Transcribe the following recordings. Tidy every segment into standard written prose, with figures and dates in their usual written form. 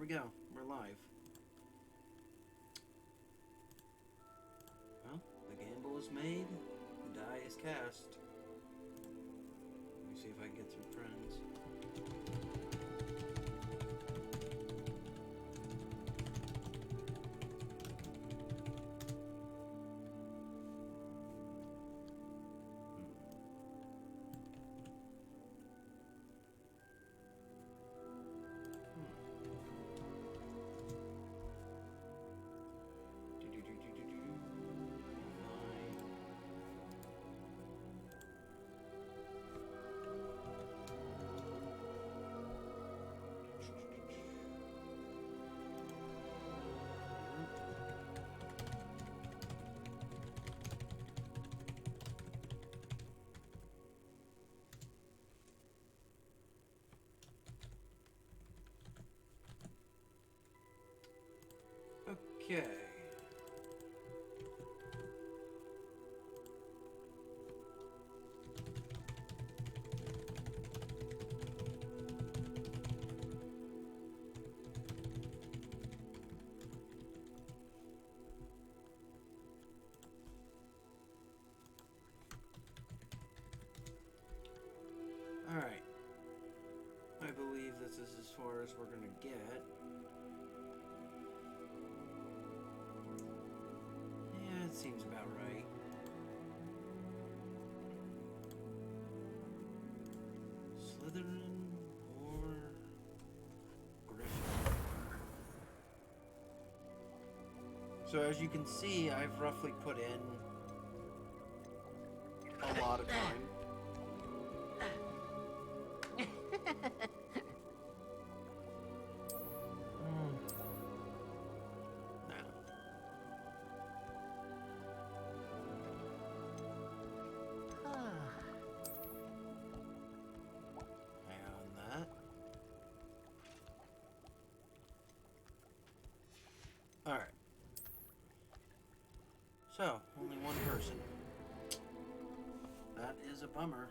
we go. We're live. Well, the gamble is made. The die is cast. Let me see if I can get through friends. Okay. All right. I believe this is as far as we're going to get. Yeah, it seems about right. Slytherin or Griffin. So as you can see, I've roughly put in a lot of time. Alright. So, only one person. That is a bummer.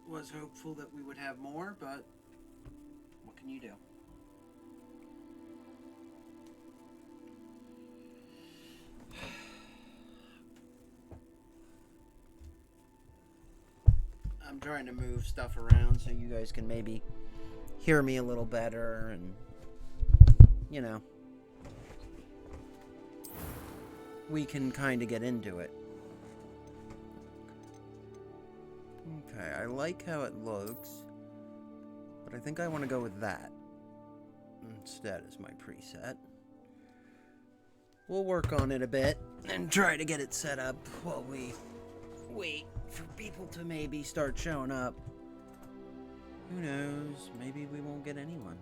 Was hopeful that we would have more, but what can you do? I'm trying to move stuff around so you guys can maybe hear me a little better and, you know, we can kind of get into it. Okay, I like how it looks, but I think I want to go with that instead as my preset. We'll work on it a bit and try to get it set up while we wait for people to maybe start showing up. Who knows? Maybe we won't get anyone.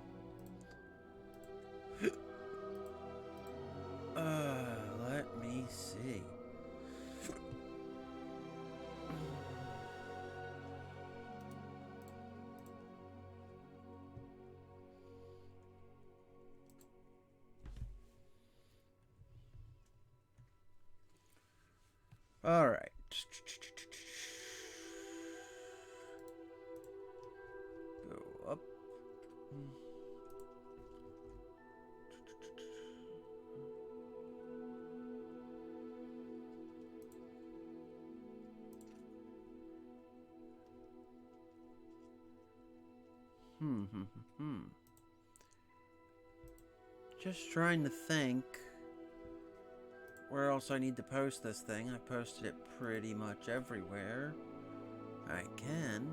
Let me see. All right. Go up. Just trying to think where else I need to post this thing. I posted it pretty much everywhere I can.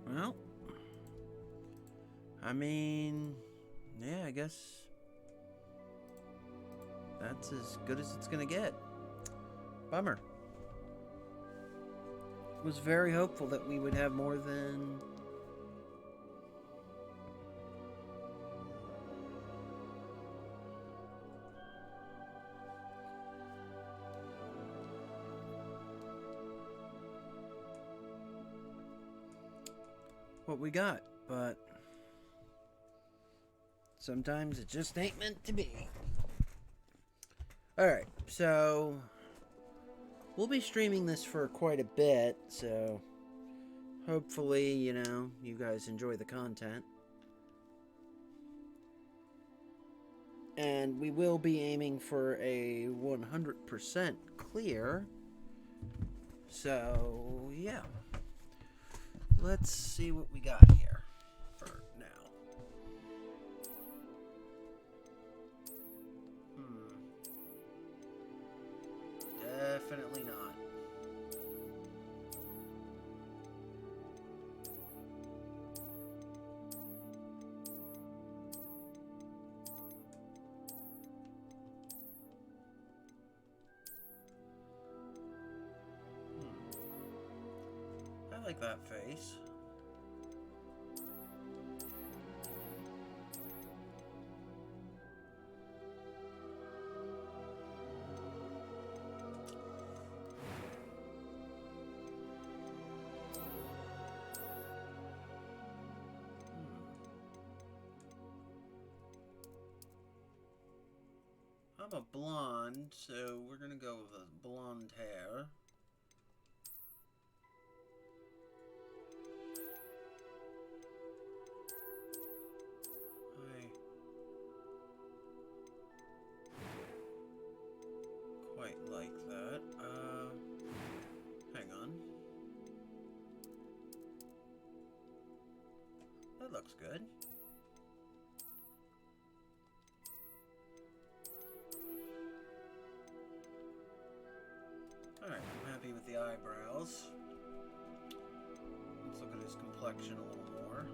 Well, I mean, yeah, I guess that's as good as it's gonna get. Bummer. Was very hopeful that we would have more than what we got, but sometimes it just ain't meant to be. Alright, so we'll be streaming this for quite a bit, so hopefully, you know, you guys enjoy the content. And we will be aiming for a 100% clear. So, yeah. Let's see what we got here for now. Definitely not. I like that face. I'm a blonde, so we're gonna go with a blonde hair. I quite like that. Hang on. That looks good. Alright, I'm happy with the eyebrows. Let's look at his complexion a little more.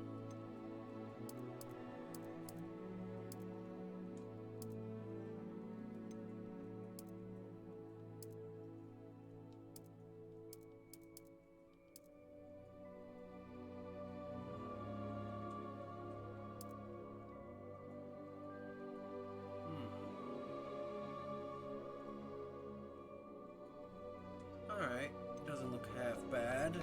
Alright, doesn't look half bad.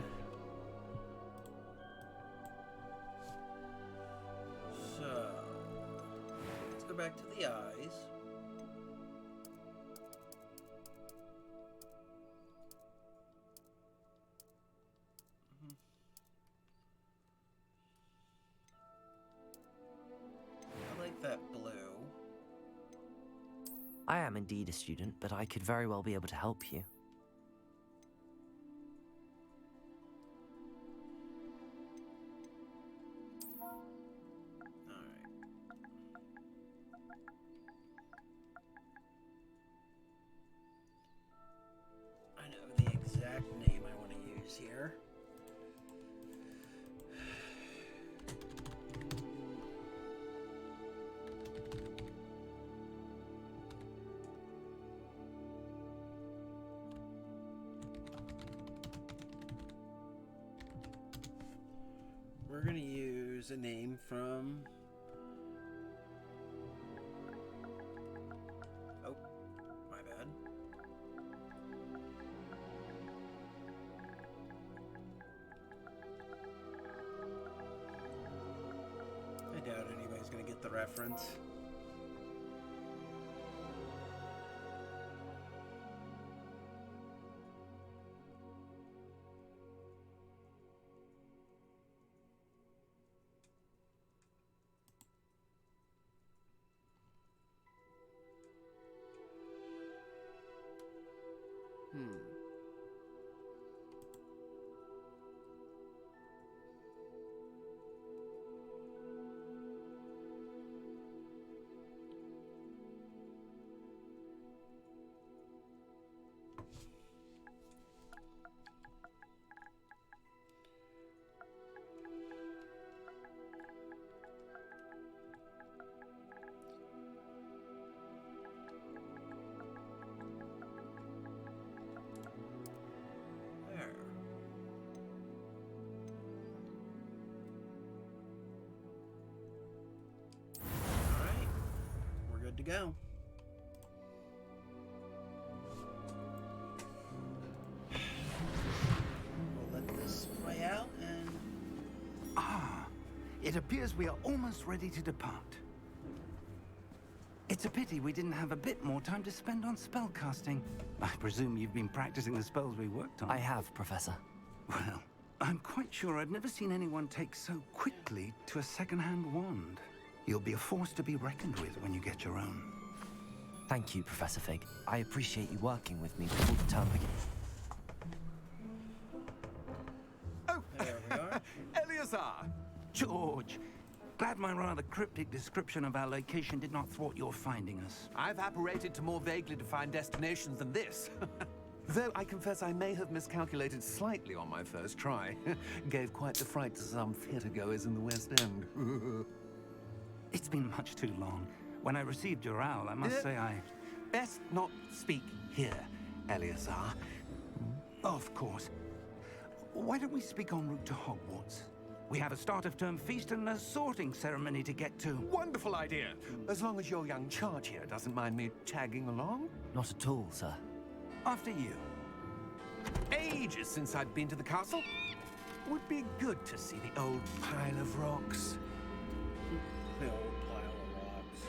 So, let's go back to the eyes. I like that blue. I am indeed a student, but I could very well be able to help you. I know the exact name I want to use here. We're going to use a name from... Oh, my bad. I doubt anybody's going to get the reference. To go. We'll let this play out and... It appears we are almost ready to depart. It's a pity we didn't have a bit more time to spend on spellcasting. I presume you've been practicing the spells we worked on. I have, Professor. Well, I'm quite sure I've never seen anyone take so quickly to a second-hand wand. You'll be a force to be reckoned with when you get your own. Thank you, Professor Fig. I appreciate you working with me before the term begins. Oh, There we are. Eleazar! George, glad my rather cryptic description of our location did not thwart your finding us. I've apparated to more vaguely defined destinations than this. Though I confess I may have miscalculated slightly on my first try. Gave quite the fright to some theatre-goers in the West End. It's been much too long. When I received your owl, I must say I... Best not speak here, Eleazar. Of course. Why don't we speak en route to Hogwarts? We have a start-of-term feast and a sorting ceremony to get to. Wonderful idea! As long as your young charge here doesn't mind me tagging along. Not at all, sir. After you. Ages since I'd been to the castle. Would be good to see the old pile of rocks. The old pile of rocks.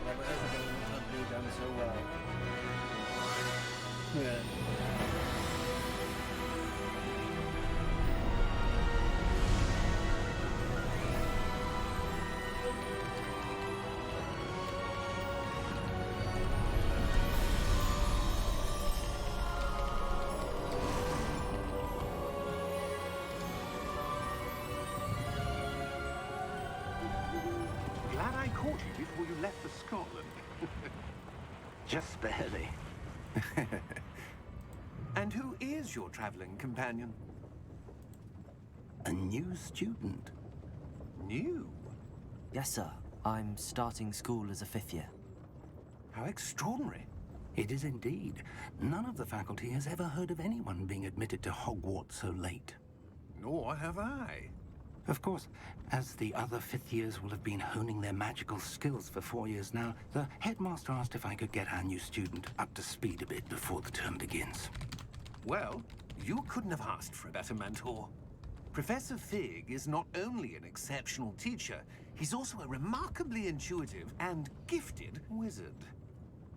Never has a game company done so well. Yeah. Glad I caught you before you left for Scotland. Just barely. And who is your traveling companion? A new student. New? Yes, sir. I'm starting school as a 5th year. How extraordinary. It is indeed. None of the faculty has ever heard of anyone being admitted to Hogwarts so late. Nor have I. Of course, as the other 5th years will have been honing their magical skills for 4 years now, the headmaster asked if I could get our new student up to speed a bit before the term begins. Well, you couldn't have asked for a better mentor. Professor Fig is not only an exceptional teacher, he's also a remarkably intuitive and gifted wizard.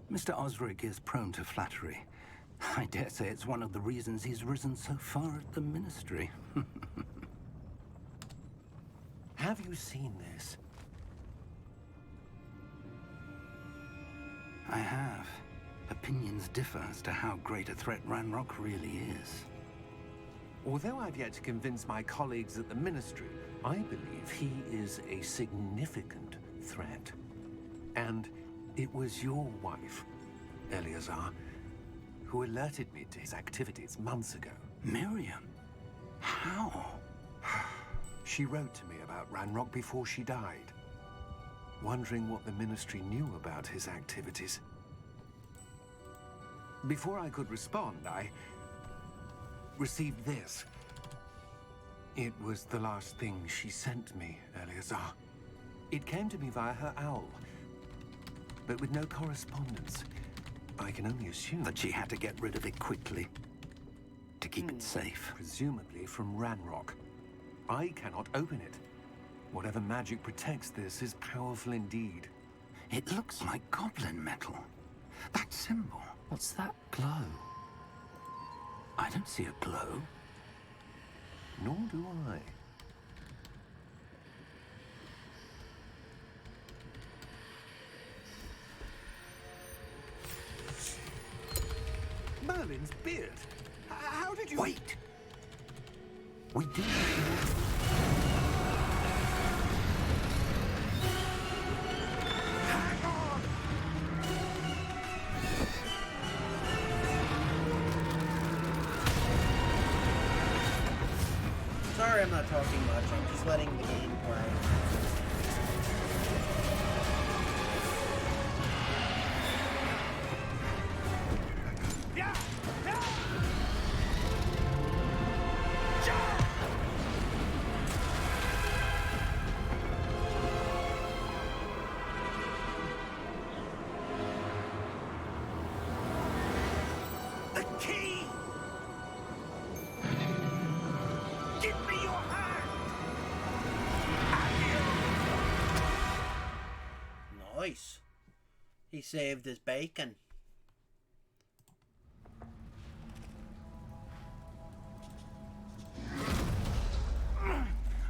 Mr. Osric is prone to flattery. I dare say it's one of the reasons he's risen so far at the ministry. Have you seen this? I have. Opinions differ as to how great a threat Ranrock really is. Although I've yet to convince my colleagues at the Ministry, I believe he is a significant threat. And it was your wife, Eleazar, who alerted me to his activities months ago. Miriam? How? She wrote to me about Ranrock before she died, wondering what the Ministry knew about his activities. Before I could respond, I received this. It was the last thing she sent me, Eleazar. It came to me via her owl, but with no correspondence. I can only assume That she had to get rid of it quickly to keep it safe. presumably from Ranrock. I cannot open it. Whatever magic protects this is powerful indeed. It looks like goblin metal. That symbol. What's that glow? I don't see a glow. Nor do I. Merlin's beard. How did you... Wait! We do Hang on! Sorry I'm not talking much. I'm just letting the game play. Nice. He saved his bacon.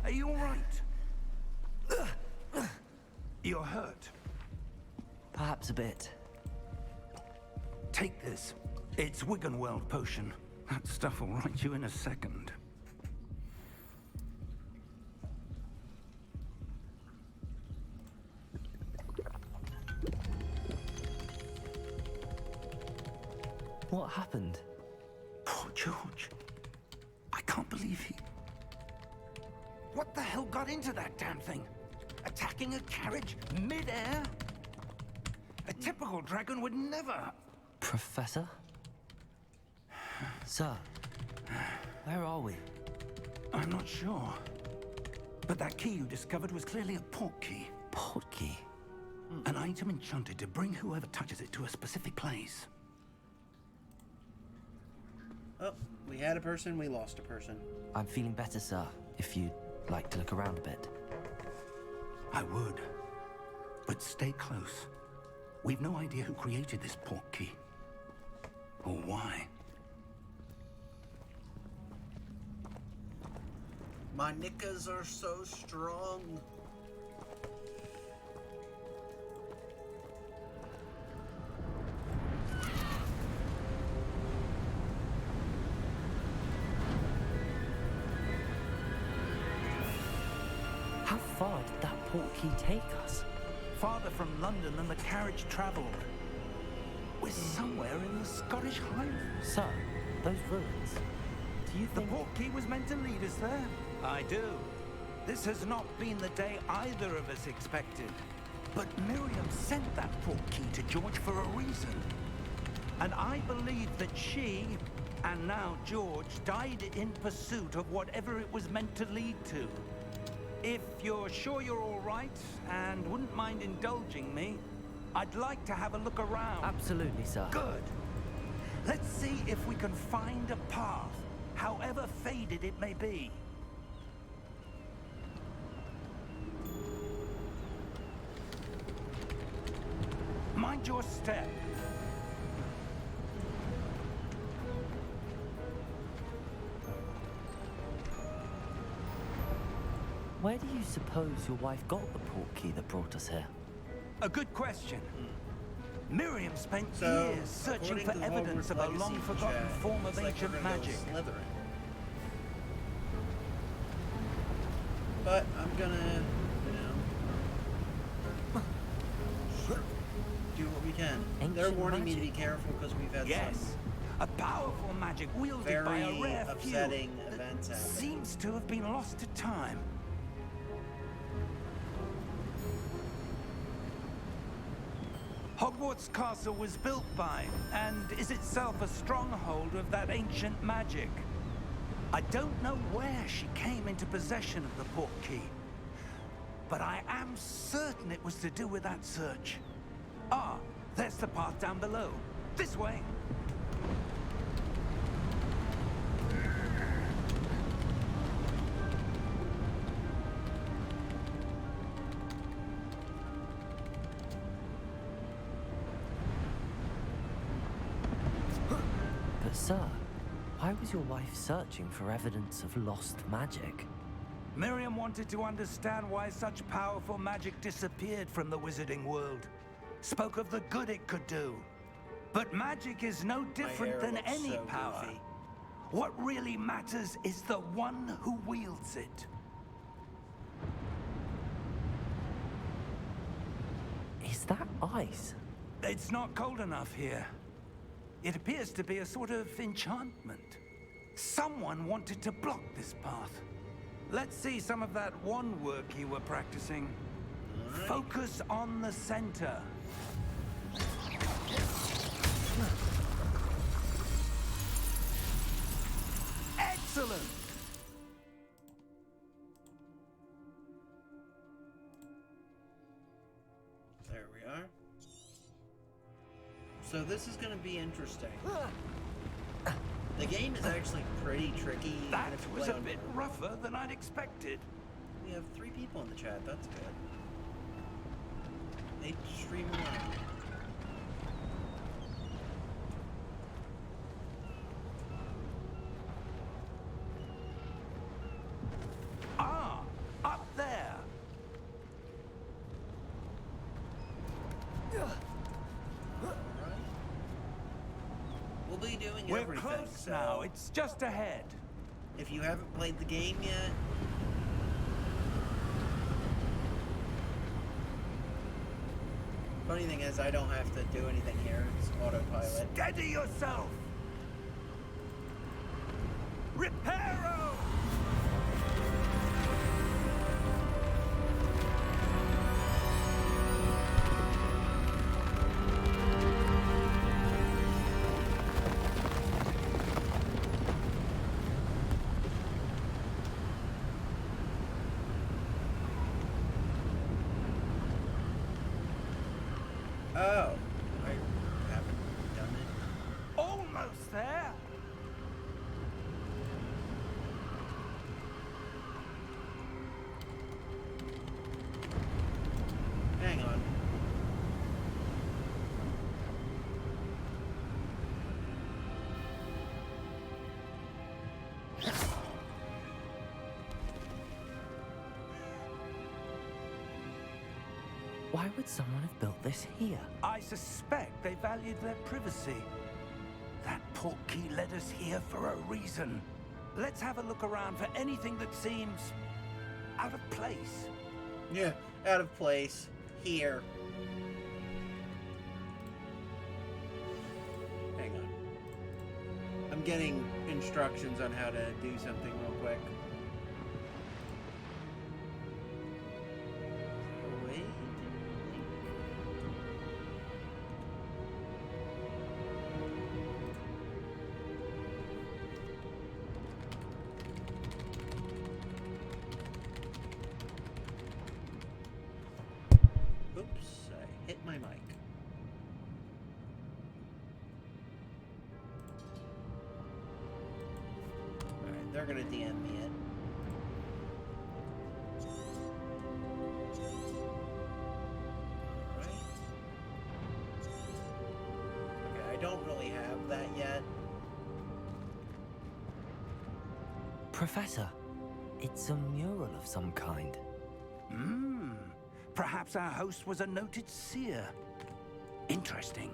Are you all right? You're hurt. Perhaps a bit. Take this. It's Wiggenweld potion. That stuff will right you in a second. What happened? Poor George. I can't believe he... What the hell got into that damn thing? Attacking a carriage mid-air? A typical dragon would never... Professor? Sir, where are we? I'm not sure. But that key you discovered was clearly a port key. Port key? An item enchanted to bring whoever touches it to a specific place. Oh, we had a person, we lost a person. I'm feeling better, sir, if you'd like to look around a bit. I would. But stay close. We've no idea who created this port key. Or why. My knickers are so strong. How far did that port key take us? Farther from London than the carriage travelled. We're somewhere in the Scottish Highlands. Sir, those ruins. Do you The think... port key was meant to lead us there? I do. This has not been the day either of us expected. But Miriam sent that port key to George for a reason. And I believe that she, and now George, died in pursuit of whatever it was meant to lead to. If you're sure you're all right, and wouldn't mind indulging me, I'd like to have a look around. Absolutely, sir. Good. Let's see if we can find a path, however faded it may be. Mind your step. Where do you suppose your wife got the port key that brought us here? A good question. Miriam spent So, years searching according for to the evidence Hogwarts of a Legacy long-forgotten chat, form of it's like ancient we're gonna go magic. Slytherin. But I'm gonna, do what we can. They're Ancient warning me to be magic. careful because we've had Yes, a powerful magic wielded some by very a rare upsetting few that events happening. seems to have been lost to time. Hogwarts Castle was built by, and is itself a stronghold of that ancient magic. I don't know where she came into possession of the port key, but I am certain it was to do with that search. Ah, there's the path down below. This way. But sir, why was your wife searching for evidence of lost magic? Miriam wanted to understand why such powerful magic disappeared from the wizarding world. Spoke of the good it could do. But magic is no different hair than looks any so power. goofy. What really matters is the one who wields it. Is that ice? It's not cold enough here. It appears to be a sort of enchantment. Someone wanted to block this path. Let's see some of that one work you were practicing. Alright. Focus on the center. Excellent! There we are. So this is going to be interesting. The game is actually pretty tricky. That to was play a on. bit rougher than I'd expected. We have 3 people in the chat. That's good. 8 stream alone. Ah, up there. Alright. We'll be doing We're everything. close So now. It's just ahead. if you haven't played the game yet, funny thing is I don't have to do anything here. It's autopilot. Steady yourself. Reparo! Oh, I haven't done it. Almost there. Hang on. Why would someone have built this here? I suspect they valued their privacy. That portkey led us here for a reason. Let's have a look around for anything that seems out of place. Yeah, out of place. Here. Hang on. I'm getting instructions on how to do something real quick. Wait. Oops, I hit my mic. Alright, they're gonna DM me it. Alright. Okay, I don't really have that yet. Professor, it's a mural of some kind. Perhaps our host was a noted seer. Interesting.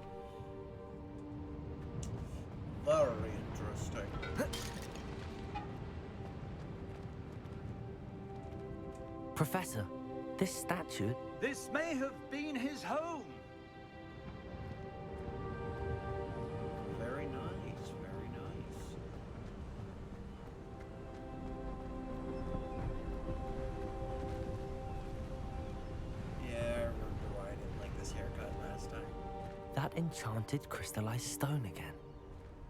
Very interesting. Professor, this statue... This may have been his home. Very nice, very nice. Yeah, I remember why I didn't like this haircut last time. That enchanted crystallized stone again.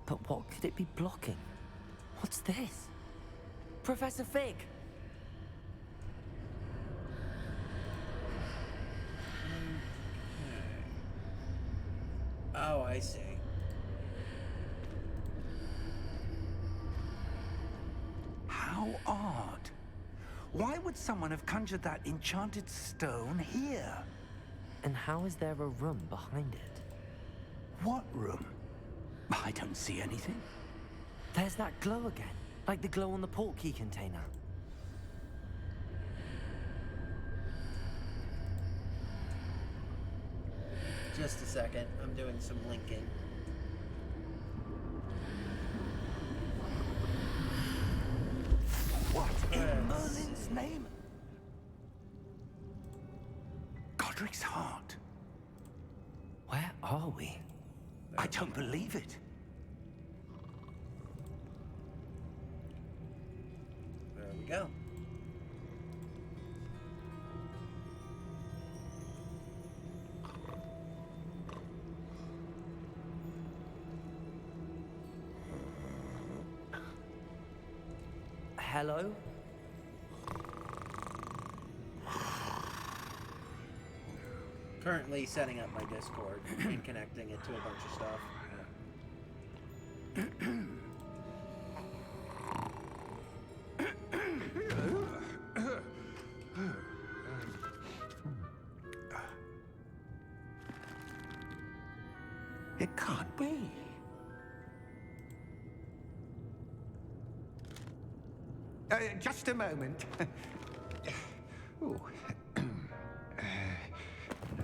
But what could it be blocking? What's this? Professor Fig! Oh, I see. How odd. Why would someone have conjured that enchanted stone here? And how is there a room behind it? What room? I don't see anything. There's that glow again, like the glow on the portkey container. Just a second, I'm doing some linking. What in Let's Merlin's name? Godric's heart. Where are we? I don't believe it. There we go. hello? Currently setting up my Discord and connecting it to a bunch of stuff. It can't be. Just a moment. Ooh.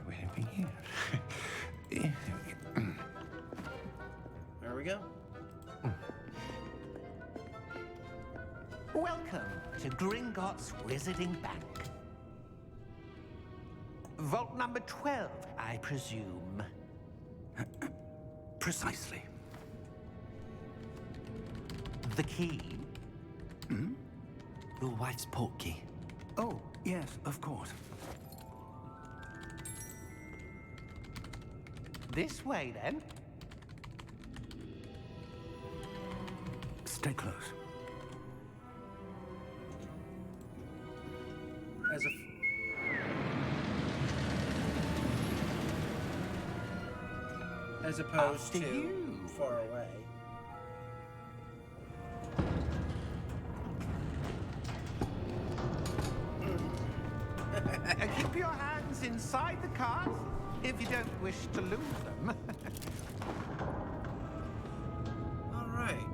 Where are we here? There we go. Welcome to Gringotts Wizarding Bank. Vault number 12, I presume. Precisely. The key? Your wife's portkey. Oh, yes, of course. This way, then. Stay close. As opposed After to you. far away. Keep your hands inside the cart if you don't wish to lose them. All right.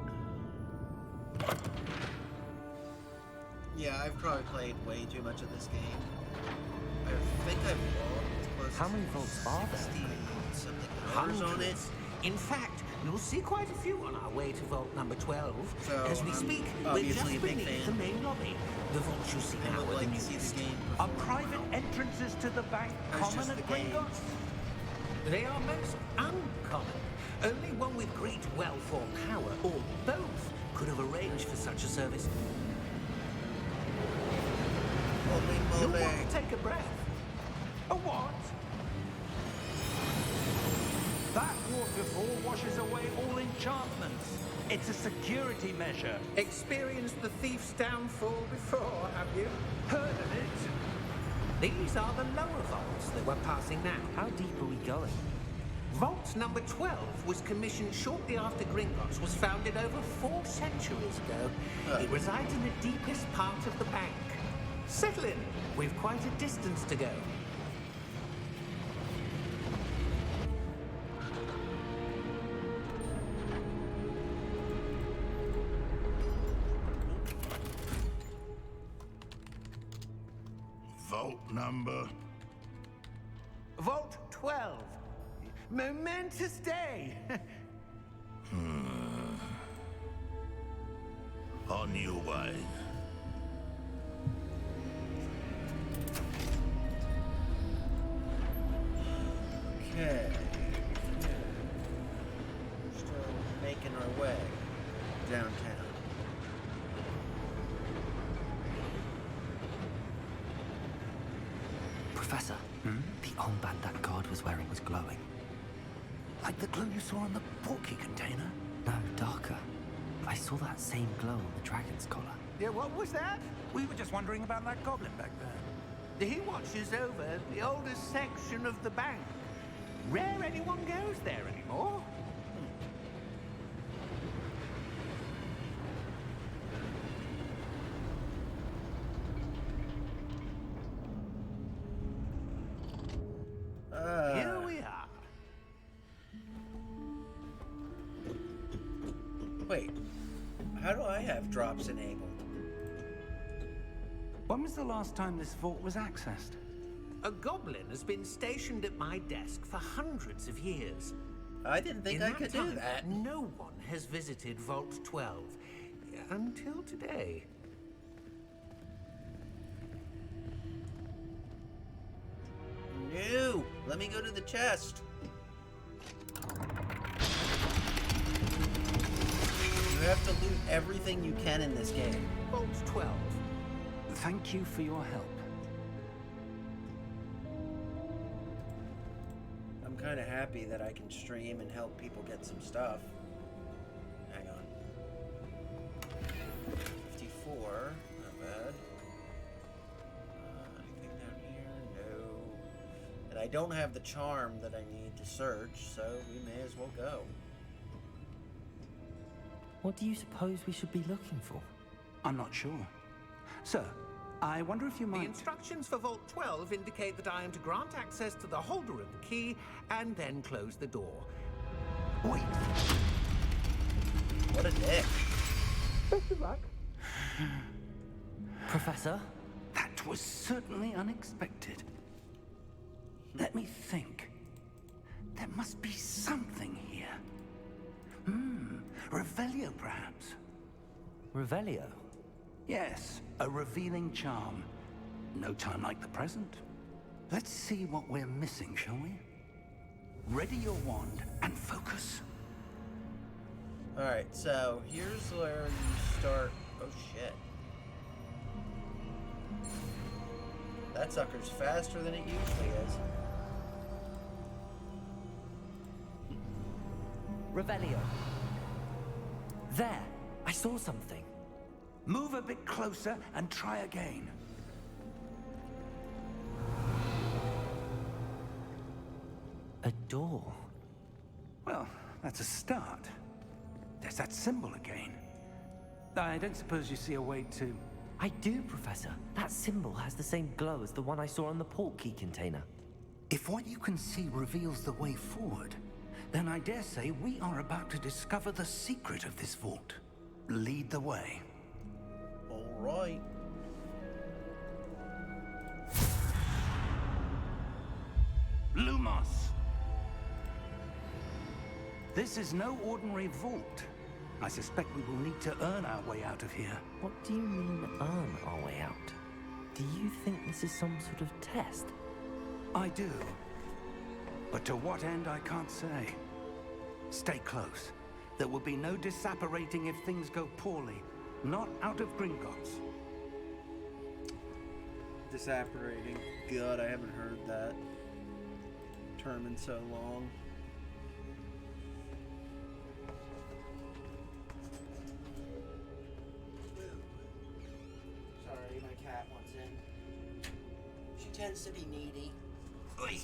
Yeah, I've probably played way too much of this game. I think I've logged close How to many votes are there? 60 something hours on it. In fact, you'll see quite a few on our way to vault number 12. So, As we I'm speak, we're obviously just a big beneath fan. the main lobby. The vaults you see I now would are the like to see newest. the game Are perform private well. entrances to the bank That's common just at the game. Gringotts? They are most uncommon. Only one with great wealth or power, or both, could have arranged for such a service. You'll Holy want to take a breath. A what? That waterfall washes away all enchantments. It's a security measure. Experienced the thief's downfall before, have you? Heard of it? These are the lower vaults that we're passing now. How deep are we going? Vault number 12 was commissioned shortly after Gringotts was founded over 4 centuries ago. It resides in the deepest part of the bank. Settle in. We've quite a distance to go. Vault number. Vault 12. Momentous day. On your way. Okay. We're still making our way downtown. Professor, the armband that guard was wearing was glowing. Like the glow you saw on the portkey container? No, darker. I saw that same glow on the dragon's collar. Yeah, what was that? We were just wondering about that goblin back there. He watches over the oldest section of the bank. Rare anyone goes there anymore. Here we are. Wait, how do I have drops enabled? When was the last time this vault was accessed? A goblin has been stationed at my desk for hundreds of years. I didn't think In I that could time, do that. No one has visited Vault 12 until today. No, let me go to the chest. You have to loot everything you can in this game. Vault 12. Thank you for your help. I'm kind of happy that I can stream and help people get some stuff. Hang on. 54. door. Not bad. Anything down here? No. And I don't have the charm that I need to search, so we may as well go. What do you suppose we should be looking for? I'm not sure. Sir, I wonder if you The might... instructions for Vault 12 indicate that I am to grant access to the holder of the key and then close the door. Wait. What a dick. Best of luck. Professor? That was certainly unexpected. Let me think. There must be something here. Revelio, perhaps. Revelio? Yes, a revealing charm. No time like the present. Let's see what we're missing, shall we? Ready your wand and focus. Alright, so here's where you start. Oh shit. That sucker's faster than it usually is. Revelio. There! I saw something. Move a bit closer and try again. A door. Well, that's a start. There's that symbol again. I don't suppose you see a way to... I do, Professor. That symbol has the same glow as the one I saw on the port key container. If what you can see reveals the way forward, then I dare say we are about to discover the secret of this vault. Lead the way. Alright. Lumos! This is no ordinary vault. I suspect we will need to earn our way out of here. What do you mean, earn our way out? Do you think this is some sort of test? I do. But to what end, I can't say. Stay close. There will be no disapparating if things go poorly. Not out of Gringotts. Disapparating. God, I haven't heard that term in so long. Sorry, my cat wants in. She tends to be needy. Oy.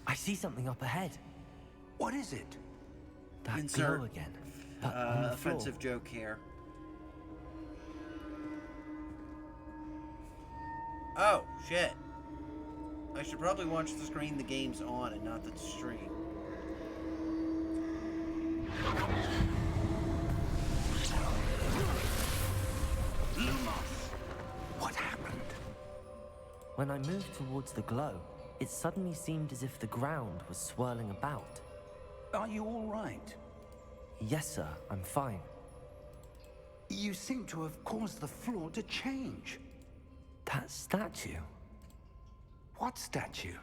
I see something up ahead. What is it? That Insert, glow again. But on the floor. Offensive joke here. Oh, shit. I should probably watch the screen the game's on and not the stream. Lumos! What happened? When I moved towards the glow, it suddenly seemed as if the ground was swirling about. Are you all right? Yes, sir, I'm fine. You seem to have caused the floor to change. That statue. What statue?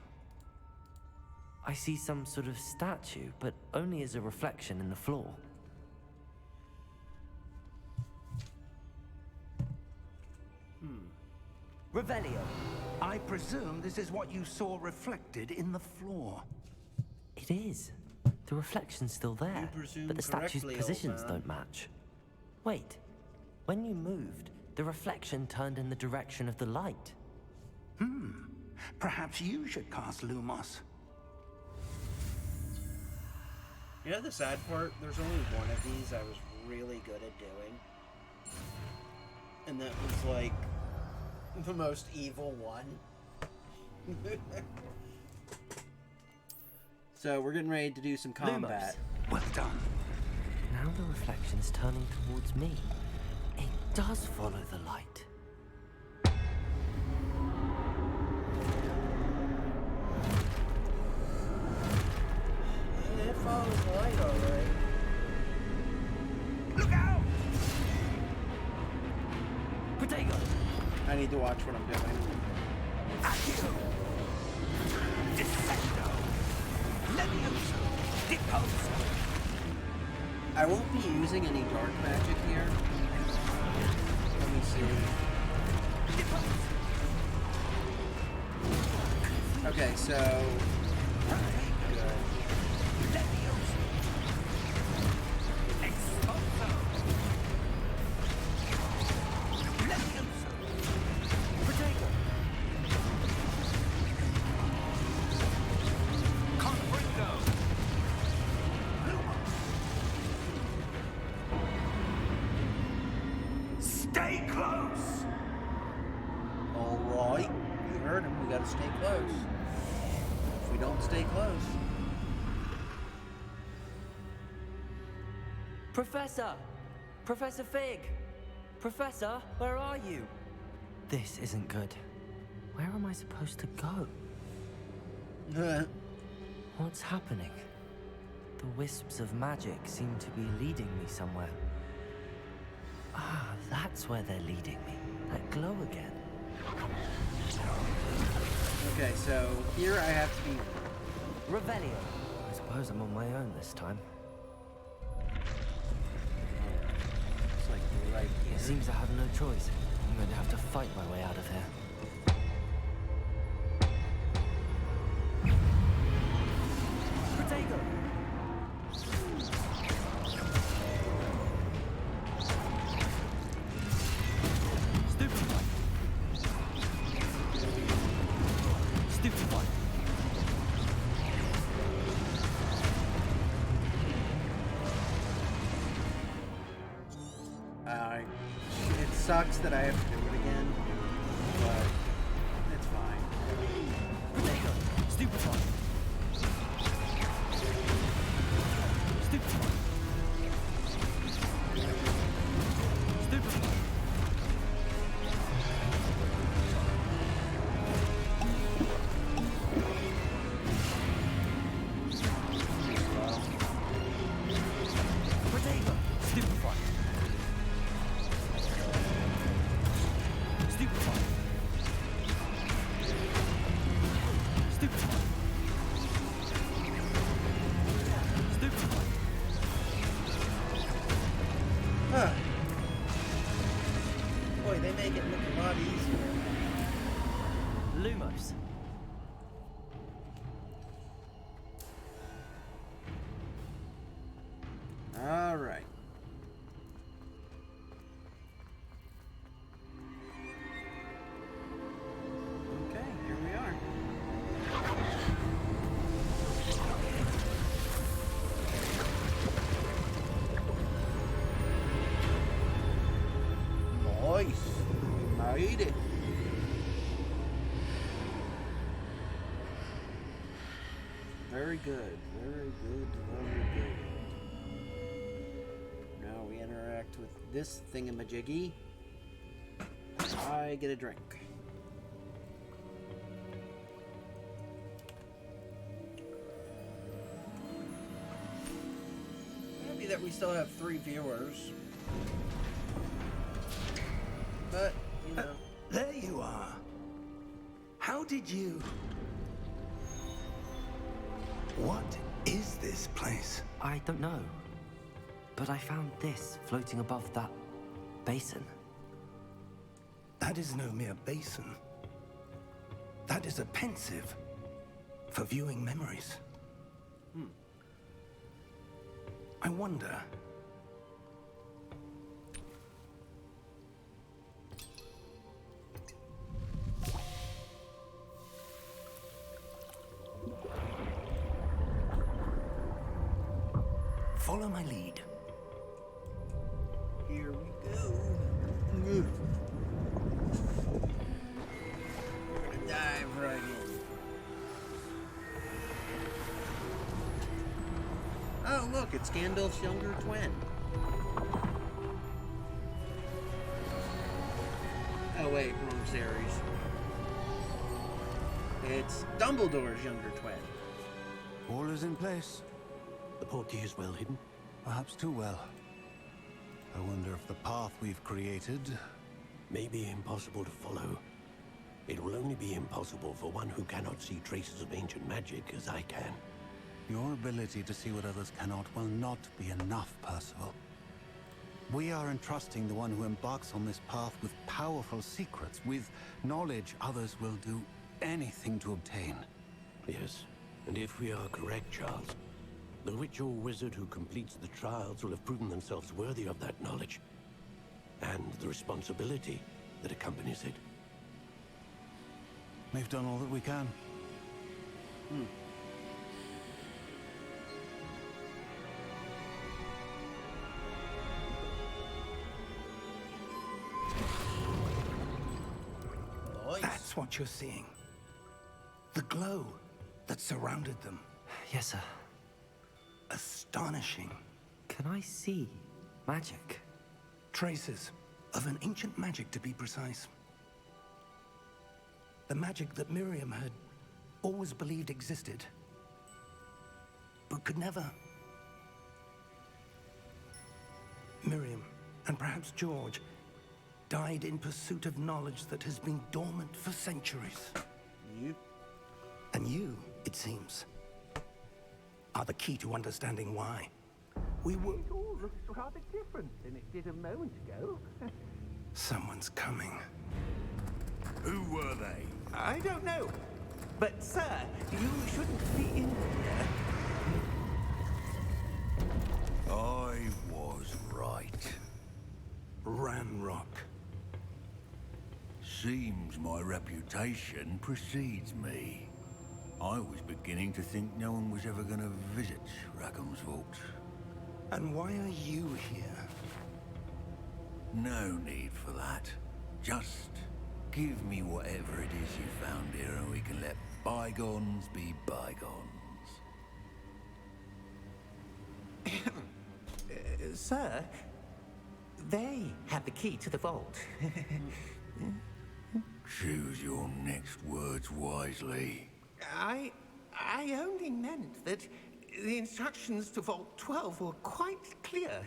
I see some sort of statue, but only as a reflection in the floor. Revelio. I presume this is what you saw reflected in the floor. It is. The reflection's still there, You presume but the statue's correctly, old positions man. don't match. Wait. When you moved, the reflection turned in the direction of the light. Perhaps you should cast Lumos. You know the sad part? There's only one of these I was really good at doing. And that was like the most evil one. So we're getting ready to do some combat. Well done. Now the reflection's turning towards me. It does follow the light. Yeah, it follows the light, alright. Look out! Protego! I need to watch what I'm doing. Accio! Descendo! Levioso! Deposo! I won't be using any dark magic here. Let me see. Okay, so... Good. Levioso! Expo! stay close. If we don't stay close. Professor! Professor Fig! Professor, where are you? This isn't good. Where am I supposed to go? What's happening? The wisps of magic seem to be leading me somewhere. Ah, that's where they're leading me. That glow again. Okay, so here I have to be... Revelio. I suppose I'm on my own this time. It's like right It here. seems I have no choice. I'm going to have to fight my way out of here. Protego! Stupefy! Stupefy! It sucks that I have to do it again, but it's fine. Protego! Stupefy! Stupefy! Stupefy! Protego! Stupefy! Stupefy! Stupefy! Stupefy! Huh. Boy, they make it look a lot easier. Lumos. All right. Okay, here we are. Nice. Made it. Very good. Very good. Very good. Now we interact with this thingamajiggy. I get a drink. Happy that we still have 3 viewers. But, you know. There you are. How did you... What is this place? I don't know. But I found this floating above that basin. That is no mere basin. That is a pensive for viewing memories. I wonder... Follow my lead. Here we go. Dive right in. Oh, look, it's Gandalf's younger twin. Oh, wait, wrong series. It's Dumbledore's younger twin. All is in place. The portkey is well hidden. Perhaps too well. I wonder if the path we've created... May be impossible to follow. It will only be impossible for one who cannot see traces of ancient magic as I can. Your ability to see what others cannot will not be enough, Percival. We are entrusting the one who embarks on this path with powerful secrets, with knowledge others will do anything to obtain. Yes, and if we are correct, Charles, the witch or wizard who completes the trials will have proven themselves worthy of that knowledge, and the responsibility that accompanies it. We've done all that we can. That's what you're seeing. The glow that surrounded them. Yes, sir. Astonishing. Can I see magic? Traces of an ancient magic, to be precise. The magic that Miriam had always believed existed, but could never. Miriam, and perhaps George, died in pursuit of knowledge that has been dormant for centuries. You? And you, it seems, are the key to understanding why. We were... It all looks rather different than it did a moment ago. Someone's coming. Who were they? I don't know. But, sir, you shouldn't be in here. I was right. Ranrock. Seems my reputation precedes me. I was beginning to think no one was ever going to visit Rackham's vault. And why are you here? No need for that. Just give me whatever it is you found here and we can let bygones be bygones. Sir, they have the key to the vault. Choose your next words wisely. I only meant that the instructions to Vault 12 were quite clear.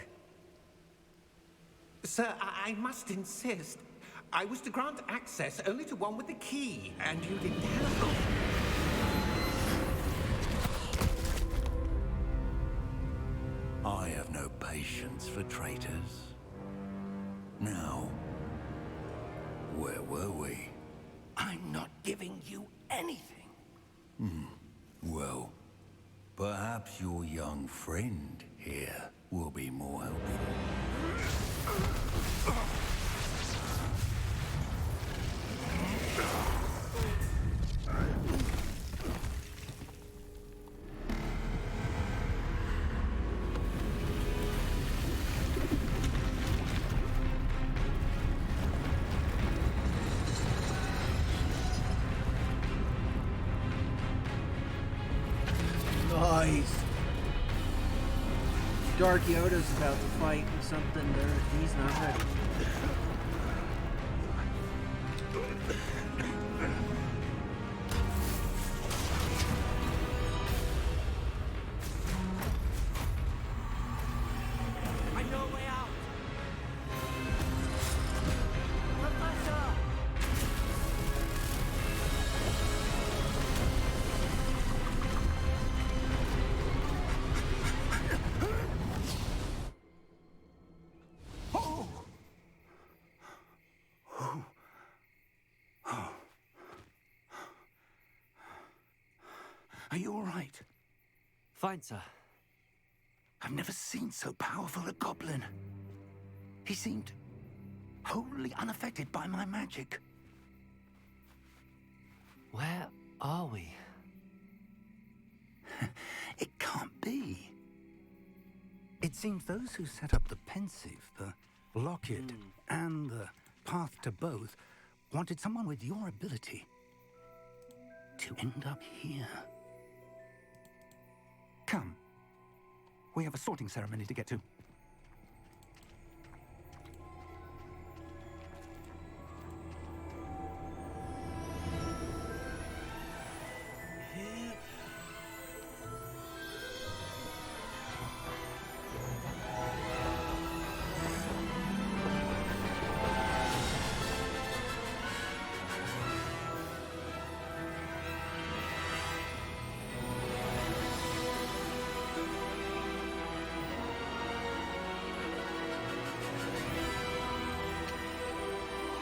Sir, I must insist. I was to grant access only to one with the key, and you didn't have... I have no patience for traitors. Now, where were we? I'm not giving you anything. Well, perhaps your young friend here will be more helpful. Nice. Dark Yoda's about to fight with something that he's not ready. I know a way out. Professor! Are you all right? Fine, sir. I've never seen so powerful a goblin. He seemed wholly unaffected by my magic. Where are we? It can't be. It seems those who set up the pensive, the locket, and the path to both wanted someone with your ability to end up here. Come. We have a sorting ceremony to get to.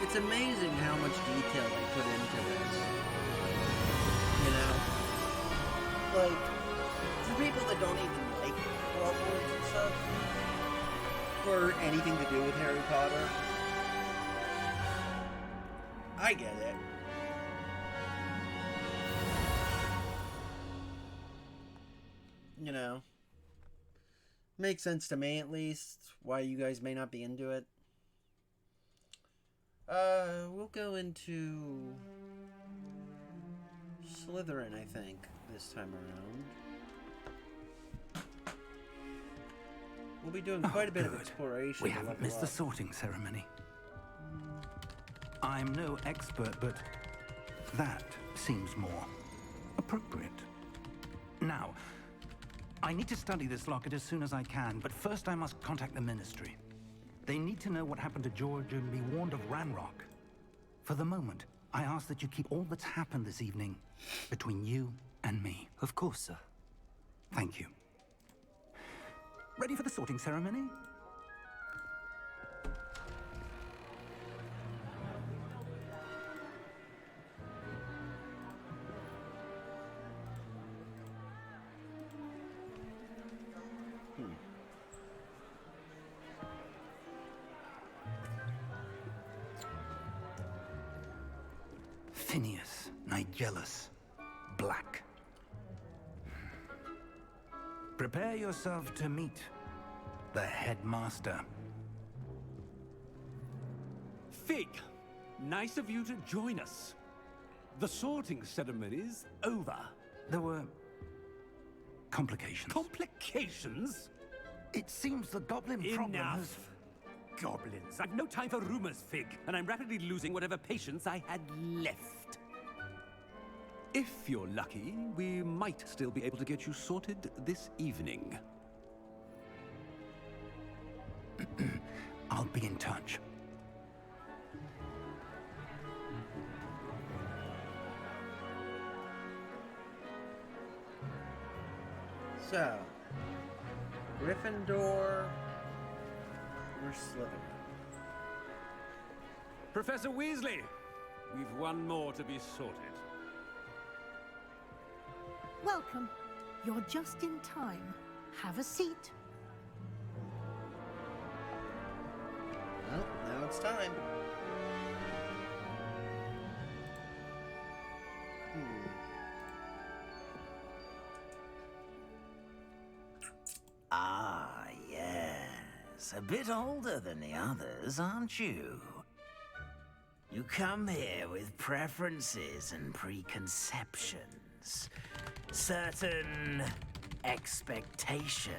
It's amazing how much detail they put into this. You know? Like, for people that don't even like Hogwarts and stuff, or anything to do with Harry Potter, I get it. You know? Makes sense to me, at least, why you guys may not be into it. We'll go into Slytherin, I think, this time around. We'll be doing quite a bit of exploration. We to haven't level missed the up. sorting ceremony. I'm no expert, but that seems more appropriate. Now, I need to study this locket as soon as I can, but first I must contact the Ministry. They need to know what happened to George and be warned of Ranrock. For the moment, I ask that you keep all that's happened this evening between you and me. Of course, sir. Thank you. Ready for the sorting ceremony? Phineas, Nigellus, Black. Prepare yourself to meet the headmaster. Fig, nice of you to join us. The sorting ceremony's over. There were complications. Complications? It seems the goblin problem has... Enough. Goblins. I've no time for rumors, Fig, and I'm rapidly losing whatever patience I had left. If you're lucky, we might still be able to get you sorted this evening. I'll be in touch. So, Gryffindor or Slytherin? Professor Weasley, we've one more to be sorted. Welcome. You're just in time. Have a seat. Well, now it's time. Ah, yes. A bit older than the others, aren't you? You come here with preferences and preconceptions. Certain expectations.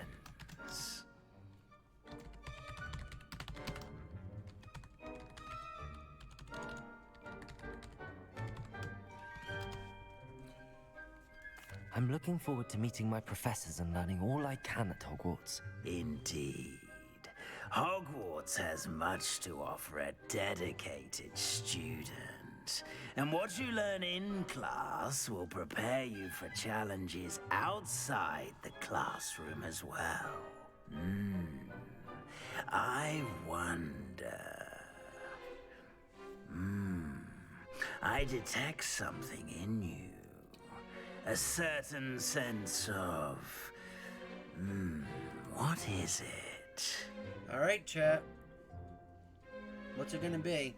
I'm looking forward to meeting my professors and learning all I can at Hogwarts. Indeed. Hogwarts has much to offer a dedicated student. And what you learn in class will prepare you for challenges outside the classroom as well. I wonder... I detect something in you. A certain sense of... what is it? All right, chat. What's it gonna be?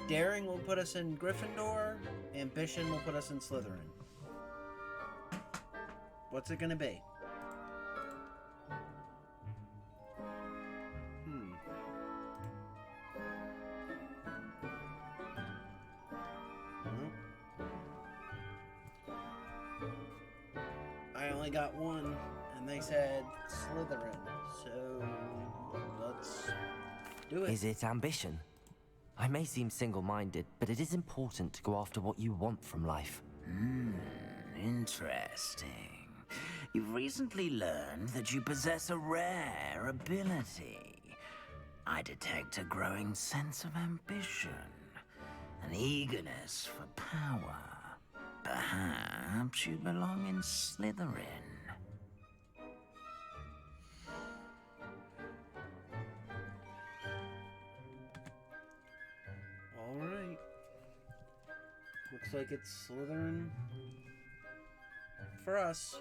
Daring will put us in Gryffindor. Ambition will put us in Slytherin. What's it gonna be? I only got one, and they said Slytherin, so let's do it. Is it ambition? I may seem single-minded, but it is important to go after what you want from life. Interesting. You've recently learned that you possess a rare ability. I detect a growing sense of ambition, an eagerness for power. Perhaps you belong in Slytherin. All right. Looks like it's Slytherin for us.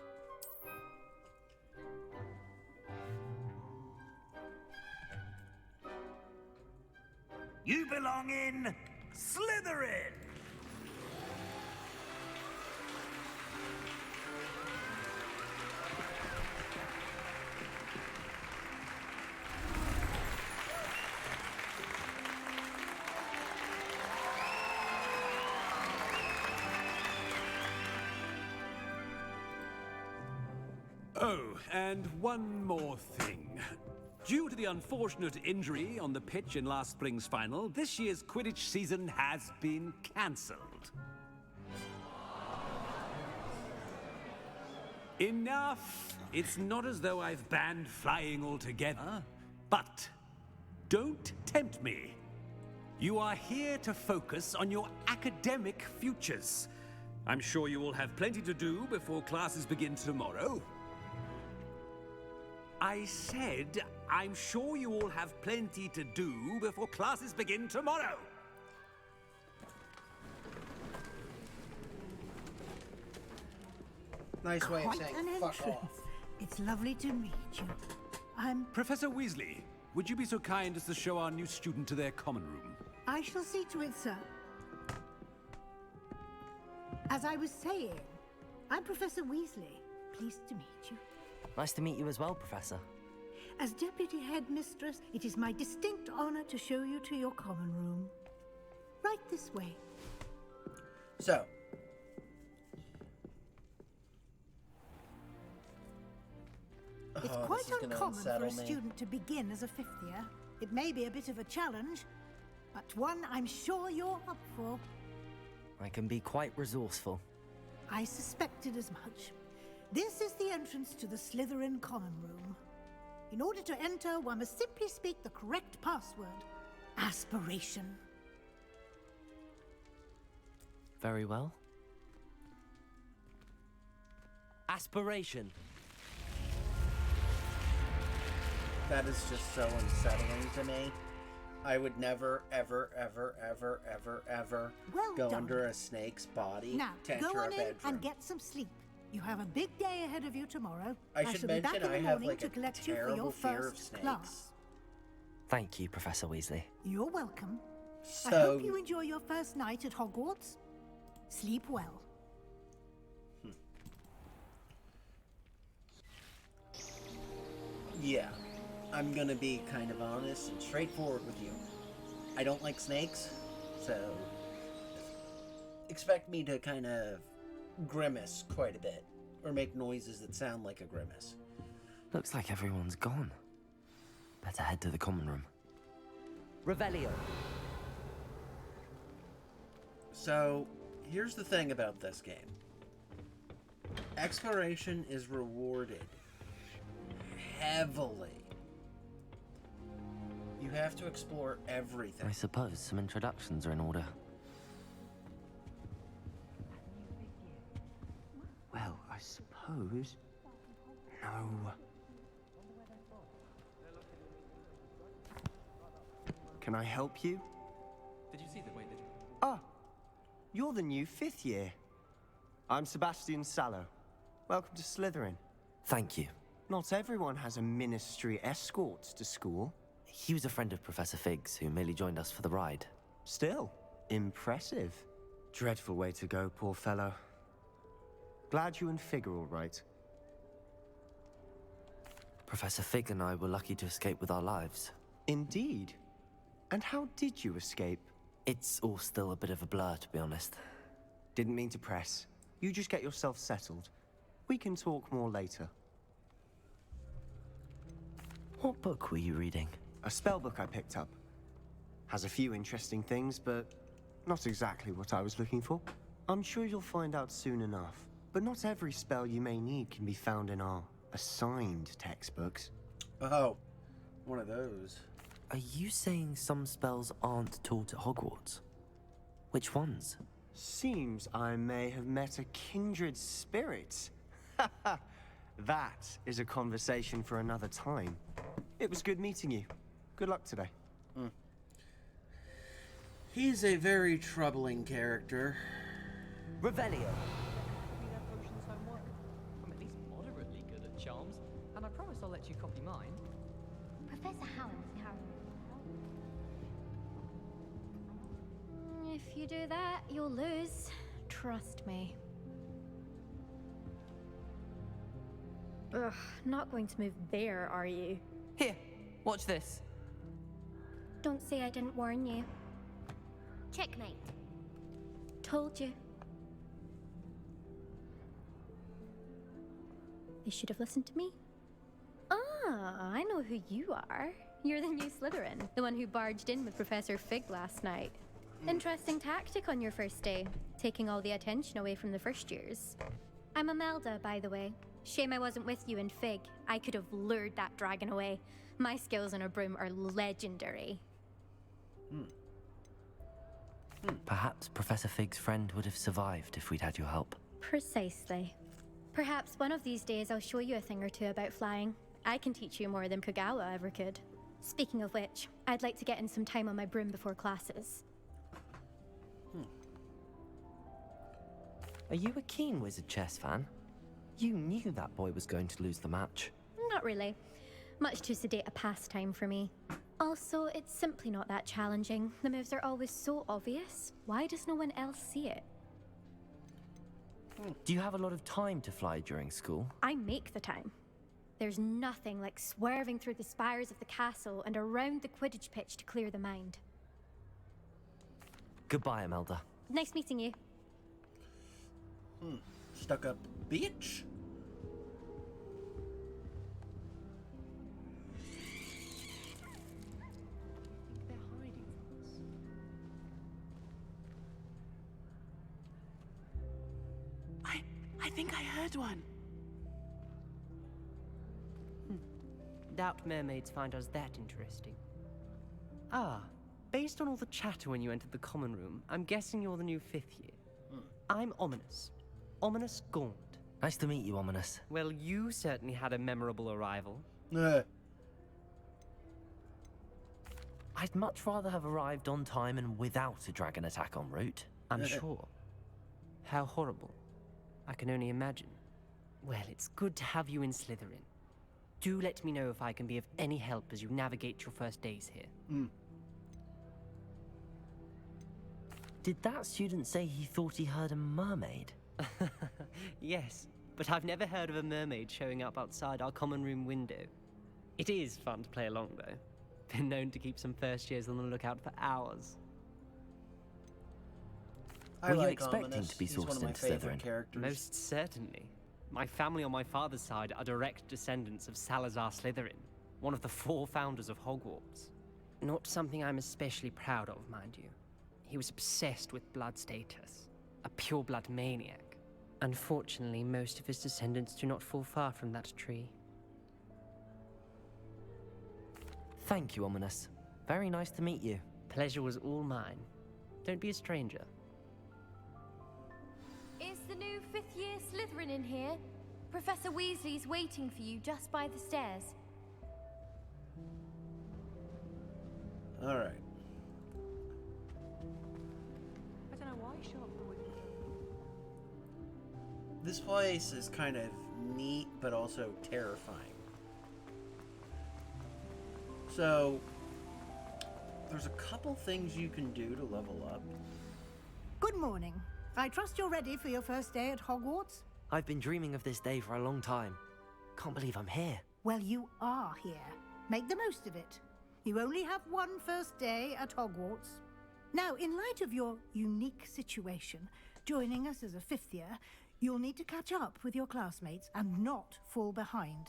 You belong in Slytherin! Oh, and one more thing. Due to the unfortunate injury on the pitch in last spring's final, this year's Quidditch season has been cancelled. Enough! It's not as though I've banned flying altogether, but don't tempt me. You are here to focus on your academic futures. I'm sure you will have plenty to do before classes begin tomorrow. I said, I'm sure you all have plenty to do before classes begin tomorrow. Nice way of Quite saying an fuck entrance. off. It's lovely to meet you. I'm... Professor Weasley, would you be so kind as to show our new student to their common room? I shall see to it, sir. As I was saying, I'm Professor Weasley. Pleased to meet you. Nice to meet you as well, Professor. As Deputy Headmistress, it is my distinct honor to show you to your common room. Right this way. So. It's quite uncommon for a student to begin as a fifth year. It may be a bit of a challenge, but one I'm sure you're up for. I can be quite resourceful. I suspected as much. This is the entrance to the Slytherin common room. In order to enter, one must simply speak the correct password. Aspiration. Very well. Aspiration. That is just so unsettling to me. I would never, ever, ever, ever, ever, ever go under a snake's body Now, to enter go on a in bedroom. and get some sleep. You have a big day ahead of you tomorrow. I should shall be back mention in the I have morning like to a collect you for terrible your fear of first snakes. class. Thank you, Professor Weasley. You're welcome. I So, hope you enjoy your first night at Hogwarts. Sleep well. yeah, I'm gonna be kind of honest and straightforward with you. I don't like snakes, so expect me to kind of grimace quite a bit, or make noises that sound like a grimace. Looks like everyone's gone. Better head to the common room. Revelio. So, here's the thing about this game. Exploration is rewarded heavily. You have to explore everything. I suppose some introductions are in order. Well, I suppose... No. Can I help you? Did you see the way that... Ah, you're the new fifth year. I'm Sebastian Sallow. Welcome to Slytherin. Thank you. Not everyone has a ministry escort to school. He was a friend of Professor Fig's who merely joined us for the ride. Still, impressive. Dreadful way to go, poor fellow. Glad you and Fig are all right. Professor Fig and I were lucky to escape with our lives. Indeed. And how did you escape? It's all still a bit of a blur, to be honest. Didn't mean to press. You just get yourself settled. We can talk more later. What book were you reading? A spell book I picked up. Has a few interesting things, but not exactly what I was looking for. I'm sure you'll find out soon enough. But not every spell you may need can be found in our assigned textbooks. Oh, one of those. Are you saying some spells aren't taught at Hogwarts? Which ones? Seems I may have met a kindred spirit. That is a conversation for another time. It was good meeting you. Good luck today. He's a very troubling character. Revelio. I'm at least moderately good at charms, and I promise I'll let you copy mine. Professor Howard's character. If you do that, you'll lose. Trust me. Ugh, not going to move there, are you? Here, watch this. Don't say I didn't warn you. Checkmate. Told you. They should have listened to me. Ah, I know who you are. You're the new Slytherin, the one who barged in with Professor Fig last night. Interesting tactic on your first day, taking all the attention away from the first years. I'm Imelda, by the way. Shame I wasn't with you in Fig. I could have lured that dragon away. My skills on a broom are legendary. Perhaps Professor Fig's friend would have survived if we'd had your help. Precisely. Perhaps one of these days I'll show you a thing or two about flying. I can teach you more than Kogawa ever could. Speaking of which, I'd like to get in some time on my broom before classes. Are you a keen Wizard chess fan? You knew that boy was going to lose the match. Not really. Much too sedate a pastime for me. Also, it's simply not that challenging. The moves are always so obvious. Why does no one else see it? Do you have a lot of time to fly during school? I make the time. There's nothing like swerving through the spires of the castle and around the Quidditch pitch to clear the mind. Goodbye, Imelda. Nice meeting you. Stuck up bitch. I think I heard one. Doubt mermaids find us that interesting. Ah, based on all the chatter when you entered the common room, I'm guessing you're the new 5th year. I'm Ominous. Ominous Gaunt. Nice to meet you, Ominous. Well, you certainly had a memorable arrival. I'd much rather have arrived on time and without a dragon attack en route. I'm sure. How horrible. I can only imagine. Well, it's good to have you in Slytherin. Do let me know if I can be of any help as you navigate your first days here. Did that student say he thought he heard a mermaid? Yes, but I've never heard of a mermaid showing up outside our common room window. It is fun to play along, though. Been known to keep some first years on the lookout for hours. Were you expecting to be sourced into Slytherin? Characters. Most certainly. My family on my father's side are direct descendants of Salazar Slytherin, one of the 4 founders of Hogwarts. Not something I'm especially proud of, mind you. He was obsessed with blood status, a pure-blood maniac. Unfortunately, most of his descendants do not fall far from that tree. Thank you, Ominous. Very nice to meet you. Pleasure was all mine. Don't be a stranger. Is the new 5th year Slytherin in here? Professor Weasley's waiting for you just by the stairs. Alright. I don't know why Sharp would. This place is kind of neat, but also terrifying. So, there's a couple things you can do to level up. Good morning. I trust you're ready for your first day at Hogwarts? I've been dreaming of this day for a long time. Can't believe I'm here. Well, you are here. Make the most of it. You only have one first day at Hogwarts. Now, in light of your unique situation, joining us as a 5th year, you'll need to catch up with your classmates and not fall behind.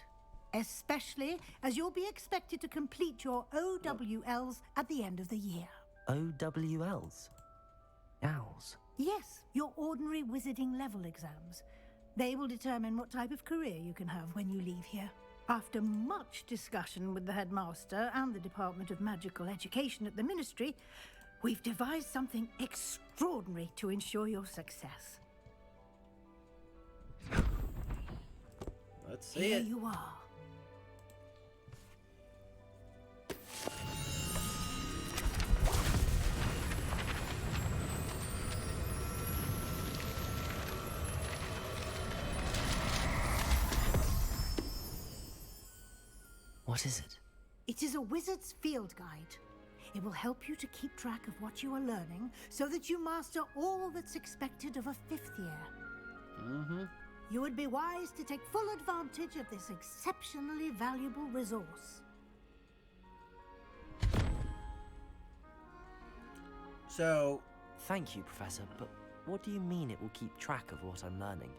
Especially as you'll be expected to complete your OWLs at the end of the year. OWLs? Owls? Yes, your ordinary wizarding level exams. They will determine what type of career you can have when you leave here. After much discussion with the headmaster and the Department of Magical Education at the Ministry, we've devised something extraordinary to ensure your success. Let's see Here it. you are. What is it? It is a wizard's field guide. It will help you to keep track of what you are learning so that you master all that's expected of a 5th year. You would be wise to take full advantage of this exceptionally valuable resource. So... Thank you, Professor, but what do you mean it will keep track of what I'm learning?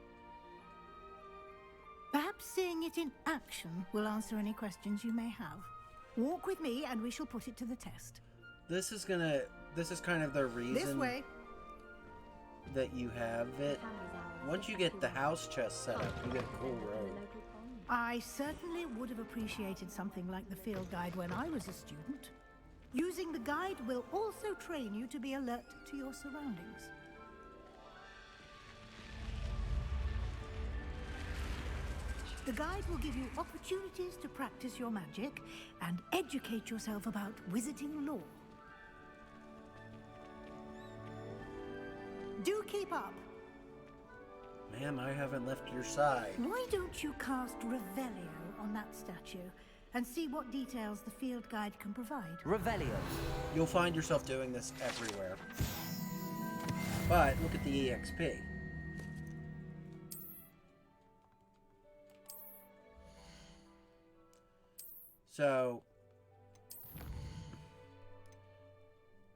Perhaps seeing it in action will answer any questions you may have. Walk with me and we shall put it to the test. This is kind of the reason This way. that you have it. Once you get the house chest set up, you get a cool robe. I certainly would have appreciated something like the field guide when I was a student. Using the guide will also train you to be alert to your surroundings. The guide will give you opportunities to practice your magic and educate yourself about wizarding lore. Do keep up. Ma'am, I haven't left your side. Why don't you cast Revelio on that statue and see what details the field guide can provide? Revelio. You'll find yourself doing this everywhere. But look at the EXP. So,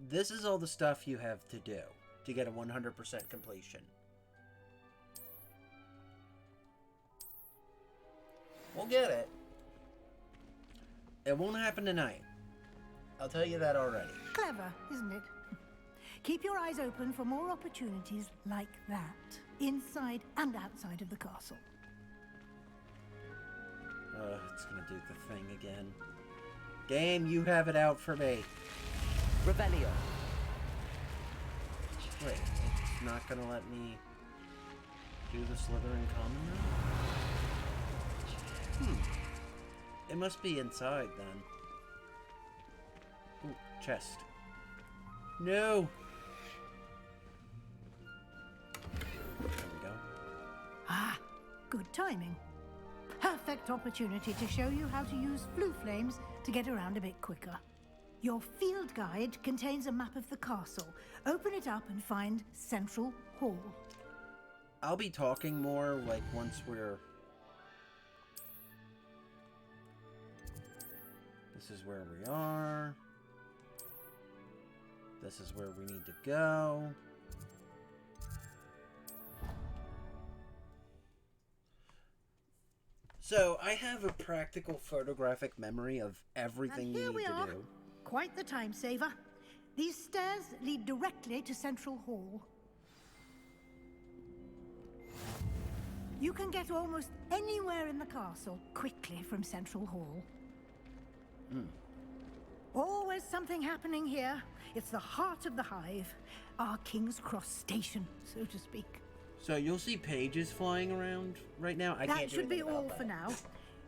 this is all the stuff you have to do to get a 100% completion. We'll get it. It won't happen tonight. I'll tell you that already. Clever, isn't it? Keep your eyes open for more opportunities like that, inside and outside of the castle. It's gonna do the thing again. Game, you have it out for me. Revelio. Wait, it's not gonna let me do the Slytherin common now? It must be inside then. Ooh, chest. No! There we go. Ah, good timing. Perfect opportunity to show you how to use flue flames to get around a bit quicker. Your field guide contains a map of the castle. Open it up and find Central Hall. I'll be talking more, like, once we're... This is where we are. This is where we need to go. So, I have a practical photographic memory of everything And you here need we to are. do. Quite the time saver. These stairs lead directly to Central Hall. You can get almost anywhere in the castle quickly from Central Hall. Always something happening here. It's the heart of the hive, our King's Cross station, so to speak. So, you'll see pages flying around right now? I can't That do should be anything about all that. for now.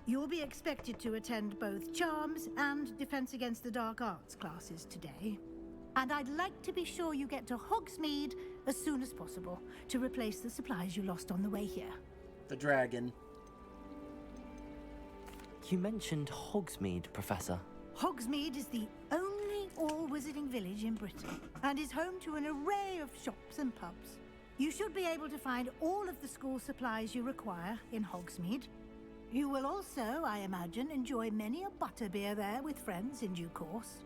You'll be expected to attend both Charms and Defense Against the Dark Arts classes today. And I'd like to be sure you get to Hogsmeade as soon as possible to replace the supplies you lost on the way here. The dragon. You mentioned Hogsmeade, Professor. Hogsmeade is the only all-wizarding village in Britain and is home to an array of shops and pubs. You should be able to find all of the school supplies you require in Hogsmeade. You will also, I imagine, enjoy many a butterbeer there with friends in due course.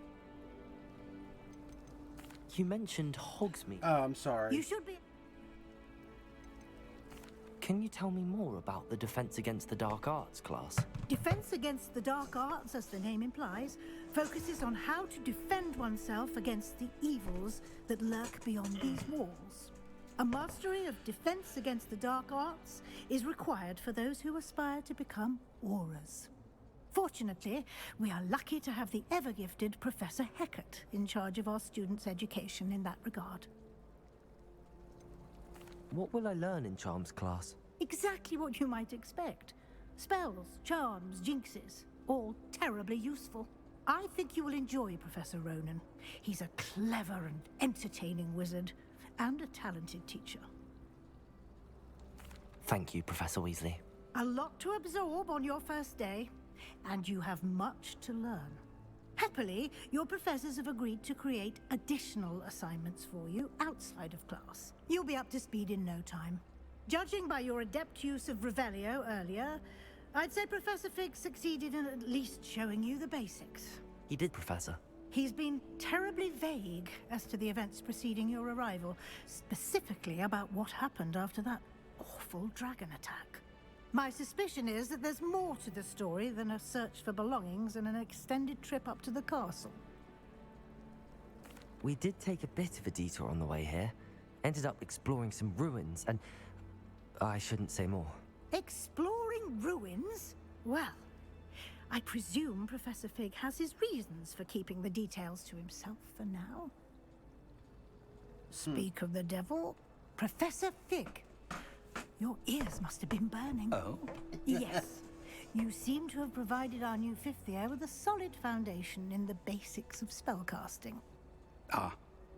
You mentioned Hogsmeade. Oh, I'm sorry. You should be... Can you tell me more about the Defense Against the Dark Arts class? Defense Against the Dark Arts, as the name implies, focuses on how to defend oneself against the evils that lurk beyond these walls. A mastery of Defense Against the Dark Arts is required for those who aspire to become Aurors. Fortunately, we are lucky to have the ever-gifted Professor Hecat in charge of our students' education in that regard. What will I learn in Charms class? Exactly what you might expect. Spells, charms, jinxes, all terribly useful. I think you will enjoy Professor Ronan. He's a clever and entertaining wizard, and a talented teacher. Thank you, Professor Weasley. A lot to absorb on your first day, and you have much to learn. Happily, your professors have agreed to create additional assignments for you outside of class. You'll be up to speed in no time. Judging by your adept use of Revelio earlier, I'd say Professor Fig succeeded in at least showing you the basics. He did, Professor. He's been terribly vague as to the events preceding your arrival, specifically about what happened after that awful dragon attack. My suspicion is that there's more to the story than a search for belongings and an extended trip up to the castle. We did take a bit of a detour on the way here. Ended up exploring some ruins and... I shouldn't say more. Exploring ruins? Well, I presume Professor Fig has his reasons for keeping the details to himself for now. Speak of the devil, Professor Fig. Your ears must have been burning. Oh? Yes. You seem to have provided our new fifth year with a solid foundation in the basics of spellcasting. Ah,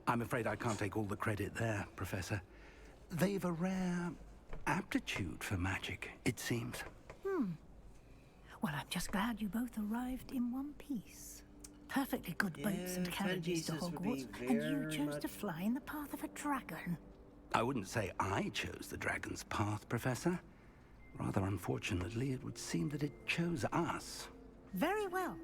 I'm afraid I can't take all the credit there, Professor. They've a rare aptitude for magic, it seems. Well, I'm just glad you both arrived in one piece. Perfectly good boats and carriages to Hogwarts, and you chose to fly in the path of a dragon. I wouldn't say I chose the dragon's path, Professor. Rather unfortunately, it would seem that it chose us. Very well.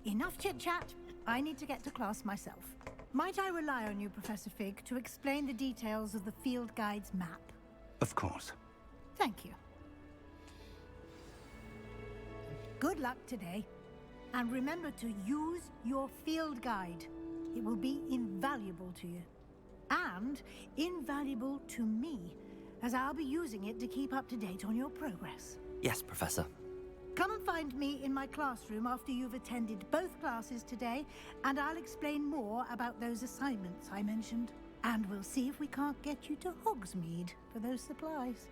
Enough chit-chat. I need to get to class myself. Might I rely on you, Professor Fig, to explain the details of the field guide's map? Of course. Thank you. Good luck today. And remember to use your field guide. It will be invaluable to you. And invaluable to me, as I'll be using it to keep up to date on your progress. Yes, Professor. Come and find me in my classroom after you've attended both classes today, and I'll explain more about those assignments I mentioned. And we'll see if we can't get you to Hogsmeade for those supplies.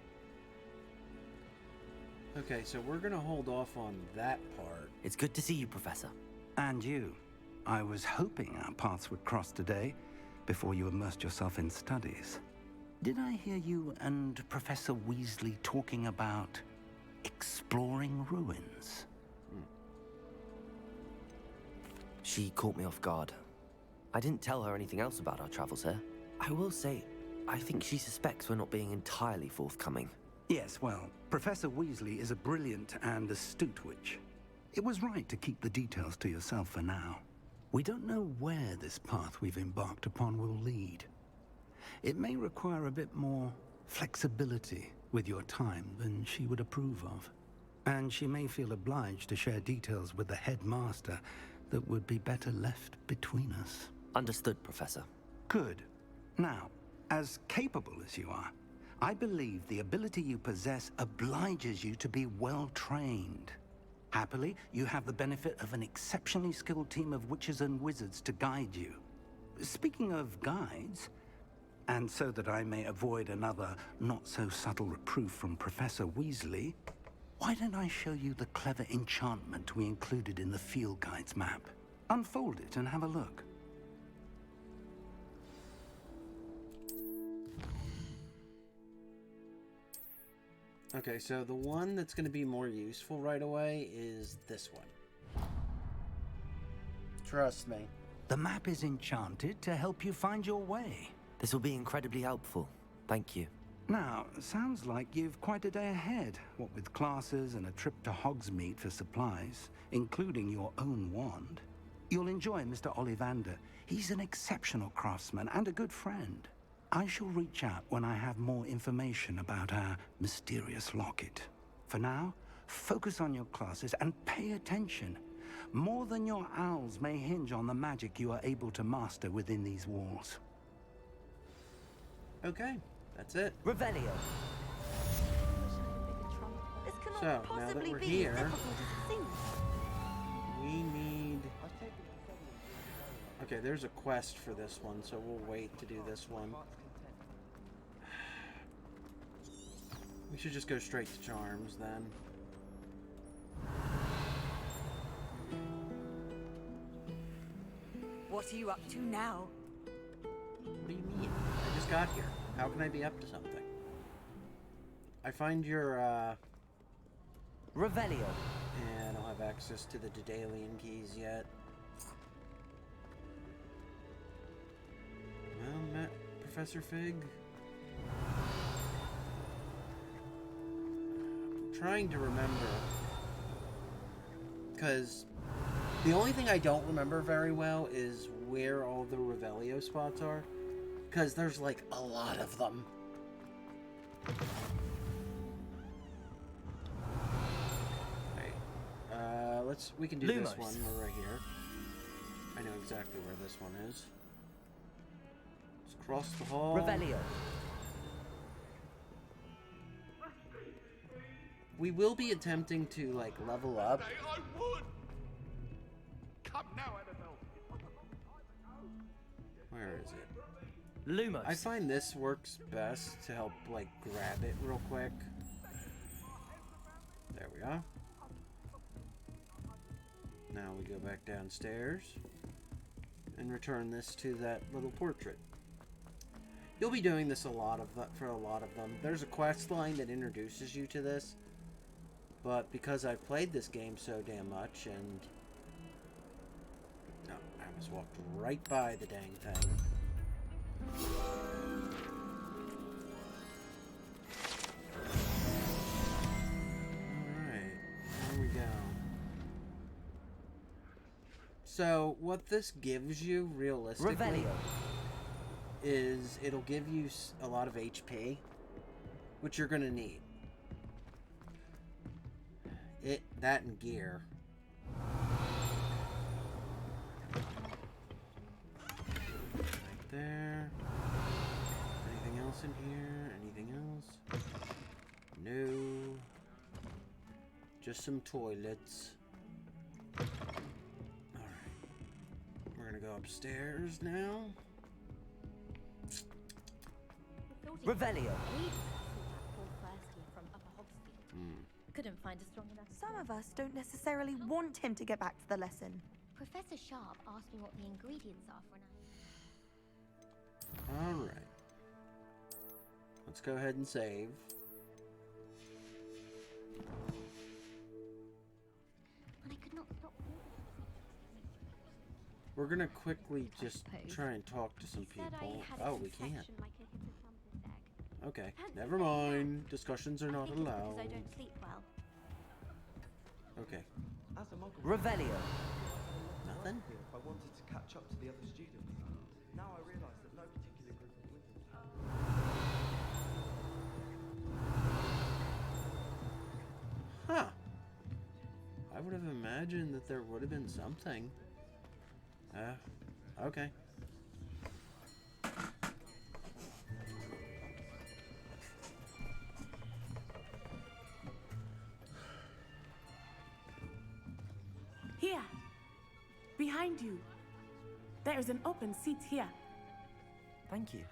Okay, so we're gonna hold off on that part. It's good to see you, Professor. And you. I was hoping our paths would cross today, before you immersed yourself in studies. Did I hear you and Professor Weasley talking about exploring ruins? She caught me off guard. I didn't tell her anything else about our travels here. I will say, I think she suspects we're not being entirely forthcoming. Yes, well, Professor Weasley is a brilliant and astute witch. It was right to keep the details to yourself for now. We don't know where this path we've embarked upon will lead. It may require a bit more flexibility with your time than she would approve of. And she may feel obliged to share details with the headmaster that would be better left between us. Understood, Professor. Good. Now, as capable as you are, I believe the ability you possess obliges you to be well trained. Happily, you have the benefit of an exceptionally skilled team of witches and wizards to guide you. Speaking of guides, and so that I may avoid another not-so-subtle reproof from Professor Weasley, why don't I show you the clever enchantment we included in the field guide's map? Unfold it and have a look. Okay, so the one that's going to be more useful right away is this one. Trust me. The map is enchanted to help you find your way. This will be incredibly helpful. Thank you. Now, sounds like you've quite a day ahead, what with classes and a trip to Hogsmeade for supplies, including your own wand. You'll enjoy Mr. Ollivander. He's an exceptional craftsman and a good friend. I shall reach out when I have more information about our mysterious locket. For now, focus on your classes and pay attention. More than your owls may hinge on the magic you are able to master within these walls. Okay, that's it. Revelio. So, now that we're here, we need... Okay, there's a quest for this one, so we'll wait to do this one. We should just go straight to Charms, then. What are you up to now? What do you mean? I just got here. How can I be up to something? I find your, Revelio. Yeah, I don't have access to the Daedalian keys yet. Well, met Professor Fig. I'm trying to remember. Because the only thing I don't remember very well is where all the Revelio spots are. Because there's like a lot of them. this. We can do this one. We're right here. I know exactly where this one is. Let's cross the hall. Revelio. We will be attempting to, like, level up. I would. Come now, Annabelle. Where is it? Lumos. I find this works best to help, like, grab it real quick. There we are. Now we go back downstairs and return this to that little portrait. You'll be doing this for a lot of them. There's a quest line that introduces you to this, but because I've played this game so damn much, and no, I almost walked right by the dang thing. Alright, there we go. So, what this gives you, realistically, is it'll give you a lot of HP, which you're gonna need. That and gear. Right there. Anything else in here? Anything else? No. Just some toilets. We're gonna go upstairs now. Revelio. Couldn't find a strong enough. Some of us don't necessarily want him to get back to the lesson. Professor Sharp asked me what the ingredients are for an Alright. Let's go ahead and save. And I could not stop. We're gonna quickly just try and talk to some people. Oh, we can't. Okay, never mind. Discussions are not allowed. I don't sleep well. Okay. Revelio. Nothing? If I wanted to catch up to the other students. Now I realize that no particular group of wizards have. Huh. I would have imagined that there would have been something. Okay. Here, behind you. There is an open seat here. Thank you.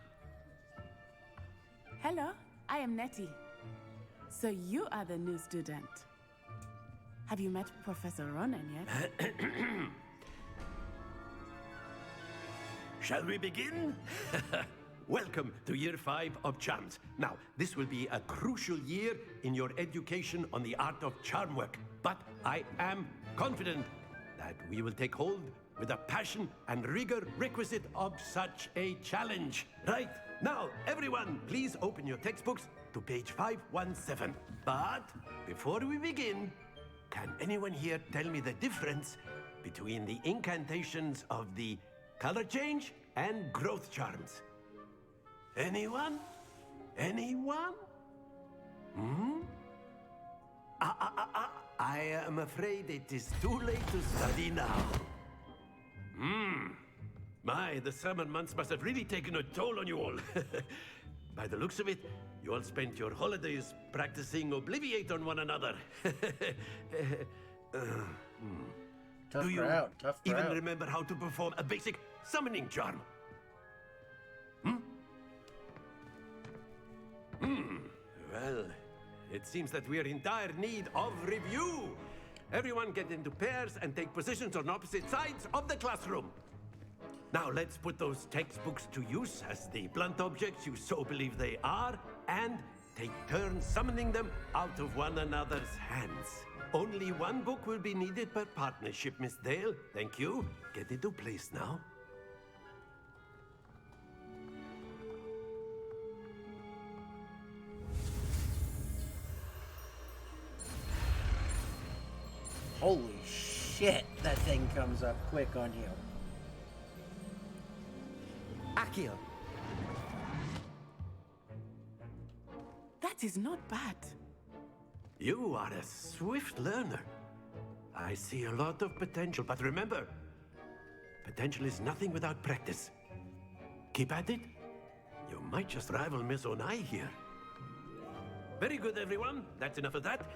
Hello, I am Nettie. So you are the new student. Have you met Professor Ronan yet? Shall we begin? Welcome to Year 5 of Charms. Now, this will be a crucial year in your education on the art of charm work. But I am confident that we will take hold with the passion and rigor requisite of such a challenge. Right, now, everyone, please open your textbooks to page 517. But before we begin, can anyone here tell me the difference between the incantations of the color change and growth charms? Anyone? Anyone? I am afraid it is too late to study now. My, the summer months must have really taken a toll on you all. By the looks of it, you all spent your holidays practicing Obliviate on one another. Do you even remember how to perform a basic summoning charm? Well, it seems that we are in dire need of review. Everyone get into pairs and take positions on opposite sides of the classroom. Now let's put those textbooks to use as the blunt objects you so believe they are, and take turns summoning them out of one another's hands. Only one book will be needed per partnership, Miss Dale. Thank you. Get into place now. Holy shit, that thing comes up quick on you. Accio. That is not bad. You are a swift learner. I see a lot of potential, but remember, potential is nothing without practice. Keep at it. You might just rival Miss Onai here. Very good, everyone. That's enough of that.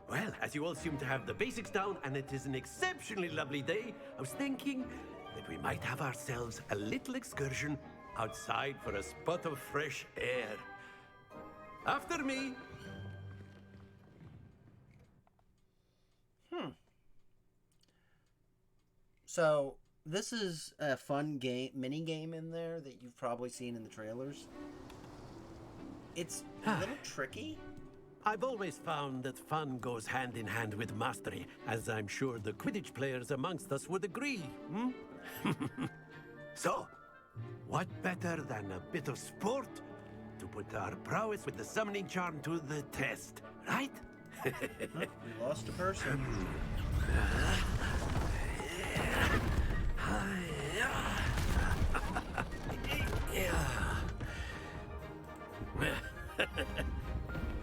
Well, as you all seem to have the basics down, and it is an exceptionally lovely day, I was thinking that we might have ourselves a little excursion outside for a spot of fresh air. After me. So, this is a fun mini game in there that you've probably seen in the trailers. It's a little tricky. I've always found that fun goes hand in hand with mastery, as I'm sure the Quidditch players amongst us would agree. So, what better than a bit of sport to put our prowess with the summoning charm to the test, right? We lost a person.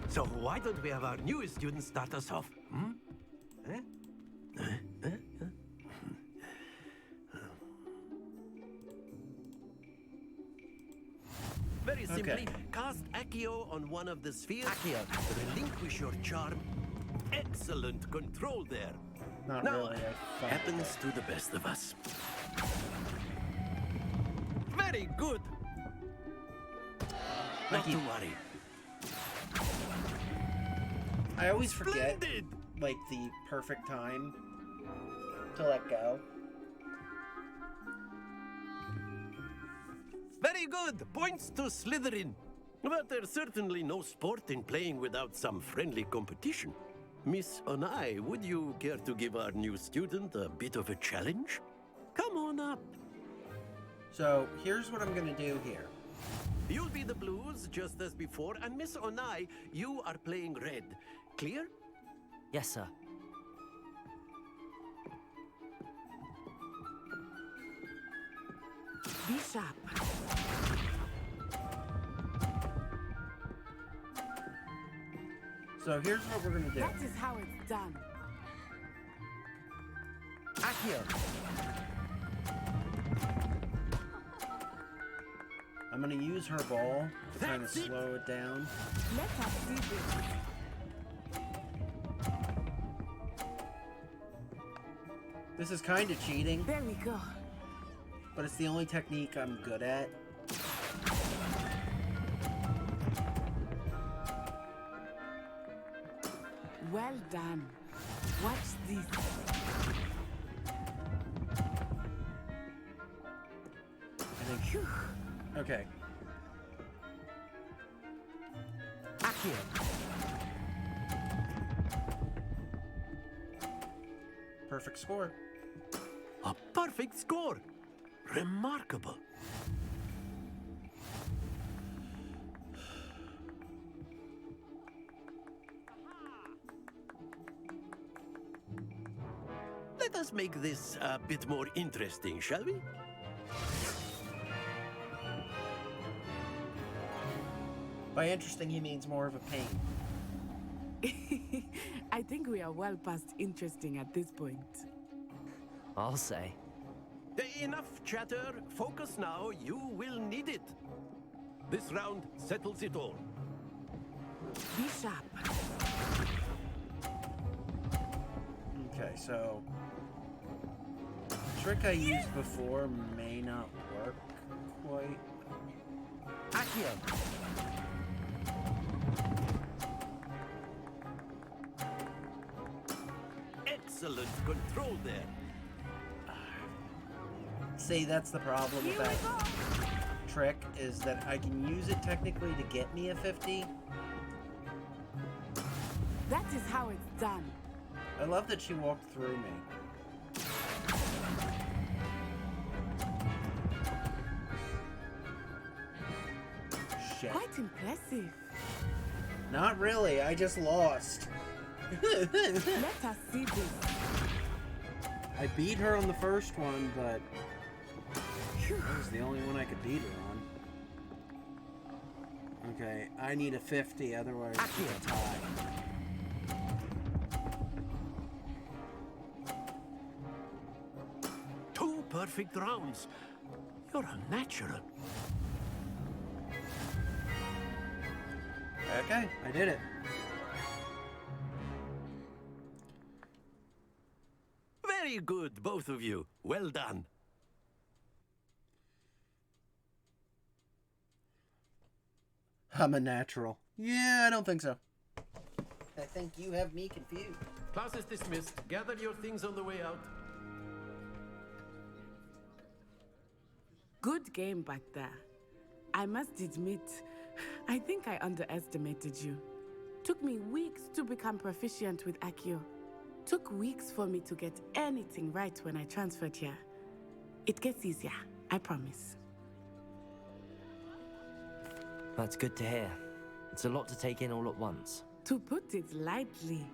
So why don't we have our newest student start us off? Very simply, cast Accio on one of the spheres. Accio. Relinquish your charm. Excellent control there. Not now, really. happens to the best of us. Very good. Not to worry. I always forget, like, the perfect time to let go. Very good. Points to Slytherin. But there's certainly no sport in playing without some friendly competition. Miss Onai, would you care to give our new student a bit of a challenge? Come on up. So, here's what I'm gonna do here. You'll be the blues, just as before, and Miss Onai, you are playing red. Clear? Yes, sir. Be sharp. So here's what we're gonna do. That is how it's done. Accio. I'm gonna use her ball to kind of slow it down. Let us see this. This is kind of cheating. There we go. But it's the only technique I'm good at. Well done. Watch this. I think. Okay. Accio. Perfect score. A perfect score. Remarkable. Let us make this a bit more interesting, shall we? By interesting, he means more of a pain. I think we are well past interesting at this point. I'll say. Enough chatter. Focus now. You will need it. This round settles it all. Be sharp. Okay, so the trick I used before may not work quite. Accio. Excellent control there. See, that's the problem with that trick, is that I can use it technically to get me a 50. That is how it's done. I love that she walked through me. Shit. Quite impressive. Not really, I just lost. Let us see this. I beat her on the first one, but that was the only one I could beat her on. Okay, I need a 50, otherwise it's a tie. perfect rounds. You're a natural. Okay, I did it. Very good, both of you. Well done. I'm a natural. Yeah, I don't think so. I think you have me confused. Class is dismissed. Gather your things on the way out. Good game back there. I must admit, I think I underestimated you. Took me weeks to become proficient with Accio. Took weeks for me to get anything right when I transferred here. It gets easier, I promise. That's good to hear. It's a lot to take in all at once. To put it lightly,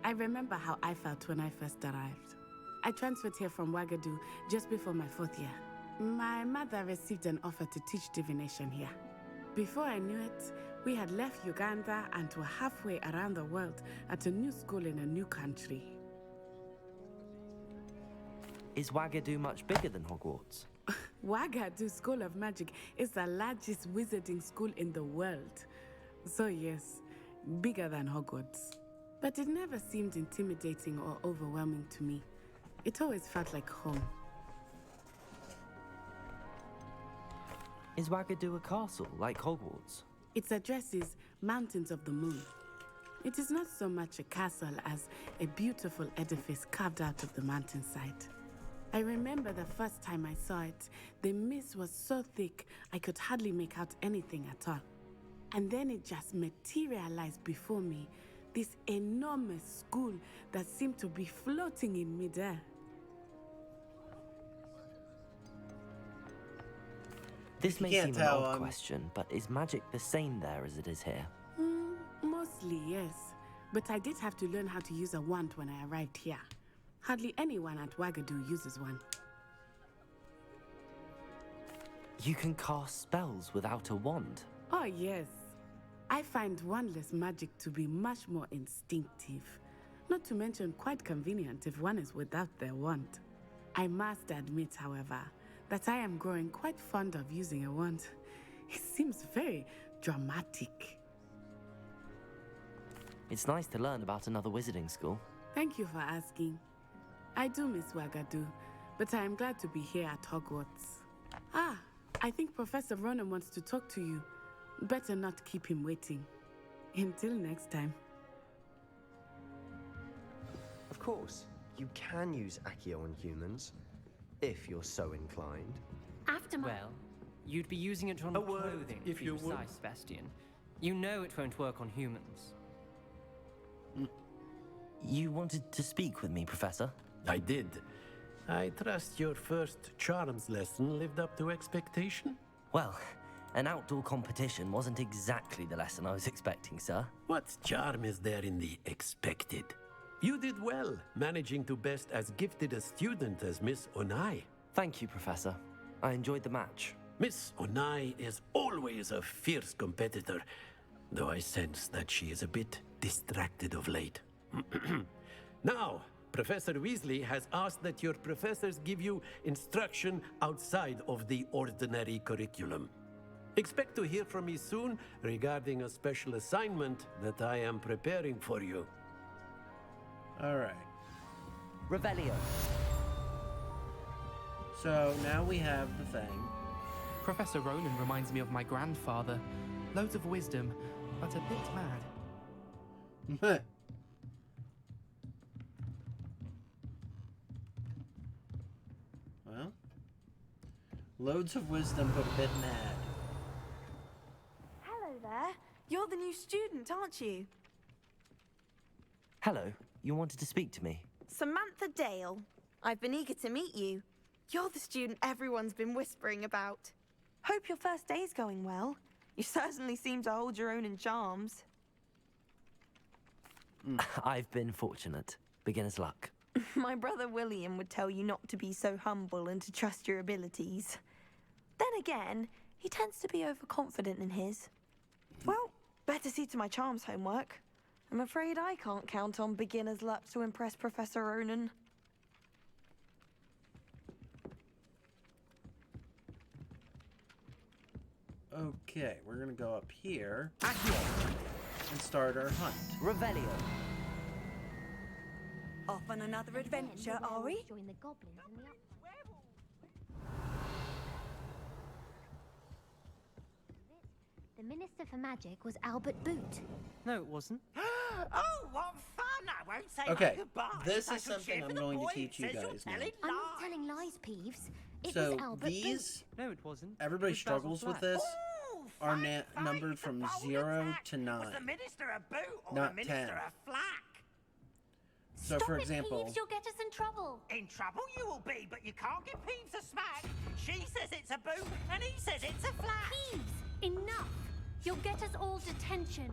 I remember how I felt when I first arrived. I transferred here from Wagadu just before my 4th year. My mother received an offer to teach divination here. Before I knew it, we had left Uganda and were halfway around the world at a new school in a new country. Is Wagadu much bigger than Hogwarts? Wagadu School of Magic is the largest wizarding school in the world. So yes, bigger than Hogwarts. But it never seemed intimidating or overwhelming to me. It always felt like home. Is Wagadu a castle, like Hogwarts? Its address is Mountains of the Moon. It is not so much a castle as a beautiful edifice carved out of the mountainside. I remember the first time I saw it, the mist was so thick I could hardly make out anything at all. And then it just materialized before me, this enormous school that seemed to be floating in midair. This may seem an odd question, but is magic the same there as it is here? Mostly, yes. But I did have to learn how to use a wand when I arrived here. Hardly anyone at Wagadu uses one. You can cast spells without a wand? Oh, yes. I find wandless magic to be much more instinctive. Not to mention quite convenient if one is without their wand. I must admit, however, that I am growing quite fond of using a wand. It seems very dramatic. It's nice to learn about another wizarding school. Thank you for asking. I do miss Wagadu, but I am glad to be here at Hogwarts. Ah, I think Professor Ronan wants to talk to you. Better not keep him waiting. Until next time. Of course, you can use Accio on humans, if you're so inclined. After my... Well, you'd be using it on clothing, if to be you would. precise, Sebastian. You know it won't work on humans. You wanted to speak with me, Professor? I did. I trust your first charms lesson lived up to expectation? Well, an outdoor competition wasn't exactly the lesson I was expecting, sir. What charm is there in the expected? You did well, managing to best as gifted a student as Miss Onai. Thank you, Professor. I enjoyed the match. Miss Onai is always a fierce competitor, though I sense that she is a bit distracted of late. Now, Professor Weasley has asked that your professors give you instruction outside of the ordinary curriculum. Expect to hear from me soon regarding a special assignment that I am preparing for you. All right. Revelio. So now we have the thing. Professor Ronan reminds me of my grandfather. Loads of wisdom, but a bit mad. Well, loads of wisdom, but a bit mad. Hello there. You're the new student, aren't you? Hello, you wanted to speak to me? Samantha Dale. I've been eager to meet you. You're the student everyone's been whispering about. Hope your first day's going well. You certainly seem to hold your own in charms. I've been fortunate. Beginner's luck. My brother William would tell you not to be so humble and to trust your abilities. Then again, he tends to be overconfident in his. Well, better see to my charms homework. I'm afraid I can't count on beginner's luck to impress Professor Ronan. Okay, we're gonna go up here and start our hunt. Revelio. Off on another adventure, are we? Join the goblins in the The Minister for Magic was Albert Boot. No, it wasn't. Oh, what fun! I won't say Okay, my goodbyes. this I is shall something cheer I'm for the going to boy teach you who says you're guys now. telling I'm not lies. telling lies, Peeves. It So was Albert these, Boot. No, it wasn't. everybody It was Basil struggles with Flack. this, are Fight, numbered the from bold 0 attack. to Was 9. the minister a boot or Not the minister 10. a flack? So Stop for it, example, Peeves, you'll get us in trouble. In trouble you will be, but you can't give Peeves a smack. She says it's a boot, and he says it's a flack. Peeves, enough. You'll get us all detention.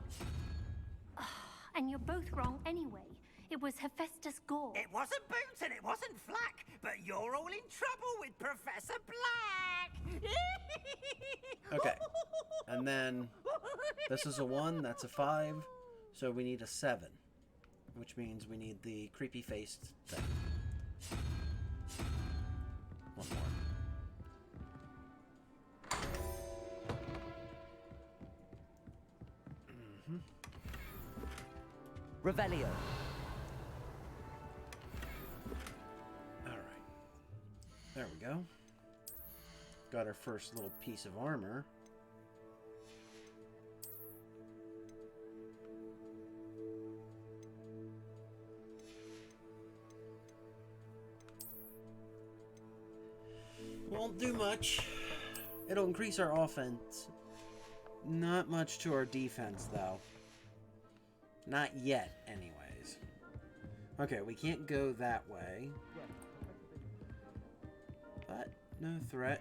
And you're both wrong anyway. It was Hephaestus Gore. It wasn't boot and it wasn't flack, but you're all in trouble with Professor Black. okay, and then this is a 1, that's a 5, so we need a 7, which means we need the creepy faced thing. One more. Revelio. Alright. There we go. Got our first little piece of armor. Won't do much. It'll increase our offense. Not much to our defense, though. Not yet, anyways. Okay, we can't go that way. But, no threat.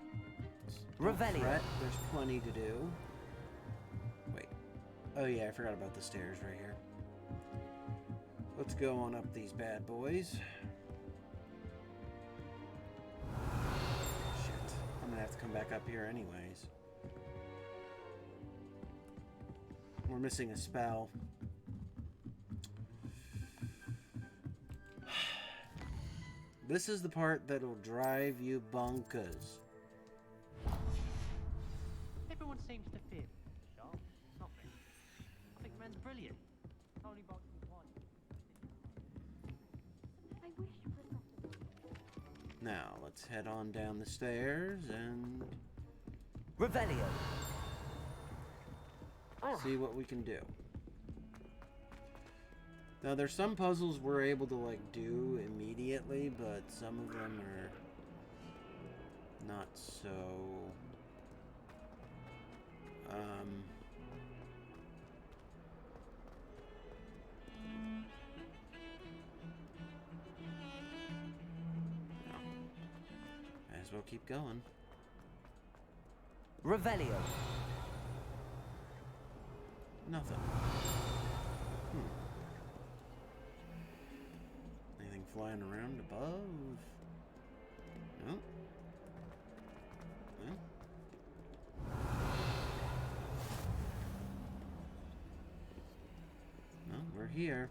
Revelio. Threat. There's plenty to do. Wait. Oh yeah, I forgot about the stairs right here. Let's go on up these bad boys. Shit. I'm gonna have to come back up here anyways. We're missing a spell. This is the part that'll drive you bonkers. Everyone seems to fear Sharp. Not me. I think Ren's brilliant. Only boxing one. I wish Professor... Now, let's head on down the stairs and Revelio. see what we can do. Now, there's some puzzles we're able to, like, do immediately, but some of them are not so... Might as well keep going. Revelio. Nothing. Anything flying around above? No. No. No, we're here.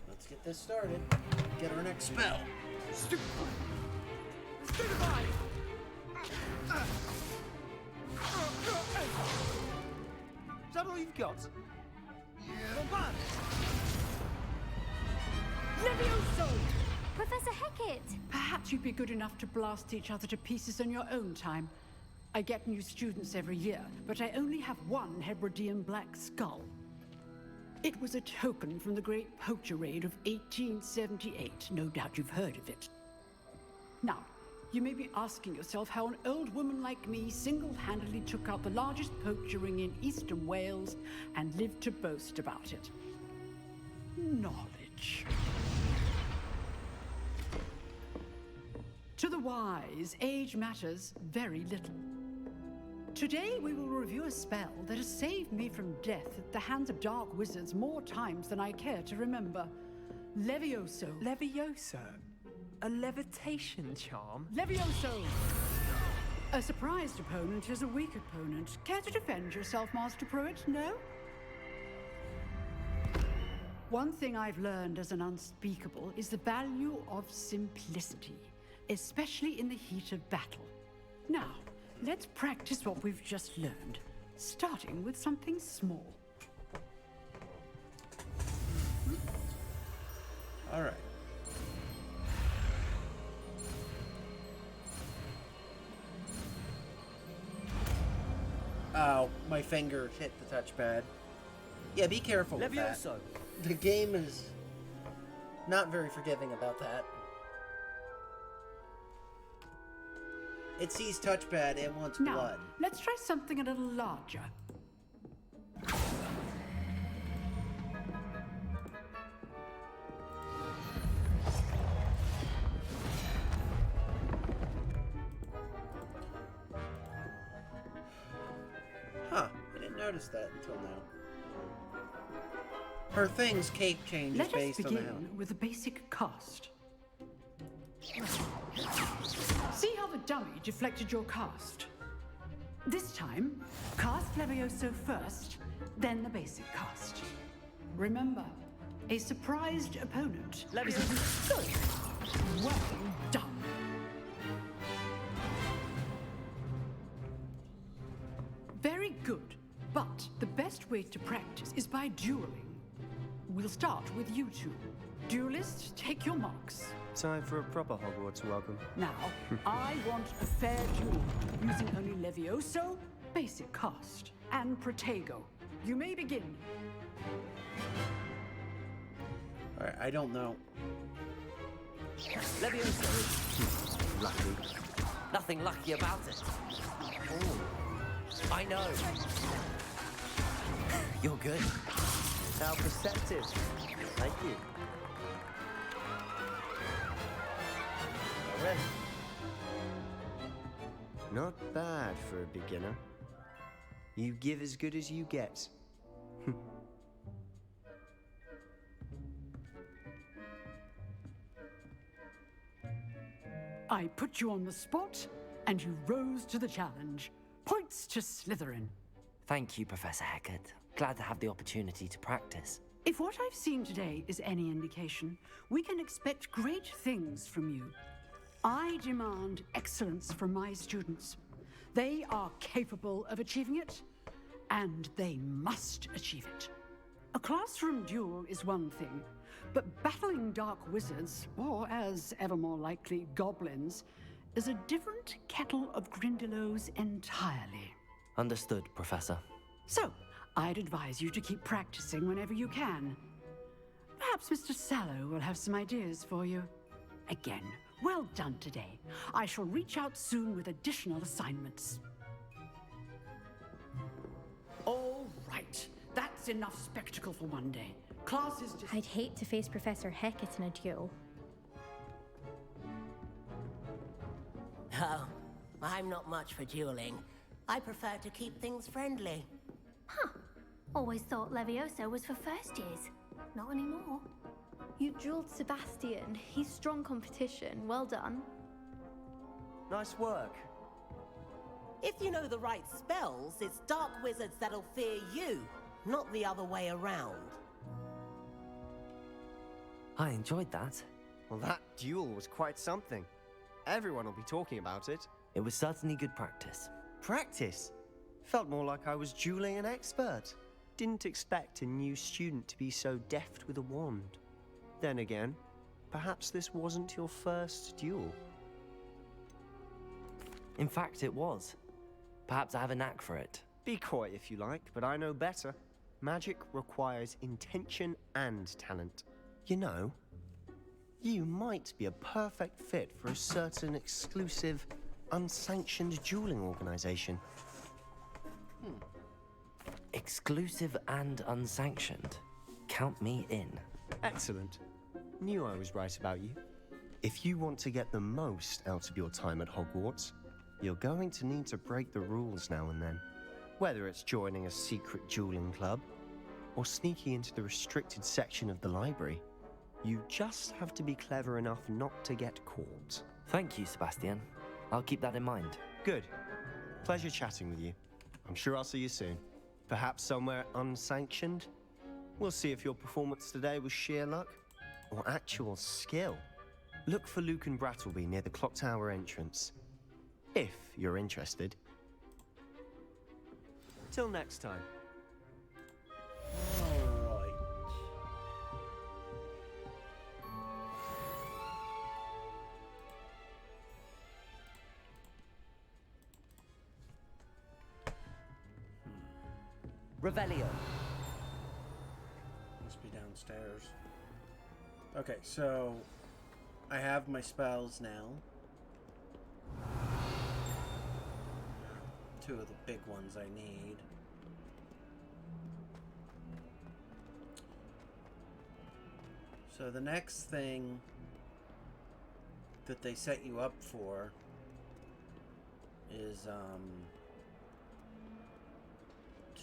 Let's get this started. Get our next spell. Stupefy! Stupefy! Is that all you've got? Yeah. Levioso! Professor Hecat! Perhaps you'd be good enough to blast each other to pieces in your own time. I get new students every year, but I only have one Hebridean black skull. It was a token from the Great Poacher Raid of 1878. No doubt you've heard of it. Now, you may be asking yourself how an old woman like me single-handedly took out the largest poacher ring in eastern Wales and lived to boast about it. Knowledge. To the wise, age matters very little. Today we will review a spell that has saved me from death at the hands of dark wizards more times than I care to remember. Levioso. Levioso? A levitation charm? Levioso! A surprised opponent is a weak opponent. Care to defend yourself, Master Pruitt? No? One thing I've learned as an unspeakable is the value of simplicity, especially in the heat of battle. Now, let's practice what we've just learned, starting with something small. All right. Oh, my finger hit the touchpad. Yeah, be careful with that. Levioso. The game is not very forgiving about that. It sees touchpad and wants Now, blood. let's try something a little larger. Huh, I didn't notice that until now. Her thing's cape changes Let us based on the house. begin with the basic cast. See how the dummy deflected your cast? This time, cast Levioso first, then the basic cast. Remember, a surprised opponent is a good. Well done. Very good, but the best way to practice is by dueling. We'll start with you two. Duelists, take your marks. Time for a proper Hogwarts welcome. Now, I want a fair duel, using only Levioso, basic cast, and Protego. You may begin. Alright, I don't know. Levioso. Lucky. Nothing lucky about it. Oh, I know. You're good. How perceptive. Thank you. Already. Not bad for a beginner. You give as good as you get. I put you on the spot, and you rose to the challenge. Points to Slytherin. Thank you, Professor Hecat. Glad to have the opportunity to practice. If what I've seen today is any indication, we can expect great things from you. I demand excellence from my students. They are capable of achieving it, and they must achieve it. A classroom duel is one thing, but battling dark wizards, or as ever more likely, goblins, is a different kettle of Grindylows entirely. Understood, Professor. So, I'd advise you to keep practicing whenever you can. Perhaps Mr. Sallow will have some ideas for you. Again, well done today. I shall reach out soon with additional assignments. All right, that's enough spectacle for one day. Class is I'd hate to face Professor Hecat in a duel. Oh, I'm not much for dueling. I prefer to keep things friendly. Huh. Always thought Levioso was for first years. Not anymore. You dueled Sebastian. He's strong competition. Well done. Nice work. If you know the right spells, it's dark wizards that'll fear you, not the other way around. I enjoyed that. Well, that duel was quite something. Everyone will be talking about it. It was certainly good practice. Practice? Felt more like I was dueling an expert. Didn't expect a new student to be so deft with a wand. Then again, perhaps this wasn't your first duel. In fact, it was. Perhaps I have a knack for it. Be coy if you like, but I know better. Magic requires intention and talent. You know, you might be a perfect fit for a certain exclusive, unsanctioned dueling organization. Exclusive and unsanctioned. Count me in. Excellent. Knew I was right about you. If you want to get the most out of your time at Hogwarts, you're going to need to break the rules now and then. Whether it's joining a secret dueling club, or sneaking into the restricted section of the library, you just have to be clever enough not to get caught. Thank you, Sebastian. I'll keep that in mind. Good. Pleasure chatting with you. I'm sure I'll see you soon. Perhaps somewhere unsanctioned? We'll see if your performance today was sheer luck or actual skill. Look for Luke and Brattleby near the clock tower entrance. If you're interested. Until next time. Alright. Revelio. Must be downstairs. Okay, so I have my spells now. Two of the big ones I need. So the next thing that they set you up for is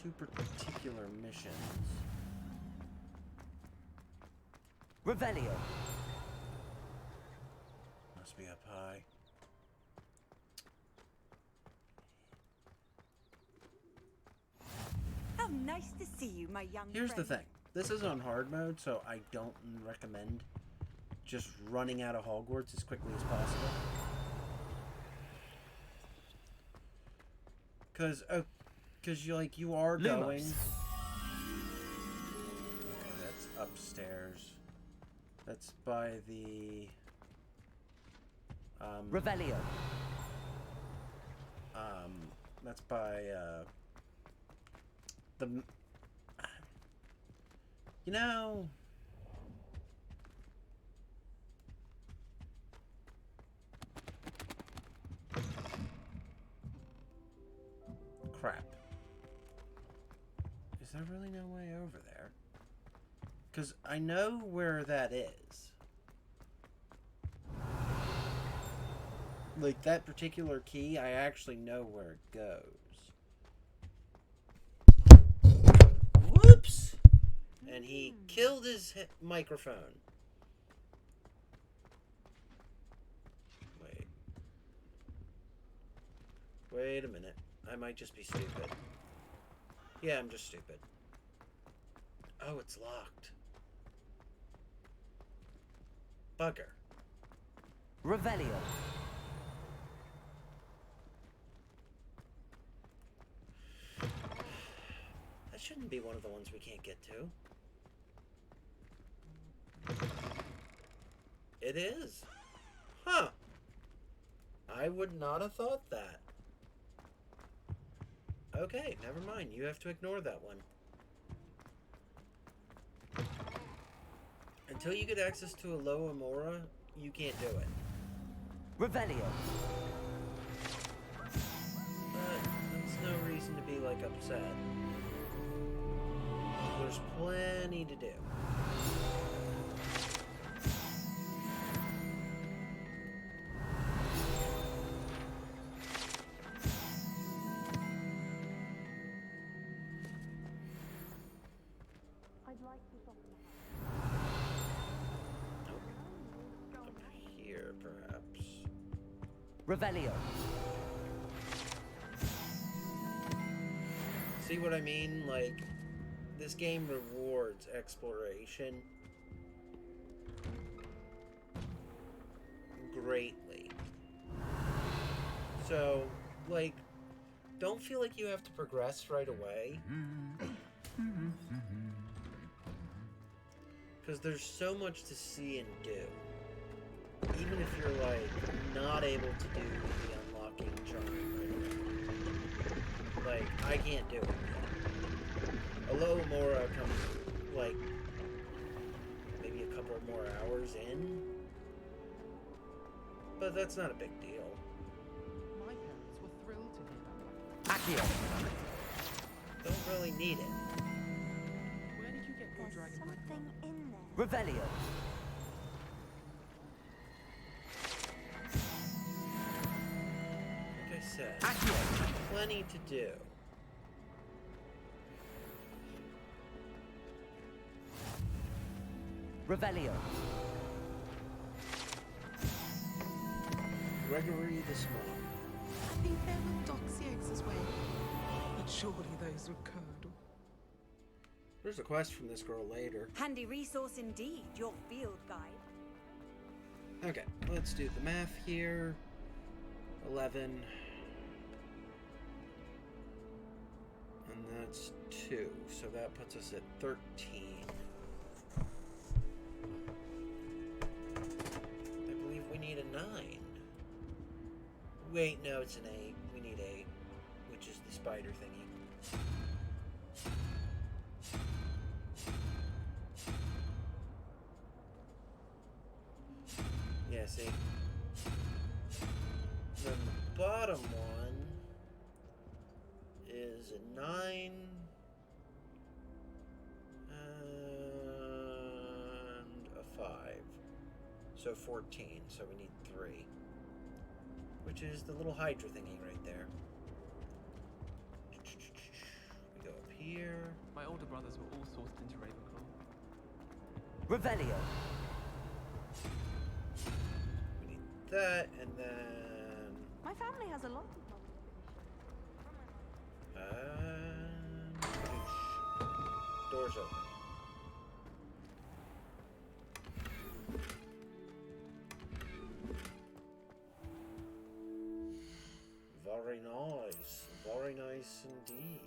two particular missions. Revelio. Must be up high. How nice to see you, my young Here's the friend. thing. This is on hard mode, so I don't recommend just running out of Hogwarts as quickly as possible. Cause you are Lumos. going. Okay, that's upstairs. That's by the Revelio. That's by the you know, crap. Is there really no way over there? Because I know where that is. Like, that particular key, I actually know where it goes. Whoops! And he killed his microphone. Wait a minute. I might just be stupid. Yeah, I'm just stupid. Oh, it's locked. Bugger. Revelio. That shouldn't be one of the ones we can't get to. It is. Huh. I would not have thought that. Okay, never mind. You have to ignore that one. Until you get access to a low Amora, you can't do it. Revelio. But that's no reason to be, like, upset. There's plenty to do. I'd like to talk Up here, perhaps. Revelio. See what I mean? Like, this game rewards exploration greatly. So, like, don't feel like you have to progress right away. Because there's so much to see and do. Even if you're, like, not able to do the unlocking charm right away. Like, I can't do it yet. Alo Mora comes, like, maybe a couple more hours in. But that's not a big deal. My parents were thrilled to hear that. Accio. Don't really need it. Where did you get your There's dragon? something in there. Revelio. Like I said, Accio. plenty to do. Revelio. Gregory the Small. I think there were doxy eggs as well. But surely those were curdle. There's a quest from this girl later. Handy resource indeed, your field guide. Okay, let's do the math here. 11. And That's 2, so that puts us at 13. I believe we need a 9. Wait, no, it's an 8. We need 8, which is the spider thingy. Yeah, see? Then the bottom one is a 9 and a 5. So 14, so we need 3. Which is the little Hydra thingy right there. We go up here. My older brothers were all sourced into Ravenclaw. Revelio. We need that, and then... My family has a lot of doors open. Very nice. Very nice indeed.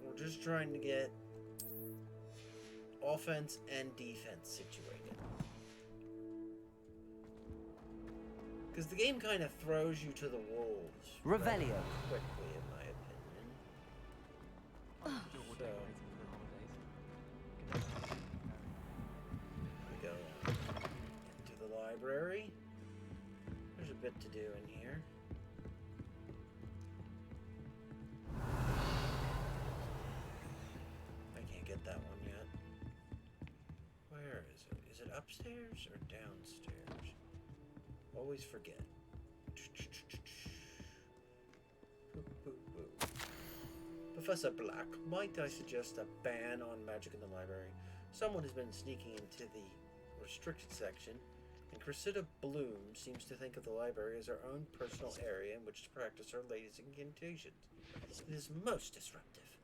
We're just trying to get offense and defense situated. Because the game kind of throws you to the wolves. Revelio. Quickly, in my opinion. So, we go into the library. There's a bit to do in here. I can't get that one yet. Where is it? Is it upstairs or downstairs? Always forget. Professor Black, might I suggest a ban on magic in the library? Someone has been sneaking into the restricted section, and Cressida Bloom seems to think of the library as her own personal area in which to practice her latest incantations. It is most disruptive.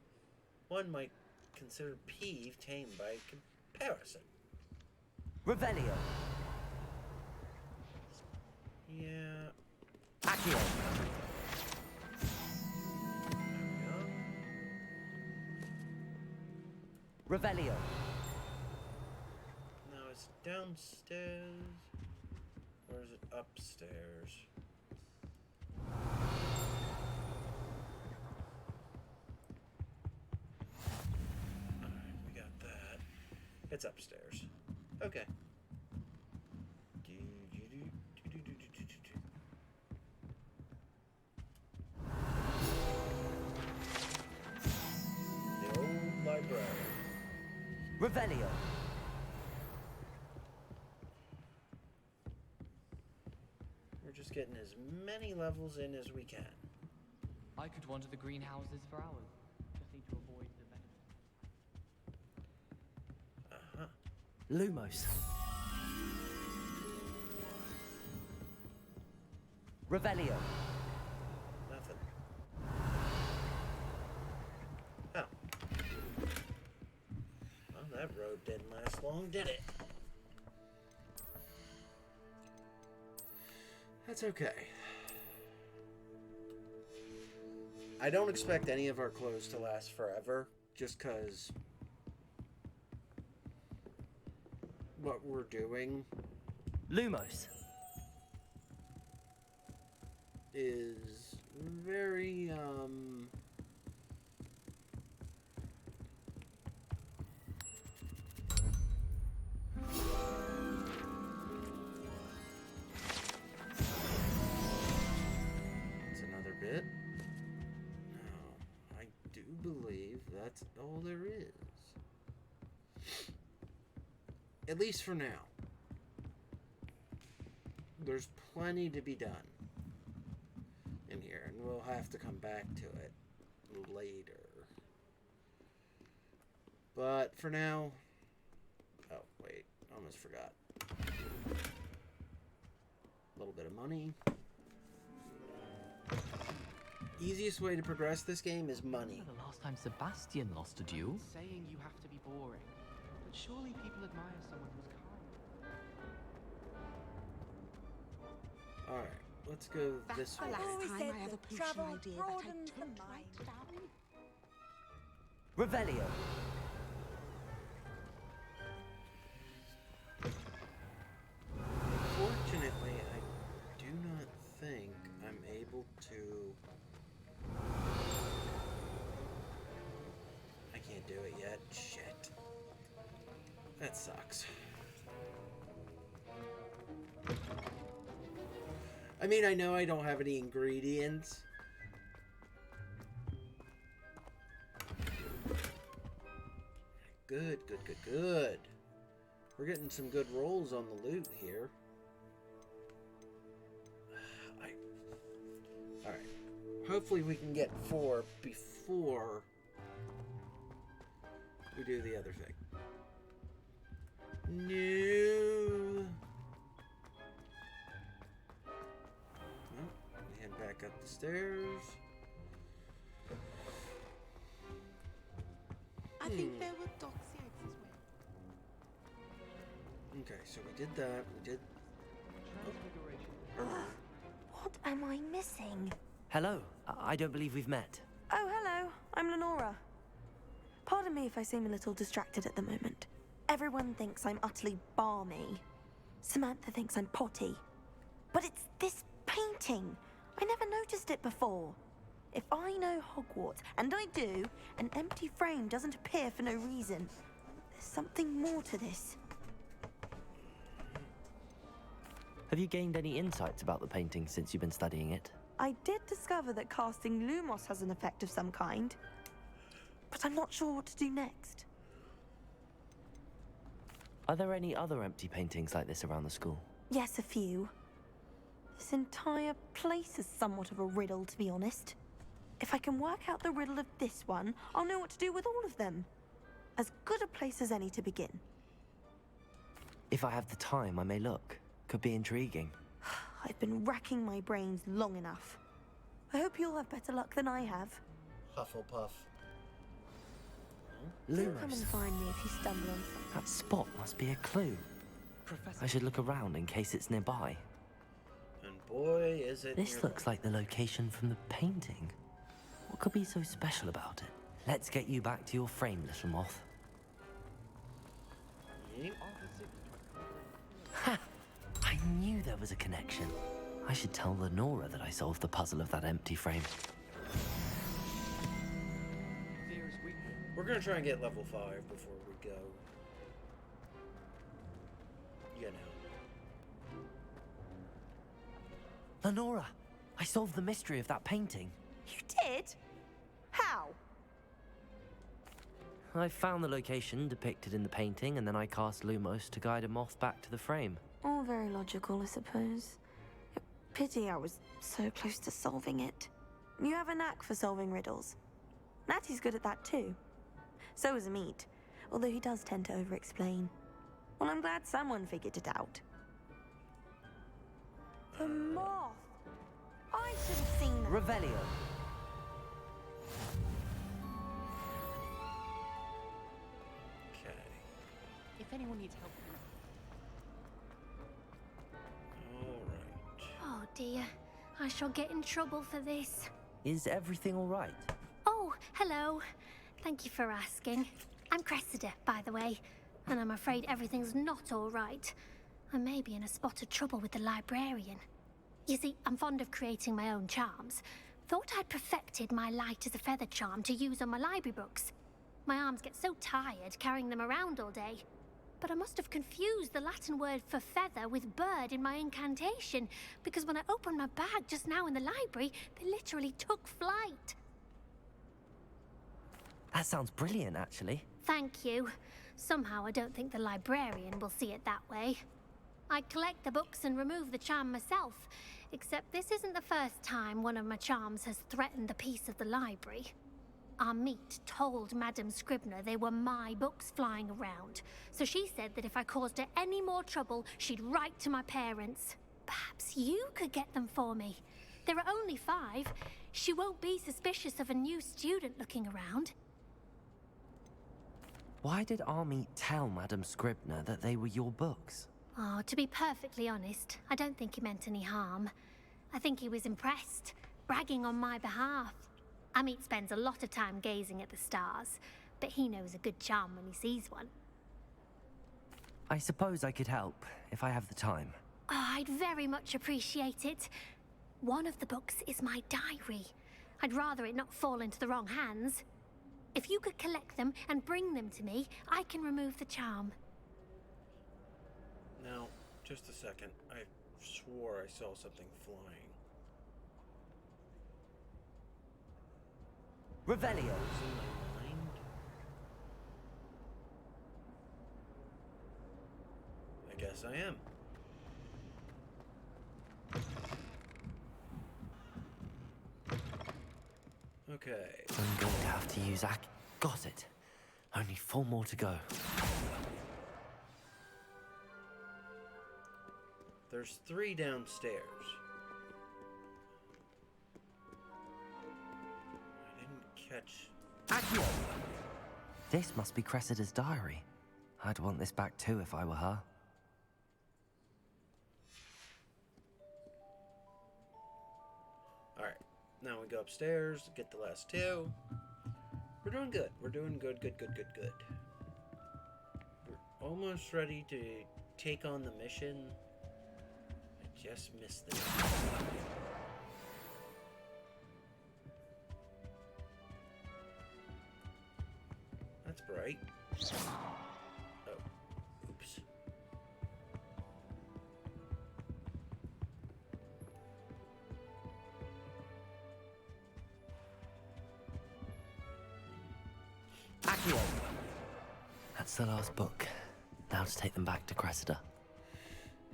One might consider Peeve tame by comparison. Revelio. Yeah. Accio. Revelio. Now it's downstairs, or is it upstairs? Alright, we got that. It's upstairs. Okay. The old library. Revelio. We're just getting as many levels in as we can. I could wander the greenhouses for hours. Just need to avoid the venom. Lumos. Revelio. Nothing. Oh. Well, that road didn't last long, did it? That's okay. I don't expect any of our clothes to last forever, just because what we're doing Lumos. is very, it's another bit. No, I do believe that's all there is. At least for now. There's plenty to be done in here, and we'll have to come back to it later. But for now... Oh, wait. Almost forgot. A little bit of money. Easiest way to progress this game is money. The last time Sebastian lost a duel. Saying you have to be boring. But surely people admire someone who's kind. Alright. let's go this way. Last always time said I had a that potion travel idea that I broadens the totally mind. wiped down. Revelio. Fortunately, I do not think I'm able to... I can't do it yet. Shit. That sucks. I mean, I know I don't have any ingredients. Good, good, good, good. We're getting some good rolls on the loot here. Alright. Hopefully we can get 4 before we do the other thing. No. Well, we head back up the stairs. I think there were doxy eggs as well. Okay, so we did that. We did. What am I missing? Hello. I don't believe we've met. Oh, hello. I'm Lenora. Pardon me if I seem a little distracted at the moment. Everyone thinks I'm utterly balmy. Samantha thinks I'm potty. But it's this painting. I never noticed it before. If I know Hogwarts, and I do, an empty frame doesn't appear for no reason. There's something more to this. Have you gained any insights about the painting since you've been studying it? I did discover that casting Lumos has an effect of some kind. But I'm not sure what to do next. Are there any other empty paintings like this around the school? Yes, a few. This entire place is somewhat of a riddle, to be honest. If I can work out the riddle of this one, I'll know what to do with all of them. As good a place as any to begin. If I have the time, I may look. Could be intriguing. I've been racking my brains long enough. I hope you'll have better luck than I have. Hufflepuff. Do come and find me if you stumble on something. That spot must be a clue. I should look around in case it's nearby. And boy, is it This nearby. looks like the location from the painting. What could be so special about it? Let's get you back to your frame, little moth. Yep. Ha! I knew there was a connection. I should tell Lenora that I solved the puzzle of that empty frame. We're gonna try and get level 5 before we go. You know. Lenora! I solved the mystery of that painting. You did? How? I found the location depicted in the painting, and then I cast Lumos to guide a moth back to the frame. All very logical, I suppose. Pity I was so close to solving it. You have a knack for solving riddles. Natty's good at that too. So is Amit, although he does tend to over-explain. Well, I'm glad someone figured it out. The moth! I should have seen that. Revelio. Okay. If anyone needs help... Alright. Oh dear, I shall get in trouble for this. Is everything all right? Oh, hello. Thank you for asking. I'm Cressida, by the way, and I'm afraid everything's not all right. I may be in a spot of trouble with the librarian. You see, I'm fond of creating my own charms. Thought I'd perfected my light as a feather charm to use on my library books. My arms get so tired carrying them around all day. But I must have confused the Latin word for feather with bird in my incantation, because when I opened my bag just now in the library, they literally took flight. That sounds brilliant, actually. Thank you. Somehow I don't think the librarian will see it that way. I collect the books and remove the charm myself, except this isn't the first time one of my charms has threatened the peace of the library. Amit told Madame Scribner they were my books flying around, so she said that if I caused her any more trouble, she'd write to my parents. Perhaps you could get them for me. There are only 5. She won't be suspicious of a new student looking around. Why did Army tell Madame Scribner that they were your books? Oh, to be perfectly honest, I don't think he meant any harm. I think he was impressed, bragging on my behalf. Amit spends a lot of time gazing at the stars, but he knows a good charm when he sees one. I suppose I could help, if I have the time. Oh, I'd very much appreciate it. One of the books is my diary. I'd rather it not fall into the wrong hands. If you could collect them and bring them to me, I can remove the charm. Now, just a second. I swore I saw something flying. Revelio. Was in my mind? I guess I am. Okay. I'm going to have to use Got it. Only 4 more to go. There's 3 downstairs. I didn't catch... Accio! This must be Cressida's diary. I'd want this back too if I were her. Alright, now we go upstairs, get the last 2. We're doing good. We're doing good. We're almost ready to take on the mission. I just missed the... That's bright. Oh, oops. Accio! That's the last book. Now to take them back to Cressida.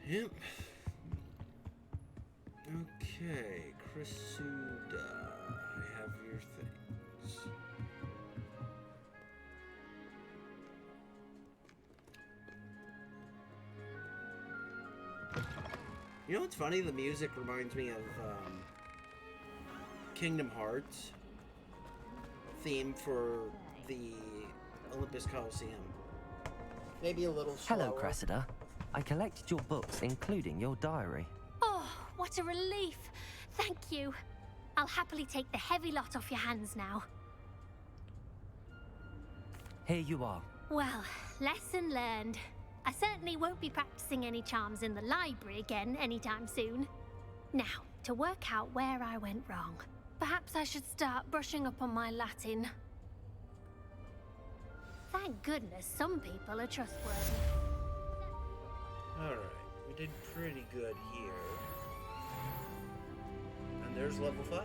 Yep. Okay, Cressida. I have your things. You know what's funny? The music reminds me of Kingdom Hearts theme for the Olympus Coliseum. Maybe a little slower. Hello, Cressida. I collected your books, including your diary. Oh, what a relief. Thank you. I'll happily take the heavy lot off your hands now. Here you are. Well, lesson learned. I certainly won't be practicing any charms in the library again anytime soon. Now, to work out where I went wrong. Perhaps I should start brushing up on my Latin. Thank goodness some people are trustworthy. Alright, we did pretty good here. And there's level 5.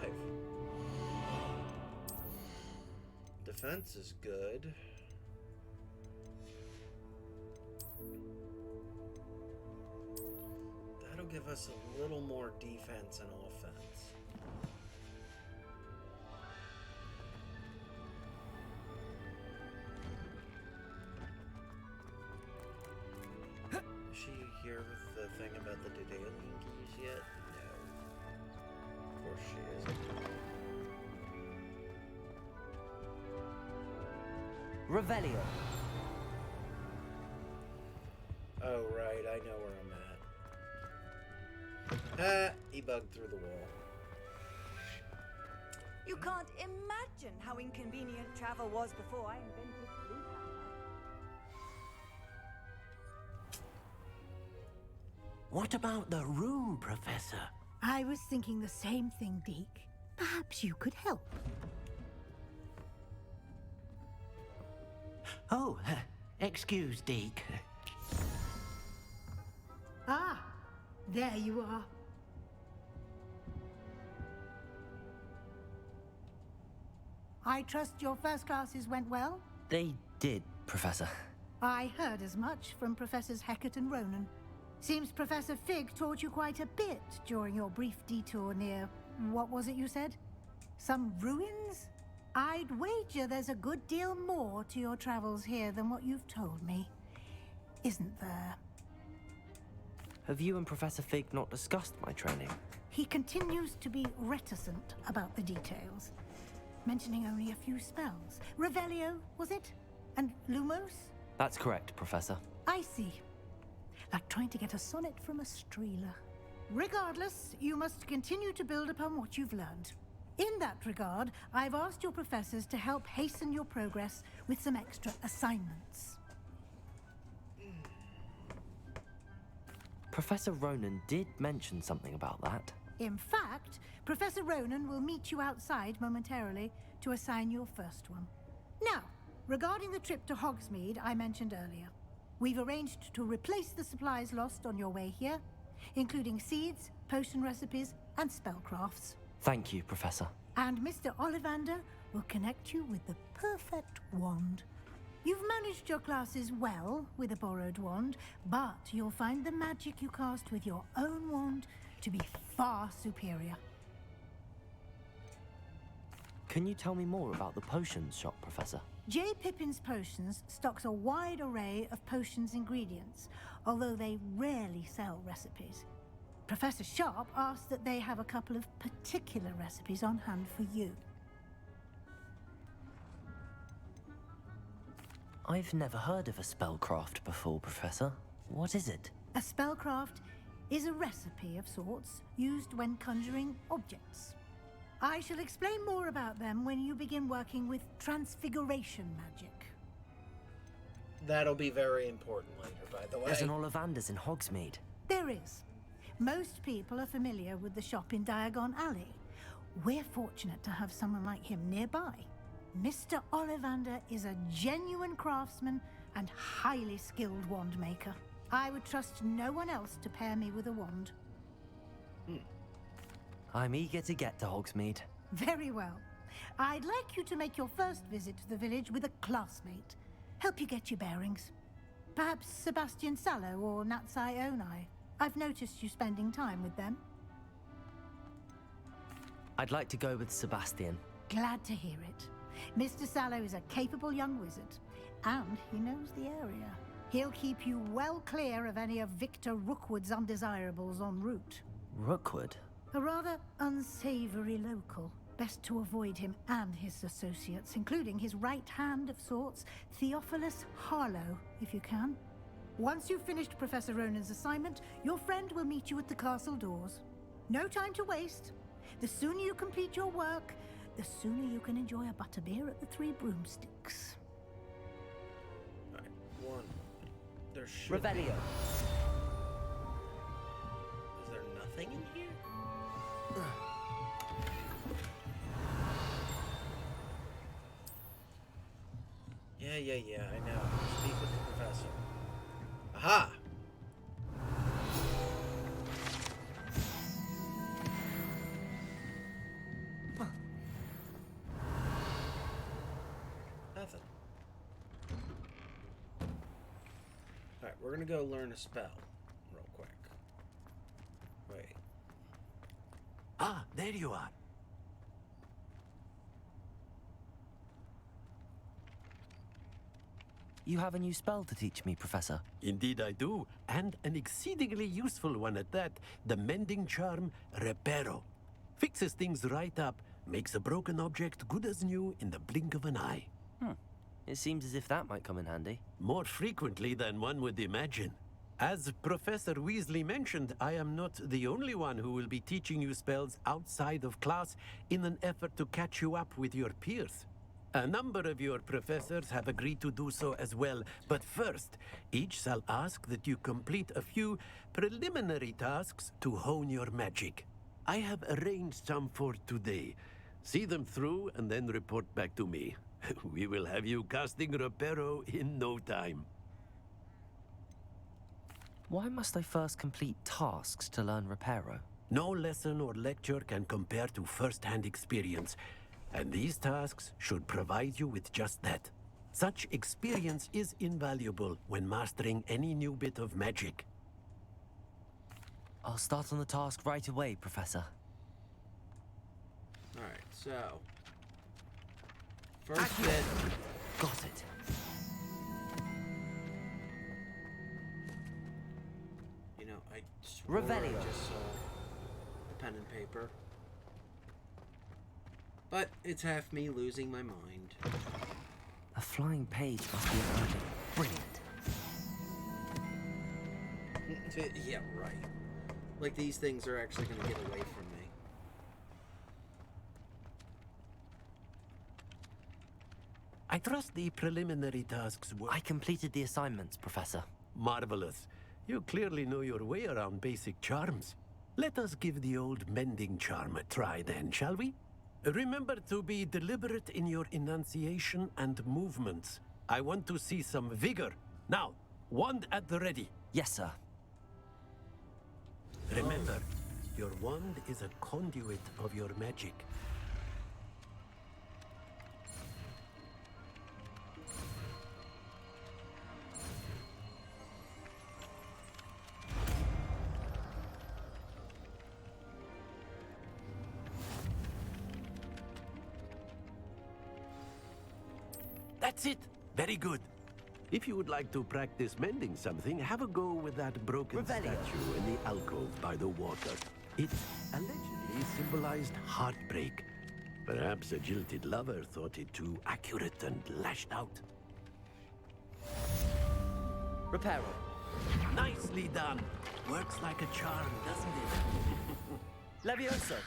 Defense is good. That'll give us a little more defense and offense. Is she here with the thing about the Daedalian keys yet? No. Of course she isn't. Revelio. Oh, right, I know where I'm at. Ah, he bugged through the wall. You can't imagine how inconvenient travel was before I invented blue power. What about the room, Professor? I was thinking the same thing, Deke. Perhaps you could help. Oh, excuse, Deke. Ah, there you are. I trust your first classes went well? They did, Professor. I heard as much from Professors Hecat and Ronan. Seems Professor Fig taught you quite a bit during your brief detour near... what was it you said? Some ruins? I'd wager there's a good deal more to your travels here than what you've told me. Isn't there? Have you and Professor Fig not discussed my training? He continues to be reticent about the details, mentioning only a few spells. Revelio, was it? And Lumos? That's correct, Professor. I see. Like trying to get a sonnet from a streeler. Regardless, you must continue to build upon what you've learned. In that regard, I've asked your professors to help hasten your progress with some extra assignments. Professor Ronan did mention something about that. In fact, Professor Ronan will meet you outside momentarily to assign your first one. Now, regarding the trip to Hogsmeade I mentioned earlier, we've arranged to replace the supplies lost on your way here, including seeds, potion recipes, and spellcrafts. Thank you, Professor. And Mr. Ollivander will connect you with the perfect wand. You've managed your classes well with a borrowed wand, but you'll find the magic you cast with your own wand to be far superior. Can you tell me more about the potions shop, Professor? J. Pippin's Potions stocks a wide array of potions ingredients, although they rarely sell recipes. Professor Sharp asked that they have a couple of particular recipes on hand for you. I've never heard of a spellcraft before, Professor. What is it? A spellcraft is a recipe of sorts used when conjuring objects. I shall explain more about them when you begin working with transfiguration magic. That'll be very important later, by the way. There's an Ollivander's in Hogsmeade. There is. Most people are familiar with the shop in Diagon Alley. We're fortunate to have someone like him nearby. Mr. Ollivander is a genuine craftsman and highly skilled wand maker. I would trust no one else to pair me with a wand. I'm eager to get to Hogsmeade. Very well. I'd like you to make your first visit to the village with a classmate. Help you get your bearings. Perhaps Sebastian Sallow or Natsai Onai. I've noticed you spending time with them. I'd like to go with Sebastian. Glad to hear it. Mr. Sallow is a capable young wizard, and he knows the area. He'll keep you well clear of any of Victor Rookwood's undesirables en route. Rookwood? A rather unsavory local. Best to avoid him and his associates, including his right hand of sorts, Theophilus Harlow, if you can. Once you've finished Professor Ronan's assignment, your friend will meet you at the castle doors. No time to waste. The sooner you complete your work, the sooner you can enjoy a butterbeer at the Three Broomsticks. Alright, one. There should Revelio. be. Is there nothing in here? Yeah, I know. Speak with the professor. Aha! Nothing. Alright, we're gonna go learn a spell real quick. Wait. Ah, there you are. You have a new spell to teach me, Professor. Indeed I do, and an exceedingly useful one at that. The mending charm, Reparo. Fixes things right up, makes a broken object good as new in the blink of an eye. It seems as if that might come in handy. More frequently than one would imagine. As Professor Weasley mentioned, I am not the only one who will be teaching you spells outside of class in an effort to catch you up with your peers. A number of your professors have agreed to do so as well, but first, each shall ask that you complete a few preliminary tasks to hone your magic. I have arranged some for today. See them through and then report back to me. We will have you casting Reparo in no time. Why must I first complete tasks to learn Reparo? No lesson or lecture can compare to first-hand experience, and these tasks should provide you with just that. Such experience is invaluable when mastering any new bit of magic. I'll start on the task right away, Professor. Alright, so... First bit... Got it. You know, I swore I Revelio. just saw a pen and paper. But it's half me losing my mind. A flying page must be emerging. Brilliant. Yeah, right. Like, these things are actually going to get away from me. I trust the preliminary tasks were... I completed the assignments, Professor. Marvelous. You clearly know your way around basic charms. Let us give the old mending charm a try then, shall we? Remember to be deliberate in your enunciation and movements. I want to see some vigor. Now, wand at the ready. Yes, sir. Remember, your wand is a conduit of your magic. That's it. Very good. If you would like to practice mending something, have a go with that broken statue in the alcove by the water. It allegedly symbolized heartbreak. Perhaps a jilted lover thought it too accurate and lashed out. Reparo. Nicely done. Works like a charm, doesn't it? Levioso.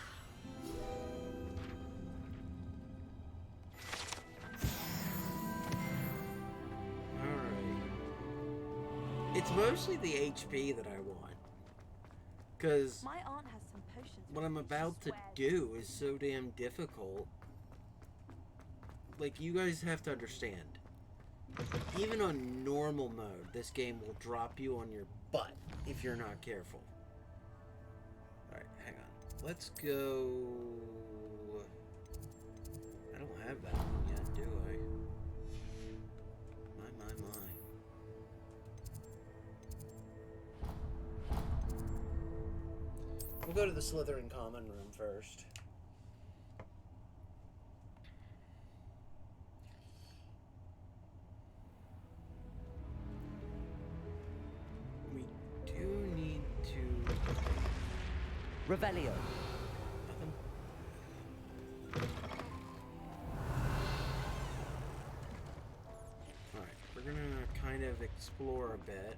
It's mostly the HP that I want. Because My aunt has some potions. what I'm about to do is so damn difficult. Like, you guys have to understand. Even on normal mode, this game will drop you on your butt if you're not careful. Alright, hang on. Let's go... I don't have that one yet, do I? My. We'll go to the Slytherin common room first. We do need to... Revelio. Nothing. Alright, we're gonna kind of explore a bit.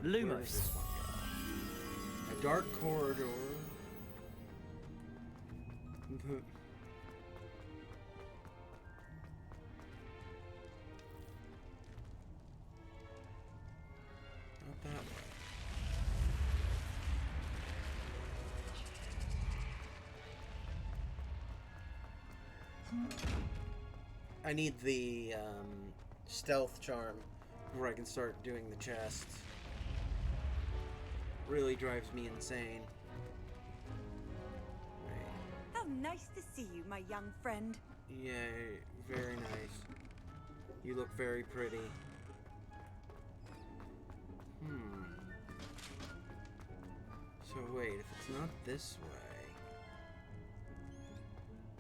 Lumos. A dark corridor. Not that way. I need the stealth charm where I can start doing the chests. Really drives me insane. How nice to see you, my young friend. Yeah, very nice. You look very pretty. So wait, if it's not this way...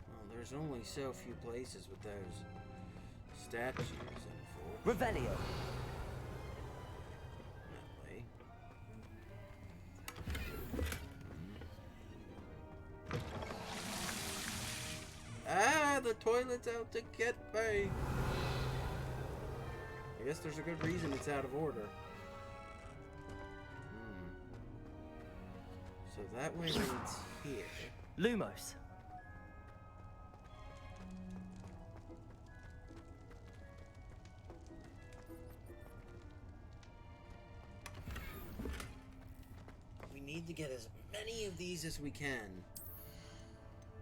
Well, there's only so few places with those statues in full. Revelio. Ah, the toilet's out to get me. I guess there's a good reason it's out of order. So that way leads here. Lumos. We need to get as many of these as we can.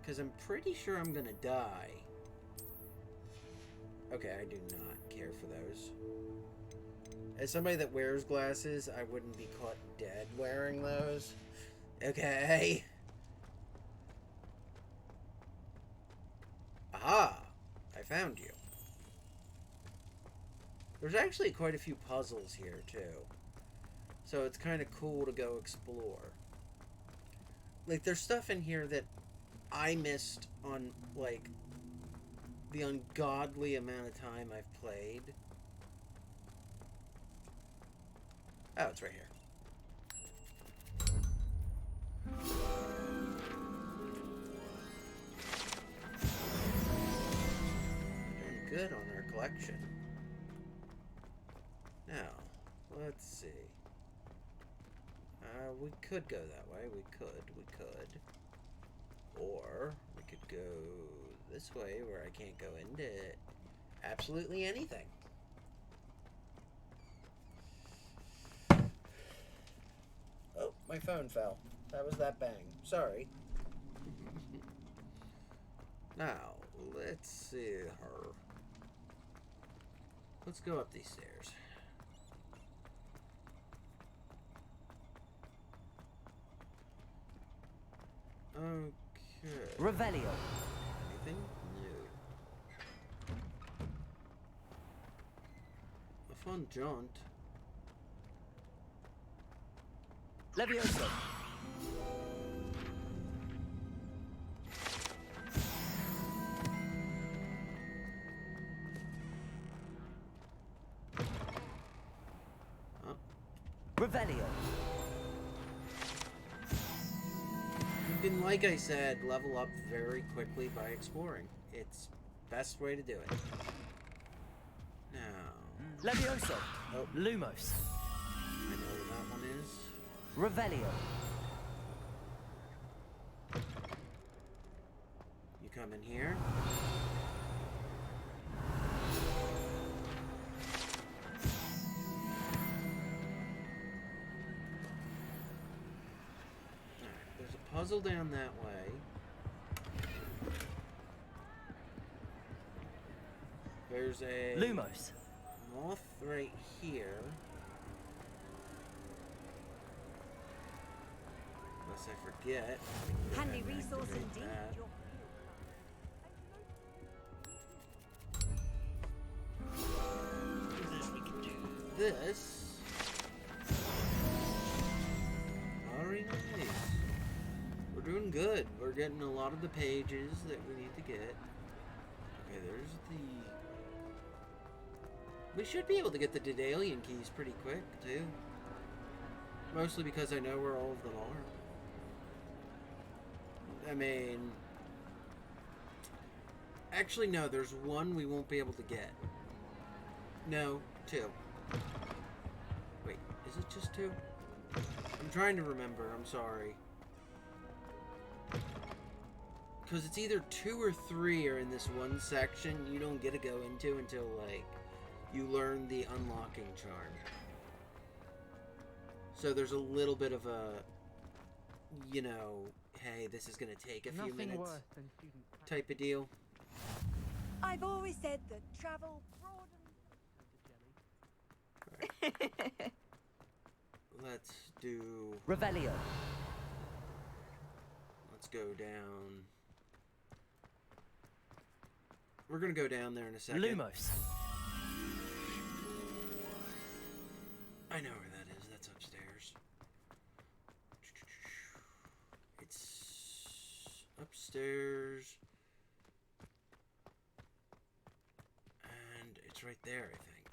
Because I'm pretty sure I'm gonna die. Okay, I do not care for those. As somebody that wears glasses, I wouldn't be caught dead wearing those. Okay. Aha! I found you. There's actually quite a few puzzles here, too. So it's kind of cool to go explore. Like, there's stuff in here that I missed on, like, the ungodly amount of time I've played. Oh, it's right here. Doing good on our collection. Now, let's see. We could go that way. We could. Or we could go this way where I can't go into absolutely anything. Oh, my phone fell. That was that bang. Sorry. Now, let's see her. Let's go up these stairs. Okay. Revelio. Anything new? A fun jaunt. Levioso. Revelio. You can, like I said, level up very quickly by exploring. It's best way to do it. Now... Levioso. Oh. Lumos. I know what that one is. Revelio. You come in here. Puzzle down that way. There's a Lumos moth right here. Unless I forget. Handy resource indeed. We can do this. Very nice. We're doing good. We're getting a lot of the pages that we need to get. Okay, there's the... We should be able to get the Daedalian keys pretty quick, too. Mostly because I know where all of them are. I mean... Actually, no, there's one we won't be able to get. No, two. Wait, is it just two? I'm trying to remember, I'm sorry. Because it's either 2 or 3 are in this one section you don't get to go into until, like, you learn the unlocking charm. So there's a little bit of a, you know, hey, this is going to take a few minutes type of deal. I've always said that travel broadens. Let's do... Revelio. Let's go down... We're gonna go down there in a second. Lumos. I know where that is. That's upstairs. It's upstairs. And it's right there, I think.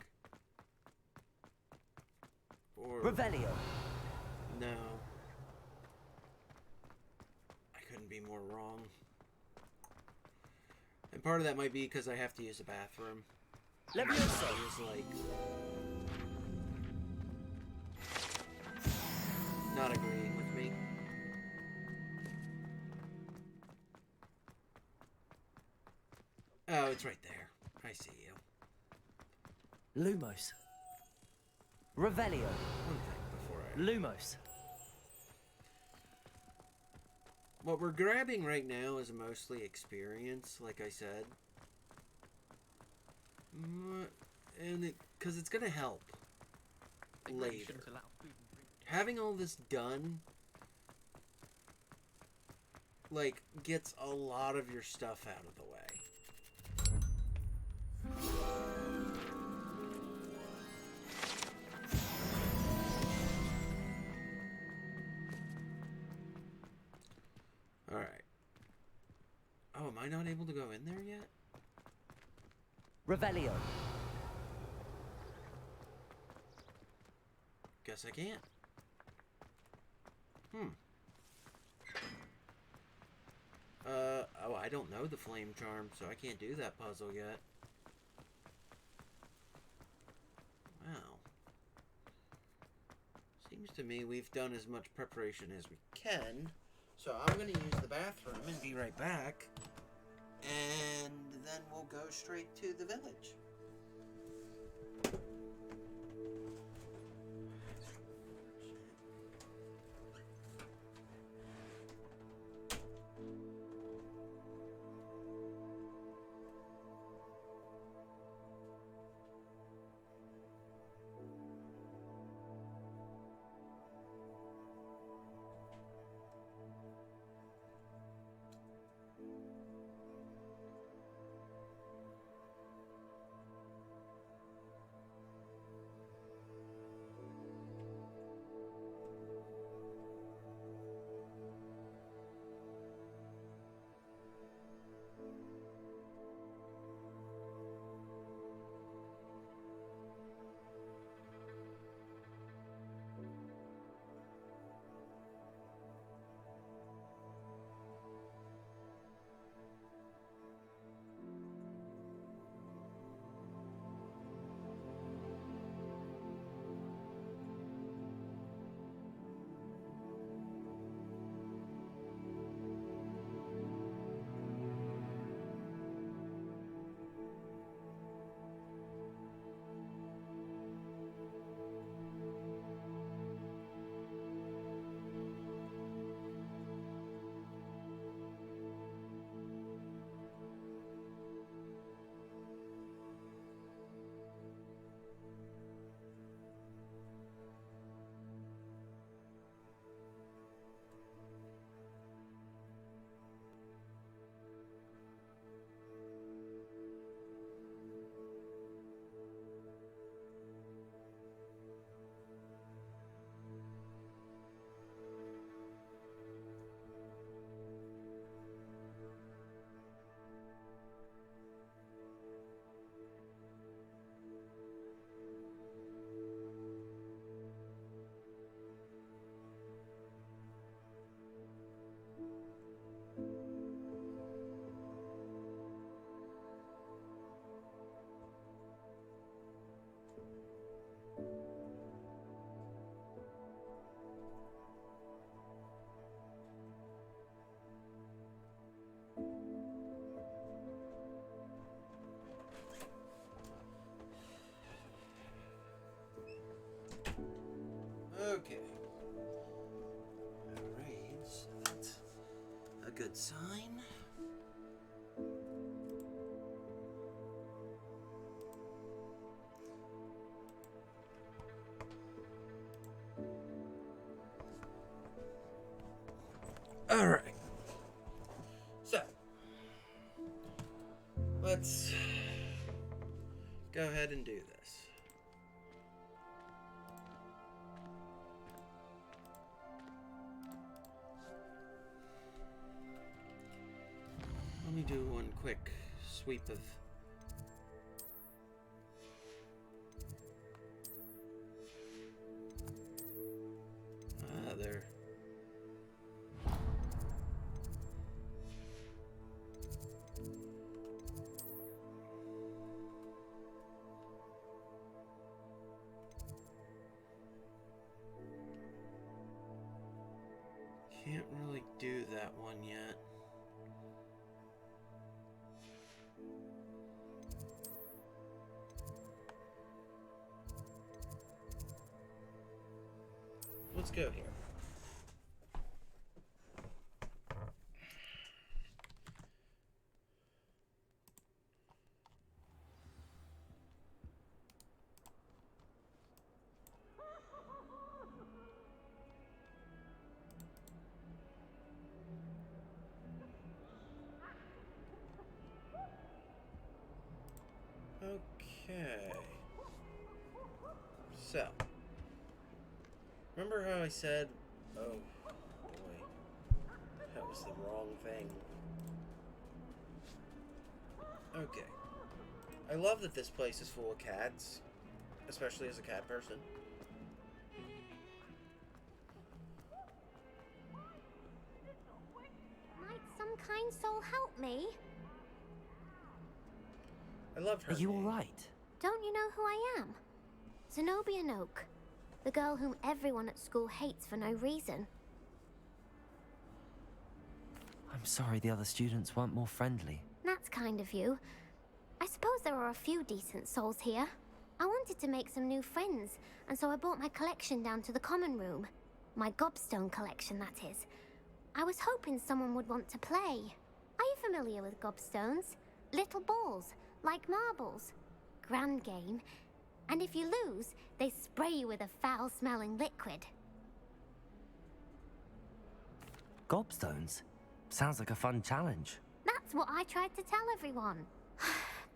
Or... Revelio. No. I couldn't be more wrong. And part of that might be because I have to use a bathroom. Levioso. Is like not agreeing with me. Oh, it's right there. I see you. Lumos. Revelio. One thing before I... Lumos. What we're grabbing right now is mostly experience, like I said. And because it's going to help later. Having all this done, like, gets a lot of your stuff out of the way. Alright. Oh, am I not able to go in there yet? Revelio. Guess I can't. Oh, I don't know the flame charm, so I can't do that puzzle yet. Wow. to me we've done as much preparation as we can. So I'm going to use the bathroom and be right back. And then we'll go straight to the village. Okay. Alright, so that's a good sign. Alright. So, let's go ahead and do this. Let me do one quick sweep of there. Can't really do that one yet. Let's go here. Okay. So, remember how I said, oh boy, that was the wrong thing. Okay. I love that this place is full of cats, especially as a cat person. Might some kind soul help me? I love her. Are you alright? Don't you know who I am? Zenobia Noak. The girl whom everyone at school hates for no reason. I'm sorry the other students weren't more friendly. That's kind of you. I suppose there are a few decent souls here. I wanted to make some new friends, and so I brought my collection down to the common room. My gobstone collection, that is. I was hoping someone would want to play. Are you familiar with gobstones? Little balls, like marbles. Grand game. And if you lose, they spray you with a foul-smelling liquid. Gobstones? Sounds like a fun challenge. That's what I tried to tell everyone.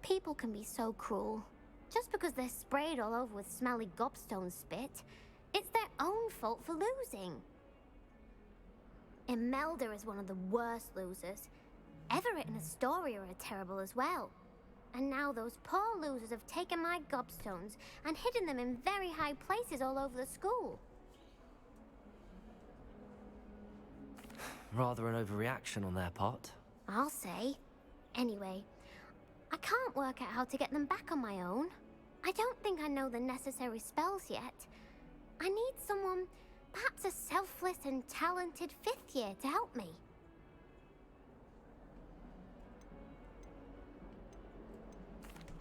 People can be so cruel. Just because they're sprayed all over with smelly gobstone spit, it's their own fault for losing. Imelda is one of the worst losers. Everett and Astoria are terrible as well. And now those poor losers have taken my gobstones and hidden them in very high places all over the school. Rather an overreaction on their part. I'll say. Anyway, I can't work out how to get them back on my own. I don't think I know the necessary spells yet. I need someone, perhaps a selfless and talented 5th year to help me.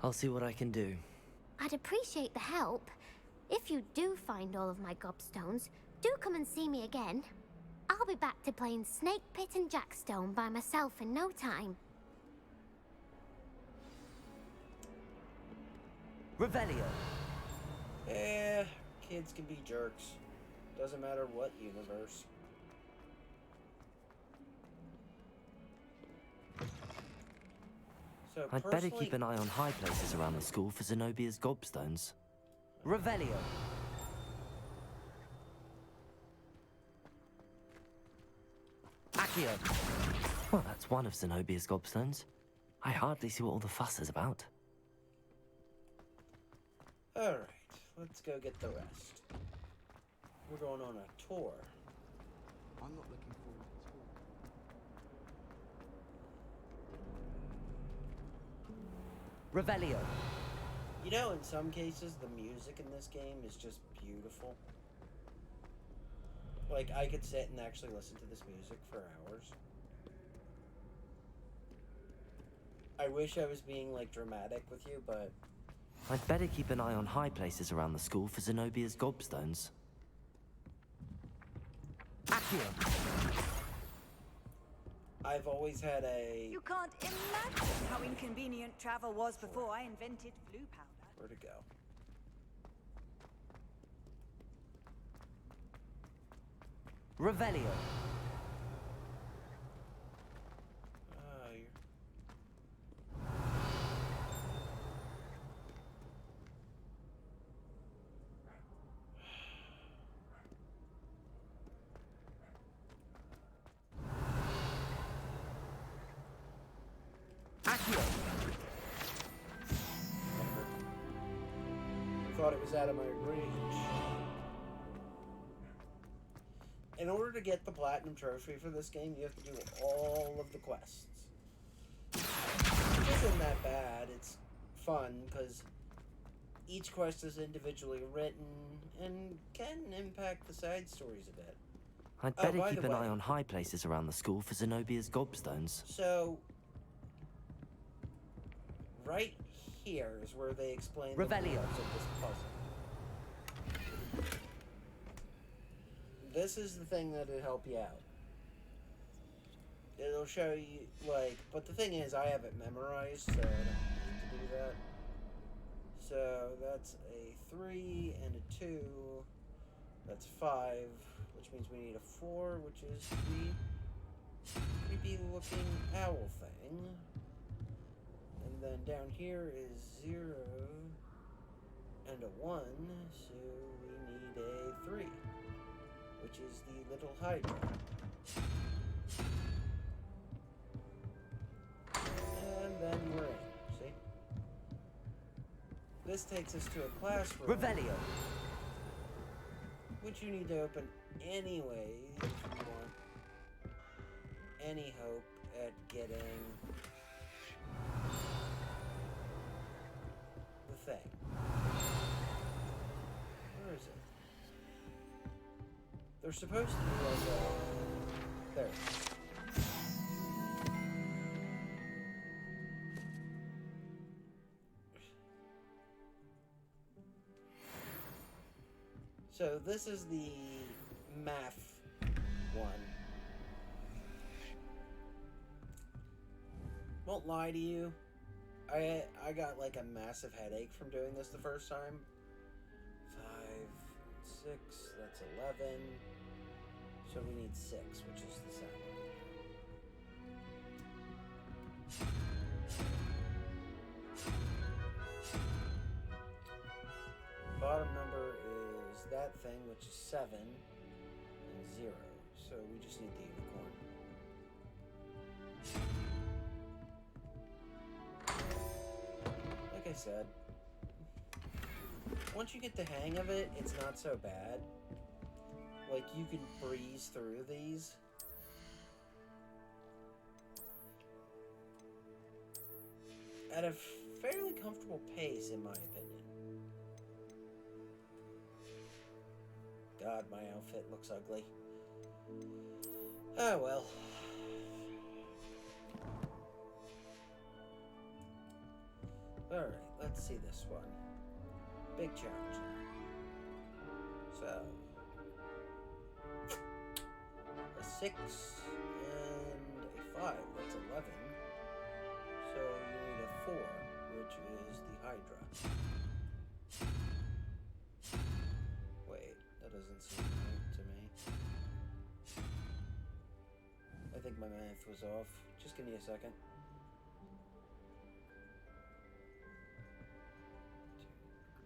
I'll see what I can do. I'd appreciate the help. If you do find all of my gobstones, do come and see me again. I'll be back to playing Snake Pit and Jackstone by myself in no time. Revelio. Yeah, kids can be jerks. Doesn't matter what universe. So I'd better keep an eye on high places around the school for Zenobia's gobstones. Revelio. Accio. Well, that's one of Zenobia's gobstones. I hardly see what all the fuss is about. Alright, let's go get the rest. We're going on a tour. I'm not looking forward at all. Revelio. You know, in some cases, the music in this game is just beautiful. Like, I could sit and actually listen to this music for hours. I wish I was being, like, dramatic with you, but... I'd better keep an eye on high places around the school for Zenobia's gobstones. Accio. I've always had a... You can't imagine how inconvenient travel was before I invented flu powder. Where to go? Revelio. Thought it was out of my range. In order to get the platinum trophy for this game, you have to do all of the quests. Which isn't that bad. It's fun because each quest is individually written and can impact the side stories a bit. I'd better keep an eye on high places around the school for Zenobia's gobstones. So, right here is where they explain the rules of this puzzle. This is the thing that'll help you out. It'll show you, like, but the thing is, I have it memorized, so I don't need to do that. So, that's a 3 and a 2. That's 5, which means we need a 4, which is the creepy looking owl thing. And then down here is 0 and a 1, so we need a 3, which is the little Hydra. And then we're in, see? This takes us to a classroom. Revelio. Which you need to open anyway if you want any hope at getting the thing. Where is it? They're supposed to be like a... There. So this is the math one. Won't lie to you, I got like a massive headache from doing this the first time. 5, 6, that's 11. So we need 6, which is the 7. Bottom number is that thing, which is 7 and 0. So we just need the unicorn. Like I said, once you get the hang of it, it's not so bad. Like, you can breeze through these. At a fairly comfortable pace, in my opinion. God, my outfit looks ugly. Oh well. Alright, let's see this one. Big challenge now. So, a 6 and a 5, that's 11. So you need a 4, which is the Hydra. Wait, that doesn't seem right to me. I think my math was off. Just give me a second.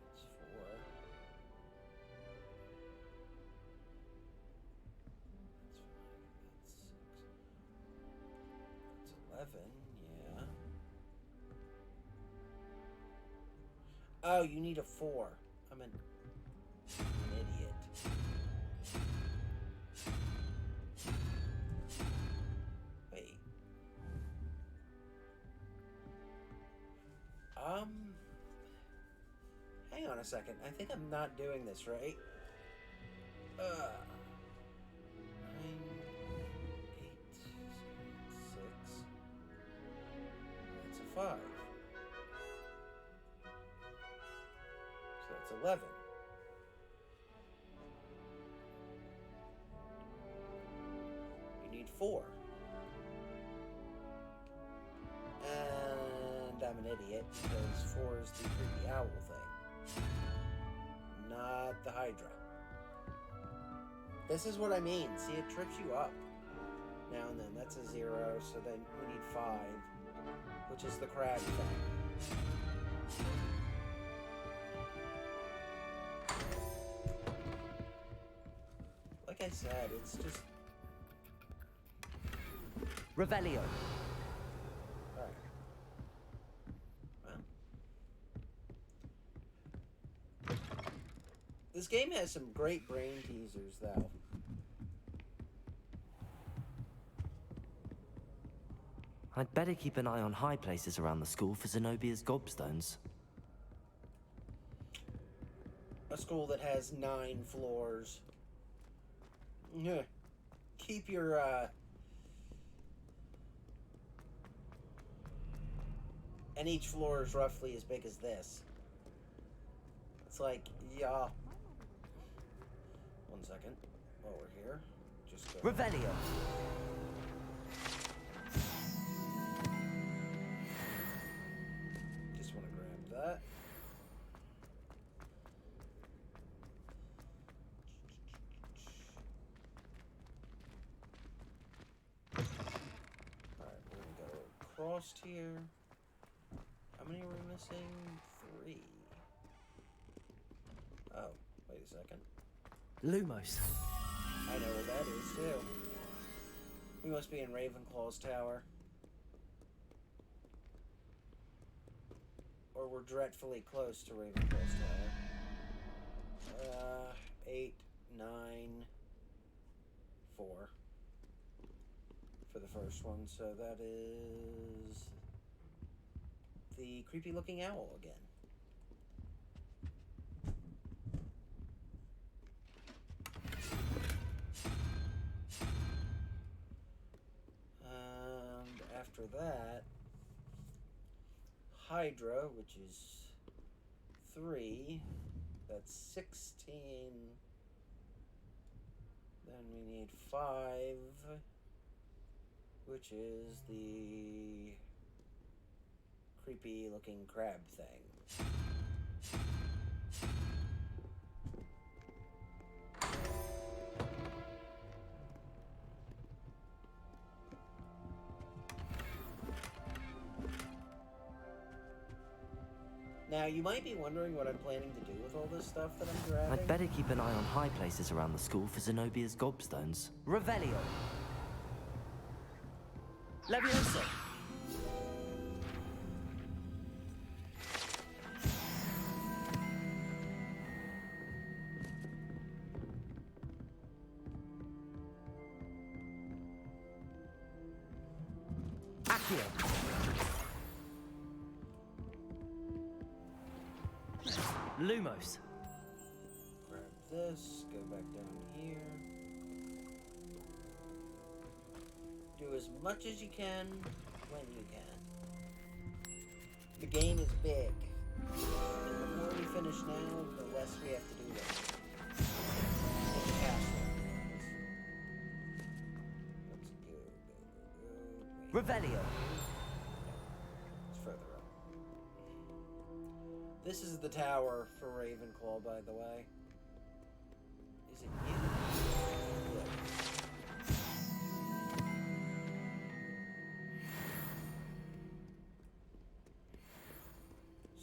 That's 4. That's 5. That's 6. That's 11, yeah. Oh, you need a 4. I'm an idiot. Wait. Hang on a second. I think I'm not doing this right. 9, 8, 6. That's a 5. So that's 11. You need 4. And I'm an idiot because 4 is the creepy owl thing. Not the Hydra. This is what I mean. See, it trips you up. Now and then. That's a 0, so then we need 5, which is the crab thing. Like I said, it's just... Revelio. Alright. Well. This game has some great brain teasers, though. I'd better keep an eye on high places around the school for Zenobia's gobstones. A school that has 9 floors. Yeah. Keep your, and each floor is roughly as big as this. It's like, yeah. 1 second. While we're here. Just go. Revelio. Just want to grab that. Alright, we're gonna go across here. How many are we missing? 3. Oh, wait a second. Lumos. I know where that is, too. We must be in Ravenclaw's tower. Or we're dreadfully close to Ravenclaw's tower. 8, 9, 4. For the first one, so that is... the creepy-looking owl again. And after that, Hydra, which is 3. That's 16. Then we need 5, which is the creepy looking crab thing. Now, you might be wondering what I'm planning to do with all this stuff that I'm grabbing. I'd better keep an eye on high places around the school for Zenobia's gobstones. Revelio! Levioso! Accio! Lumos. Grab this, go back down here. Do as much as you can when you can. The game is big. And the more we finish now, the less we have to do later. It's a castle. Let's go. Revelio. It's further up. This is the tower for Ravenclaw, by the way. Is it you? Yeah.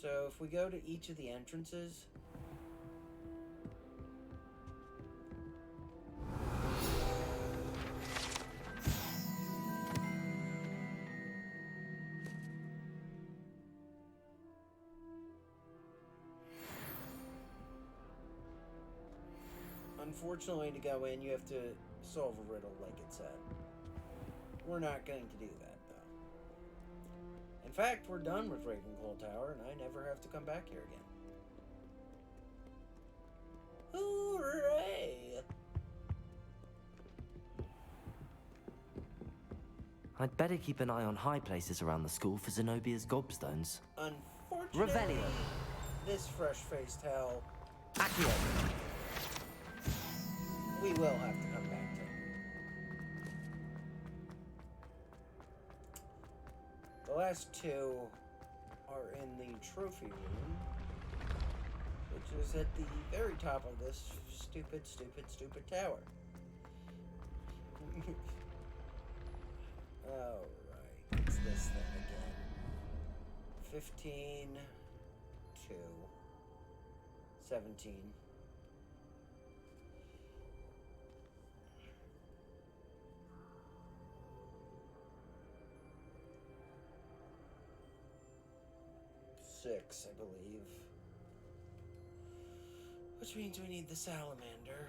So if we go to each of the entrances, unfortunately, to go in, you have to solve a riddle, like it said. We're not going to do that, though. In fact, we're done with Ravenclaw Tower, and I never have to come back here again. Hooray! I'd better keep an eye on high places around the school for Zenobia's gobstones. Unfortunately, Revelio. This fresh-faced hell, Accio. we will have to come back to. The last two are in the trophy room, which is at the very top of this stupid tower. Alright, it's this thing again. 15, 2, 17. Six, I believe. Which means we need the salamander.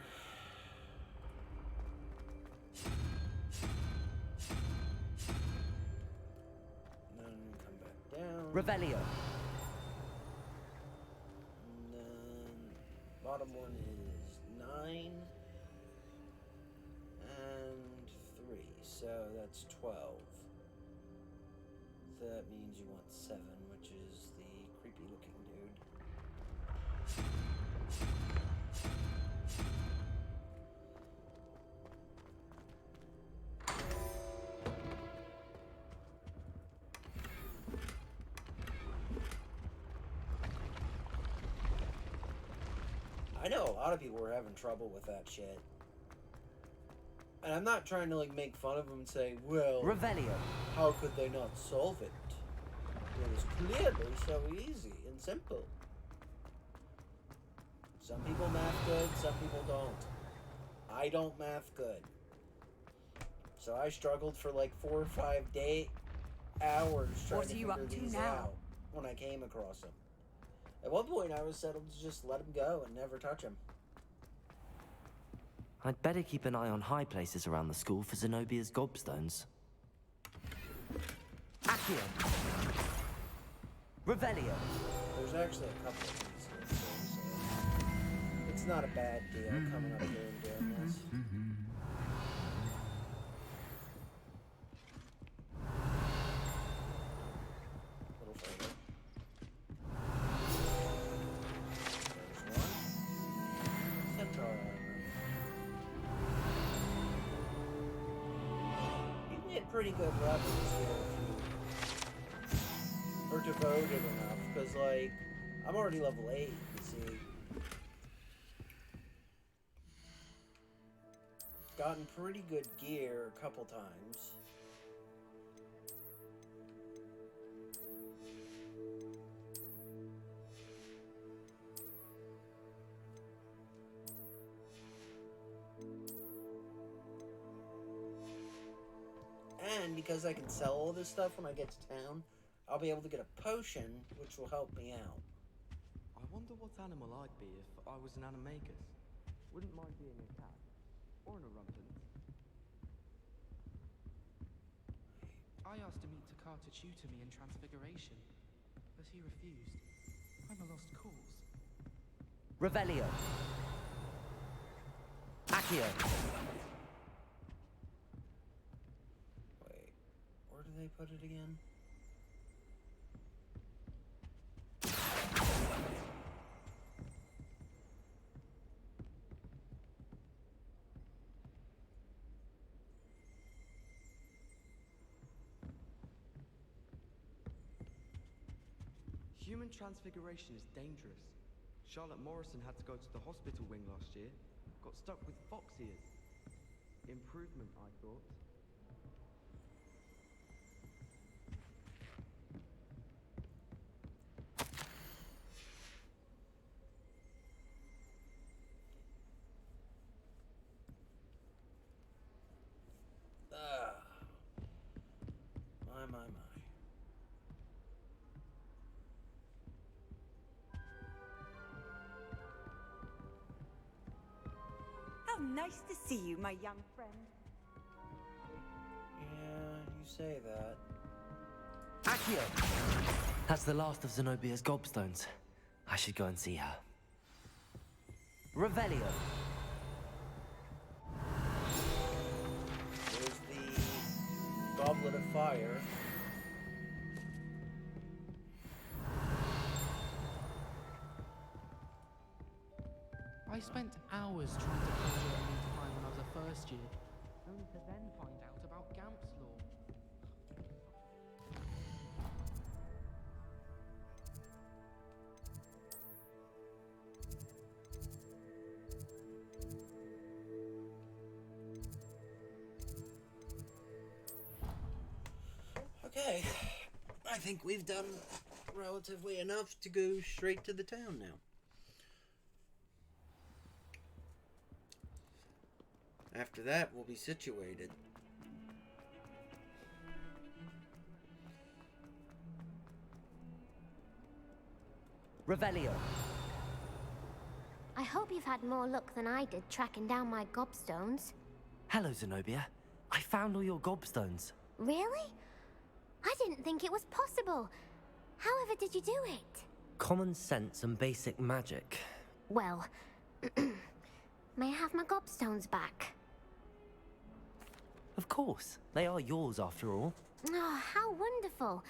And then come back down. Revelio. And then bottom one is 9 and 3, so that's 12. So that means you want 7, which is the creepy looking dude. I know a lot of people were having trouble with that shit. And I'm not trying to like make fun of them and say, well, Revelio. How could they not solve it? It was clearly so easy and simple. Some people math good, some people don't. I don't math good. So I struggled for like 4 or 5 hours trying to figure these out when I came across them. At one point I was settled to just let them go and never touch them. I'd better keep an eye on high places around the school for Zenobia's gobstones. Accio. Revelio. There's actually a couple of these here, so it's not a bad deal coming up here and doing this. pretty good weapons here if you are devoted enough, because, like, I'm already level 8, you see. Gotten pretty good gear a couple times. And because I can sell all this stuff when I get to town, I'll be able to get a potion, which will help me out. I wonder what animal I'd be if I was an animagus. Wouldn't mind being a cat. Or an orumpent. I asked Amita to tutor me in Transfiguration, but he refused. I'm a lost cause. Revelio. Accio. Wait, where do they put it again? Human transfiguration is dangerous. Charlotte Morrison had to go to the hospital wing last year. Got stuck with fox ears. Improvement, I thought. My. How nice to see you, my young friend. Yeah, you say that. Accio! That's the last of Zenobia's gobstones. I should go and see her. Revelio. There's the Goblet of Fire. I spent hours trying to conjure Amita Fine when I was a first year, only to then find out about Gamp's law. Okay, I think we've done relatively enough to go straight to the town now. After that, we'll be situated. Revelio. I hope you've had more luck than I did tracking down my gobstones. Hello, Zenobia. I found all your gobstones. Really? I didn't think it was possible. However did you do it? Common sense and basic magic. Well, may I have my gobstones back? Of course. They are yours after all. Oh, how wonderful.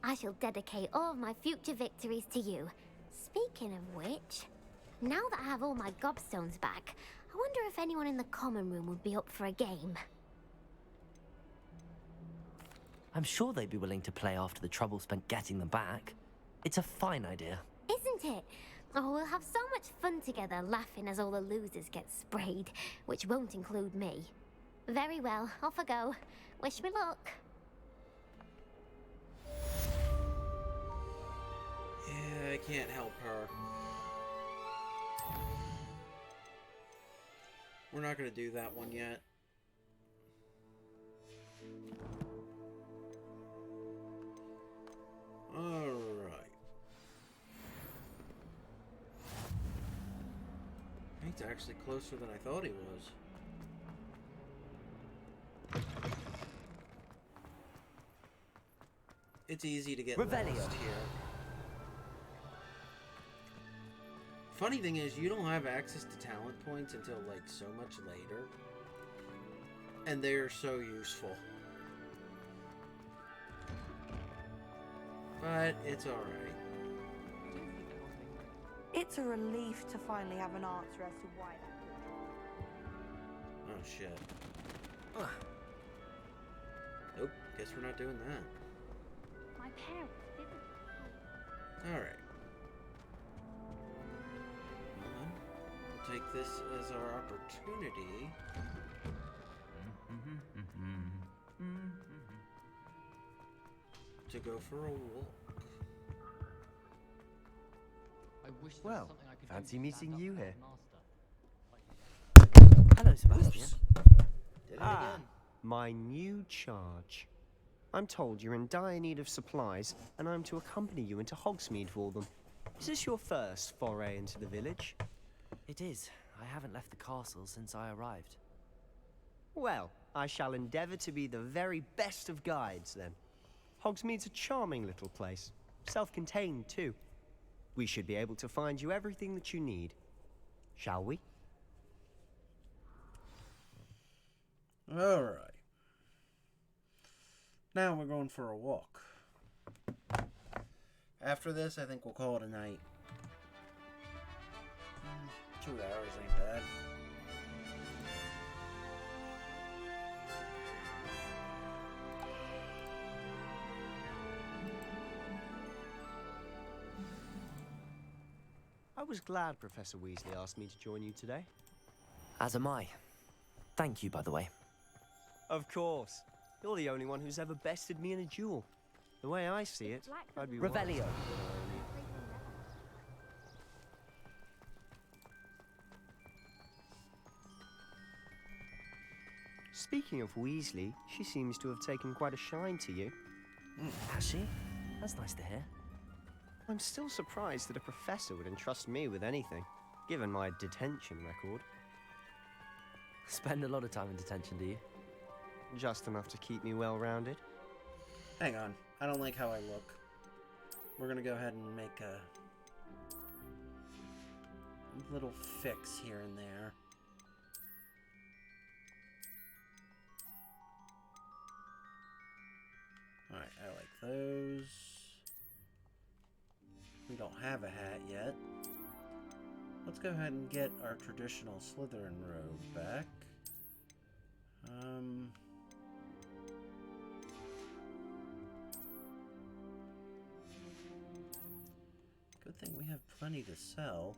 I shall dedicate all of my future victories to you. Speaking of which, now that I have all my gobstones back, I wonder if anyone in the common room would be up for a game. I'm sure they'd be willing to play after the trouble spent getting them back. It's a fine idea. Isn't it? Oh, we'll have so much fun together laughing as all the losers get sprayed, which won't include me. Very well, off I go. Wish me luck. Yeah, I can't help her. We're not gonna do that one yet. Alright. He's actually closer than I thought he was. It's easy to get lost here. Funny thing is, you don't have access to talent points until like so much later. And they're so useful. But it's alright. It's a relief to finally have an answer as to why that Oh shit. Nope. Guess we're not doing that. My parents didn't. Alright. Well then, we'll take this as our opportunity to go for a walk. I wish there was Well, something I could fancy do to meeting stand up you to here. Headmaster. Hello, Sebastian. Did it Ah, again. my new charge. I'm told you're in dire need of supplies, and I'm to accompany you into Hogsmeade for them. Is this your first foray into the village? It is. I haven't left the castle since I arrived. Well, I shall endeavour to be the very best of guides, then. Hogsmeade's a charming little place. Self-contained, too. We should be able to find you everything that you need. Shall we? Alright. Now we're going for a walk. After this, I think we'll call it a night. 2 hours ain't bad. I was glad Professor Weasley asked me to join you today. As am I. Thank you, by the way. Of course. You're the only one who's ever bested me in a duel. The way I see it, I'd be Revelio. wise. Speaking of Weasley, she seems to have taken quite a shine to you. Has she? That's nice to hear. I'm still surprised that a professor would entrust me with anything, given my detention record. Spend a lot of time in detention, do you? Just enough to keep me well-rounded. Hang on. I don't like how I look. We're gonna go ahead and make a little fix here and there. Alright, I like those. We don't have a hat yet. Let's go ahead and get our traditional Slytherin robe back. Good thing we have plenty to sell.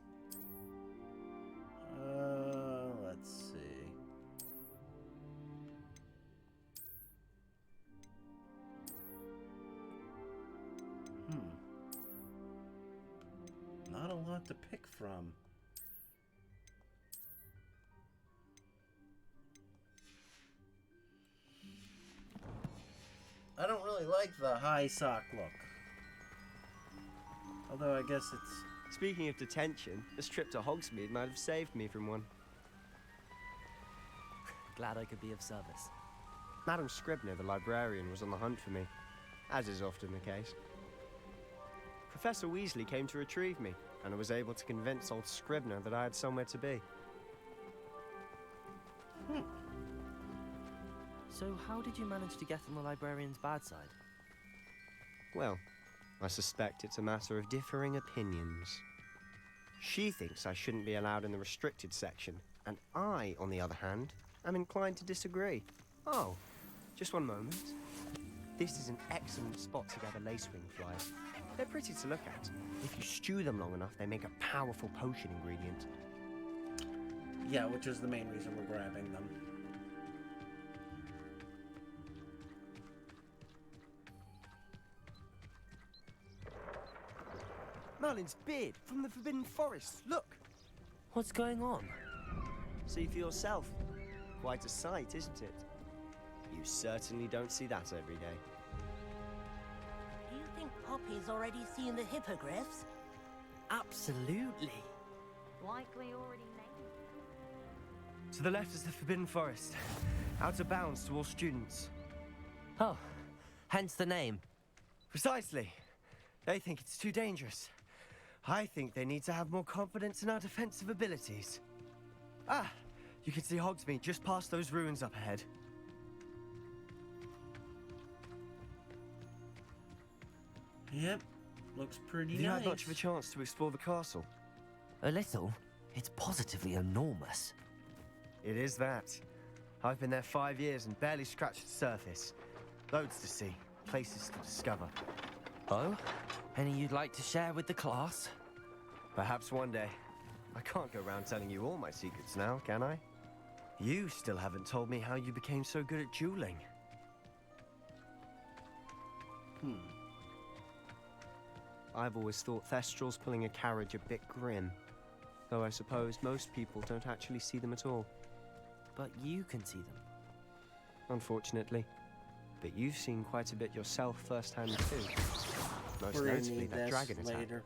Let's see. Not a lot to pick from. I don't really like the high sock look. Although I guess it's... Speaking of detention, this trip to Hogsmeade might have saved me from one. Glad I could be of service. Madam Scribner, the librarian, was on the hunt for me, as is often the case. Professor Weasley came to retrieve me, and I was able to convince old Scribner that I had somewhere to be. So how did you manage to get on the librarian's bad side? Well, I suspect it's a matter of differing opinions. She thinks I shouldn't be allowed in the restricted section, and I, on the other hand, am inclined to disagree. Oh, just one moment. This is an excellent spot to gather lacewing flies. They're pretty to look at. If you stew them long enough, they make a powerful potion ingredient. Yeah, which is the main reason we're grabbing them. Merlin's beard from the Forbidden Forest. Look! What's going on? See for yourself. Quite a sight, isn't it? You certainly don't see that every day. Do you think Poppy's already seen the hippogriffs? Absolutely. Like we already named. To the left is the Forbidden Forest. Out of bounds to all students. Oh, hence the name. Precisely. They think it's too dangerous. I think they need to have more confidence in our defensive abilities. Ah, you can see Hogsmeade just past those ruins up ahead. Yep, looks pretty Have you nice. had much of a chance to explore the castle? A little. It's positively enormous. It is that. I've been there 5 years and barely scratched the surface. Loads to see, places to discover. Oh? Any you'd like to share with the class? Perhaps one day. I can't go around telling you all my secrets now, can I? You still haven't told me how you became so good at dueling. I've always thought Thestrals pulling a carriage a bit grim. Though I suppose most people don't actually see them at all. But you can see them. Unfortunately. But you've seen quite a bit yourself firsthand too. Most We're gonna notably need that this dragon attack. later.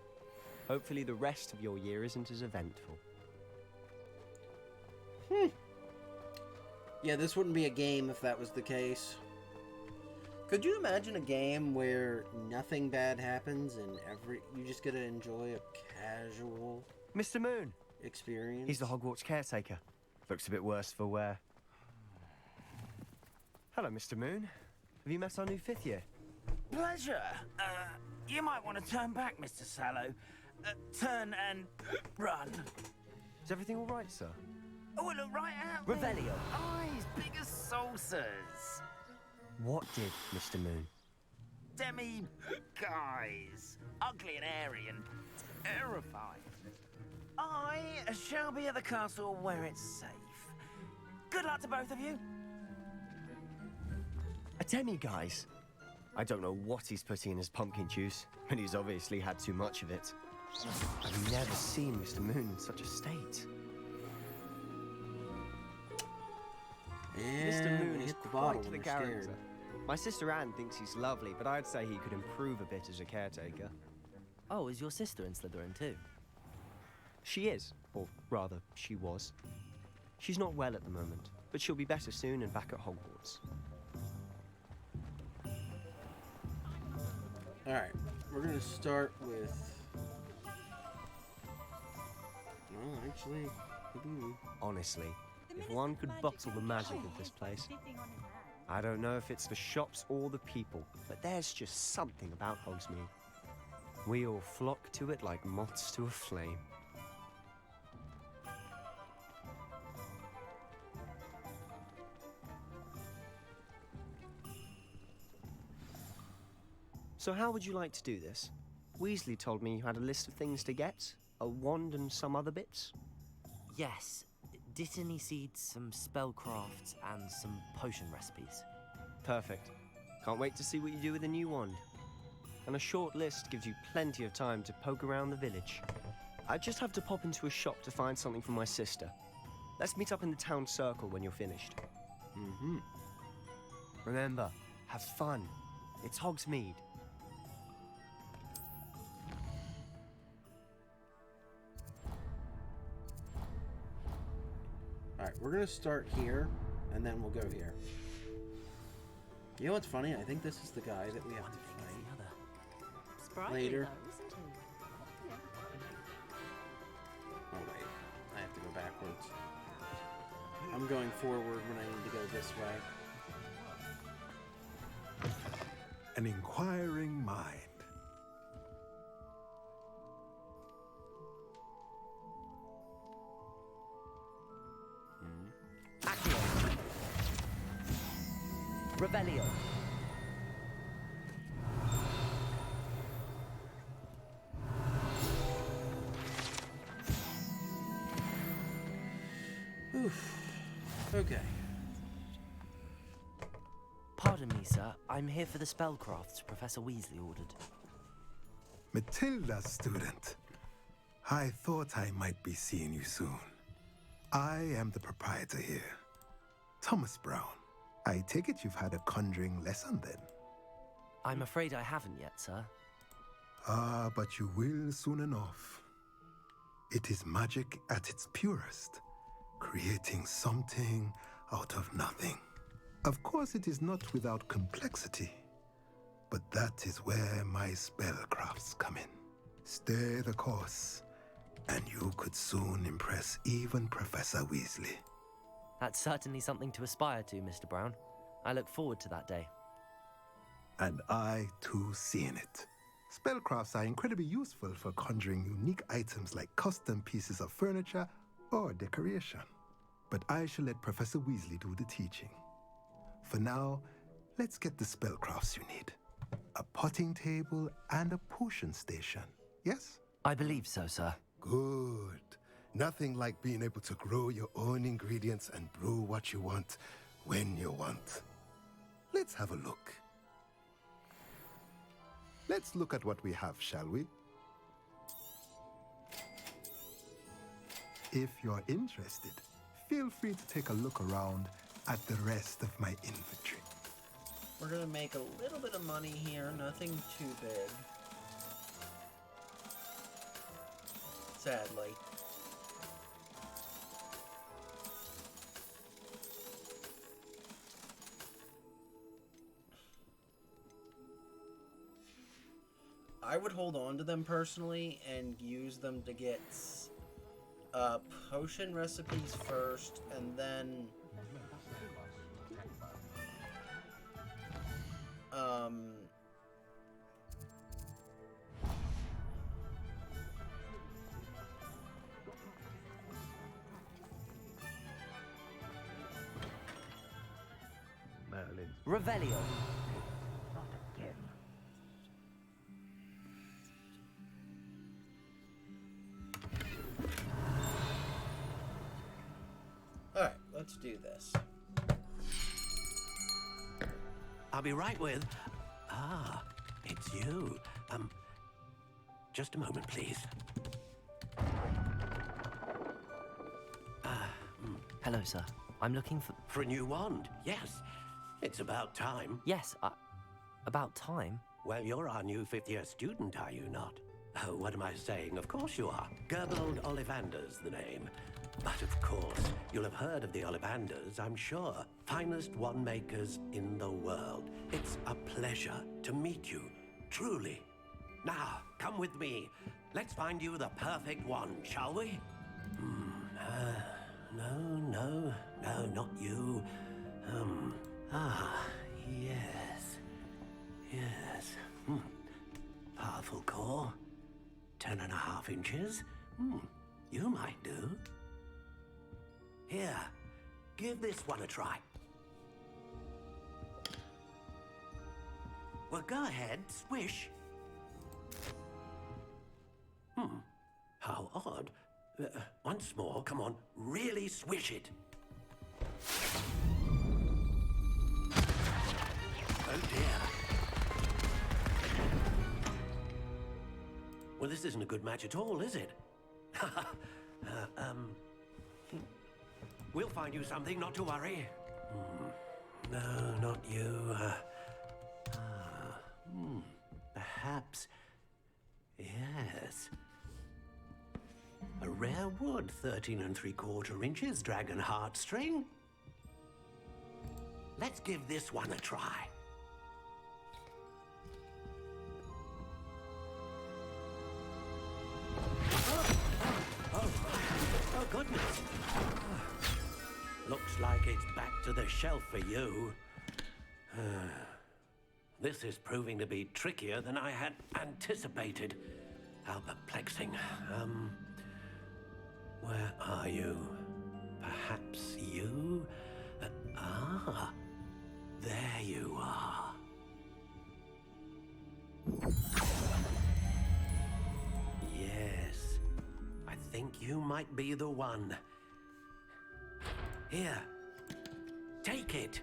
Hopefully the rest of your year isn't as eventful. Yeah, this wouldn't be a game if that was the case. Could you imagine a game where nothing bad happens and you just get to enjoy a casual Mr. Moon experience? He's the Hogwarts caretaker. Looks a bit worse for wear. Hello, Mr. Moon. Have you met our new 5th year? Pleasure. You might want to turn back, Mr. Sallow. Turn and run. Is everything all right, sir? Oh, look right at me. Revelio. Eyes big as saucers. What did, Mr. Moon? Guys. Ugly and airy and terrifying. I shall be at the castle where it's safe. Good luck to both of you. A demi-guise? I don't know what he's putting in his pumpkin juice, but he's obviously had too much of it. I've never seen Mr. Moon in such a state. Mr. Moon is quite the character. My sister Anne thinks he's lovely, but I'd say he could improve a bit as a caretaker. Oh, is your sister in Slytherin too? She is, or rather, she was. She's not well at the moment, but she'll be better soon and back at Hogwarts. Alright, we're gonna start with... Well, actually, honestly, if one could bottle the magic of this place. I don't know if it's the shops or the people, but there's just something about Hogsmeade. We all flock to it like moths to a flame. So how would you like to do this? Weasley told me you had a list of things to get, a wand and some other bits. Yes. Dittany seeds, some spellcrafts, and some potion recipes. Perfect. Can't wait to see what you do with the new wand. And a short list gives you plenty of time to poke around the village. I just have to pop into a shop to find something for my sister. Let's meet up in the town circle when you're finished. Remember, have fun. It's Hogsmeade. Alright, we're gonna start here, and then we'll go here. You know what's funny? I think this is the guy that we have to fight later. Oh wait, I have to go backwards. I'm going forward when I need to go this way. An inquiring mind. Revelio. Oof. Okay. Pardon me, sir. I'm here for the spellcrafts Professor Weasley ordered. Matilda, student. I thought I might be seeing you soon. I am the proprietor here, Thomas Brown. I take it you've had a conjuring lesson then? I'm afraid I haven't yet, sir. Ah, but you will soon enough. It is magic at its purest, creating something out of nothing. Of course, it is not without complexity, but that is where my spellcrafts come in. Stay the course, and you could soon impress even Professor Weasley. That's certainly something to aspire to, Mr. Brown. I look forward to that day. And I, too, seeing it. Spellcrafts are incredibly useful for conjuring unique items like custom pieces of furniture or decoration. But I shall let Professor Weasley do the teaching. For now, Let's get the spellcrafts you need. A potting table and a potion station, yes? I believe so, sir. Good. Nothing like being able to grow your own ingredients and brew what you want when you want. Let's have a look. Let's look at what we have, shall we? If you're interested, feel free to take a look around at the rest of my inventory. We're gonna make a little bit of money here, nothing too big. Sadly. I would hold on to them personally and use them to get potion recipes first, and then Merlin. Revelio. Alright, let's do this. I'll be right with... Ah, it's you. Just a moment, please. Hello, sir. I'm looking for... For a new wand, yes. It's about time. Yes, about time? Well, you're our new fifth-year student, are you not? Oh, what am I saying? Of course you are. Gerbold Ollivander's the name. But of course, you'll have heard of the Ollivanders, I'm sure. Finest wand makers in the world. It's a pleasure to meet you, truly. Now, come with me. Let's find you the perfect wand, shall we? No, not you. Yes. Powerful core. 10.5 inches. You might do. Here, give this one a try. Well, go ahead, swish. How odd. Once more, come on, really swish it. Oh dear. Well, this isn't a good match at all, is it? We'll find you something, not to worry. No, not you. Perhaps. Yes. A rare wood, 13 3/4 inches, dragon heartstring. Let's give this one a try. Oh, goodness. Looks like it's back to the shelf for you. This is proving to be trickier than I had anticipated. How perplexing. Where are you? Perhaps you? There you are. Yes, I think you might be the one. Here, take it.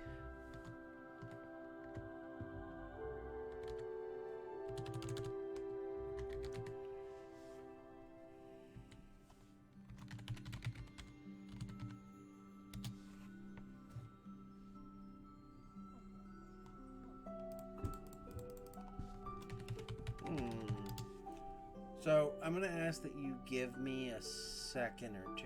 So, I'm gonna ask that you give me a second or two.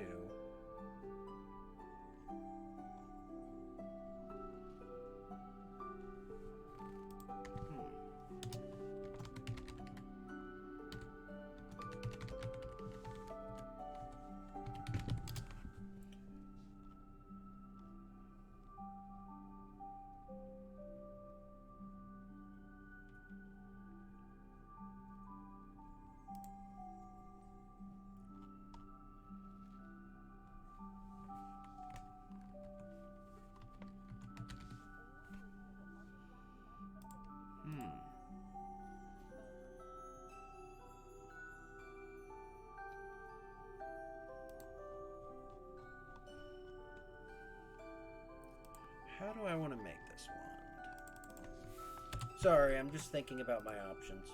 How do I want to make this wand? Sorry, I'm just thinking about my options.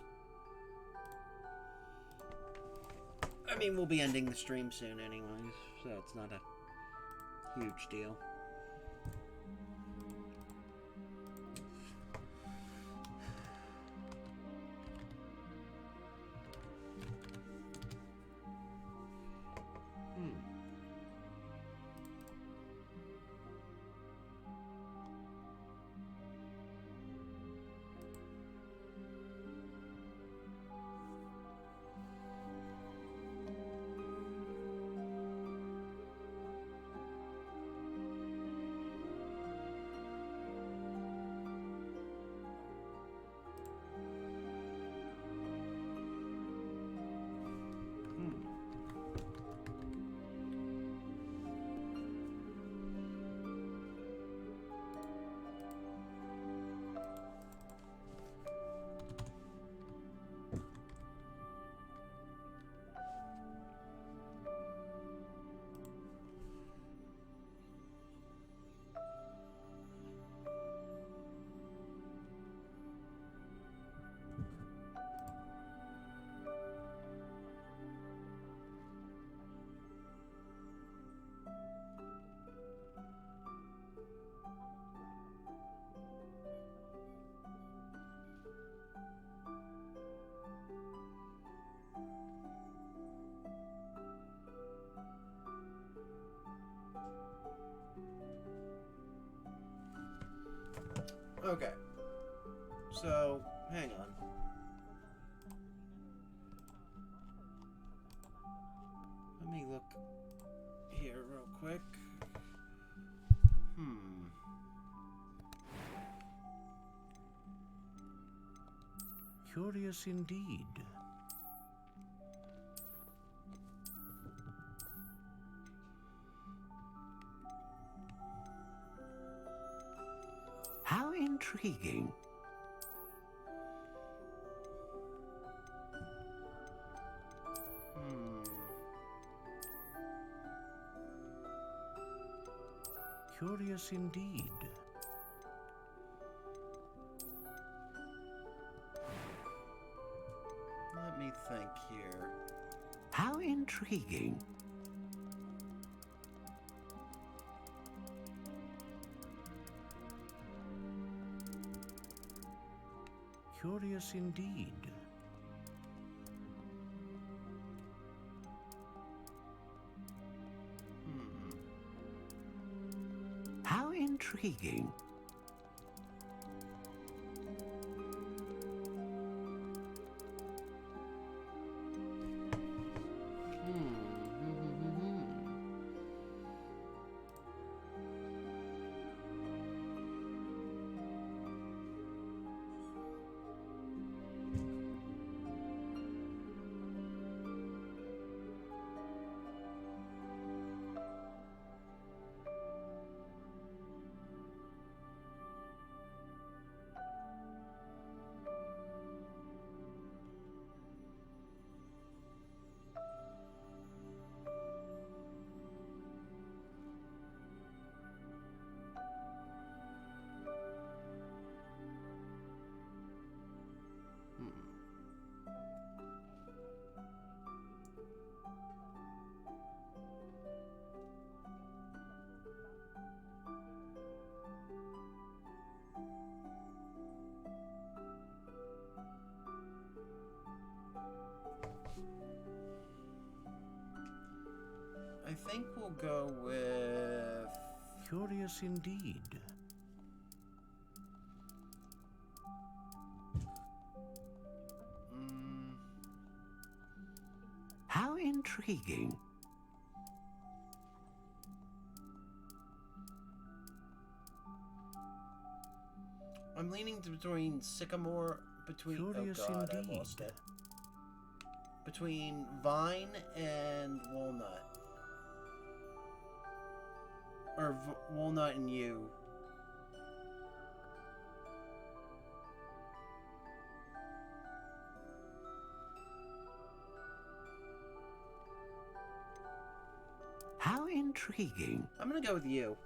I mean, we'll be ending the stream soon anyways, so it's not a huge deal. Okay. So, hang on. Let me look here real quick. Curious indeed. How intriguing. Curious indeed. Let me think here. How intriguing. Curious indeed. How intriguing. I think we'll go with... Curious indeed. How intriguing. I'm leaning between sycamore, Curious oh god, indeed. I lost it. Between vine and walnut. Or walnut and yew. How intriguing. I'm gonna go with yew.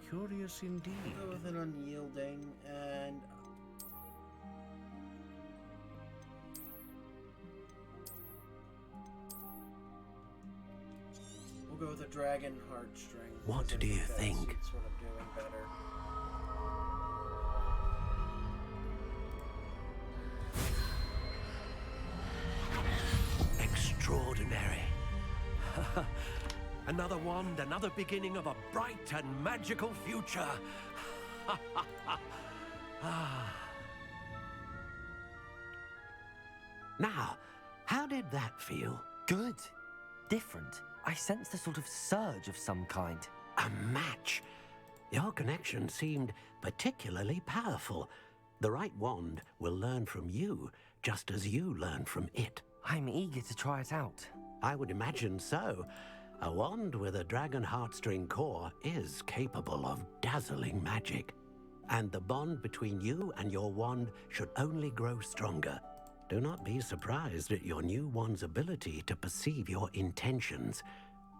Curious indeed. We'll go with an unyielding, and we'll go with a dragon heartstring. What do you think? That's what I'm doing better. Extraordinary. Another wand, another beginning of a bright and magical future. Now, how did that feel? Good. Different. I sensed a sort of surge of some kind. A match. Your connection seemed particularly powerful. The right wand will learn from you, just as you learn from it. I'm eager to try it out. I would imagine so. A wand with a dragon heartstring core is capable of dazzling magic. And the bond between you and your wand should only grow stronger. Do not be surprised at your new wand's ability to perceive your intentions,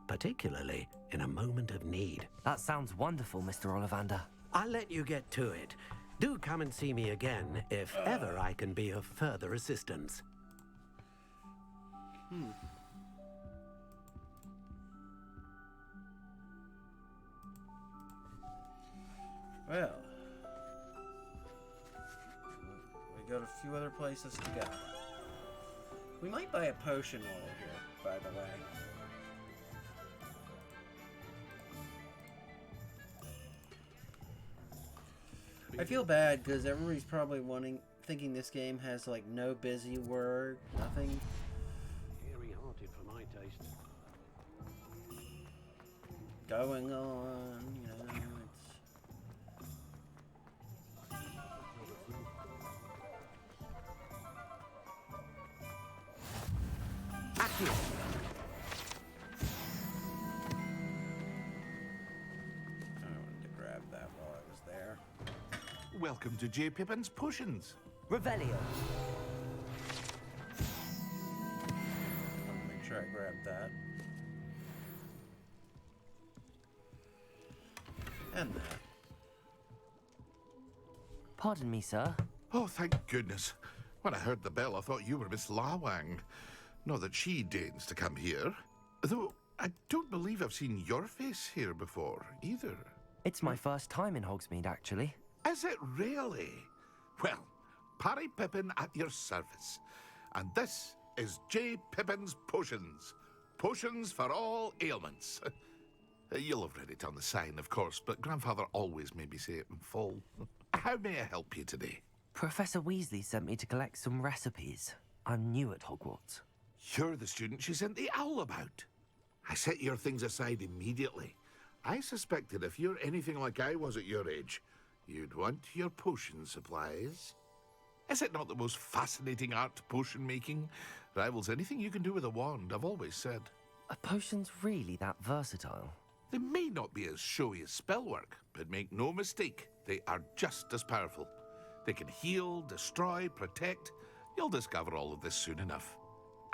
particularly in a moment of need. That sounds wonderful, Mr. Ollivander. I'll let you get to it. Do come and see me again if ever I can be of further assistance. Well, we got a few other places to go. We might buy a potion while we're here, by the way. I feel bad because everybody's probably thinking this game has like no busy work, nothing. Airy-hearted for my taste. Going on, you know, Accio! I wanted to grab that while I was there. Welcome to J. Pippin's Potions. Revelio. I'll make sure I grab that. And that. Pardon me, sir. Oh, thank goodness. When I heard the bell, I thought you were Miss Lawang. Not that she deigns to come here. Though, I don't believe I've seen your face here before, either. It's my first time in Hogsmeade, actually. Is it really? Well, Parry Pippin at your service. And this is J. Pippin's Potions. Potions for all ailments. You'll have read it on the sign, of course, but Grandfather always made me say it in full. How may I help you today? Professor Weasley sent me to collect some recipes. I'm new at Hogwarts. You're the student she sent the owl about. I set your things aside immediately. I suspected if you're anything like I was at your age, you'd want your potion supplies. Is it not the most fascinating art, potion making? Rivals anything you can do with a wand, I've always said. Are potions really that versatile? They may not be as showy as spellwork, but make no mistake, they are just as powerful. They can heal, destroy, protect. You'll discover all of this soon enough.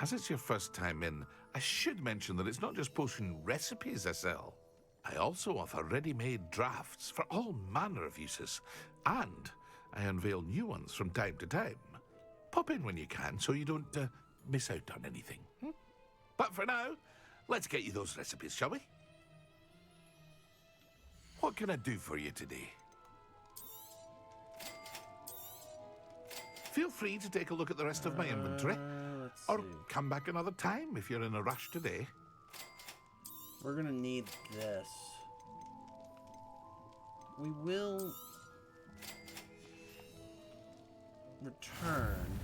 As it's your first time in, I should mention that it's not just potion recipes I sell. I also offer ready-made drafts for all manner of uses, and I unveil new ones from time to time. Pop in when you can so you don't miss out on anything. But for now, let's get you those recipes, shall we? What can I do for you today? Feel free to take a look at the rest of my inventory. Or come back another time if you're in a rush today. We're gonna need this. We will return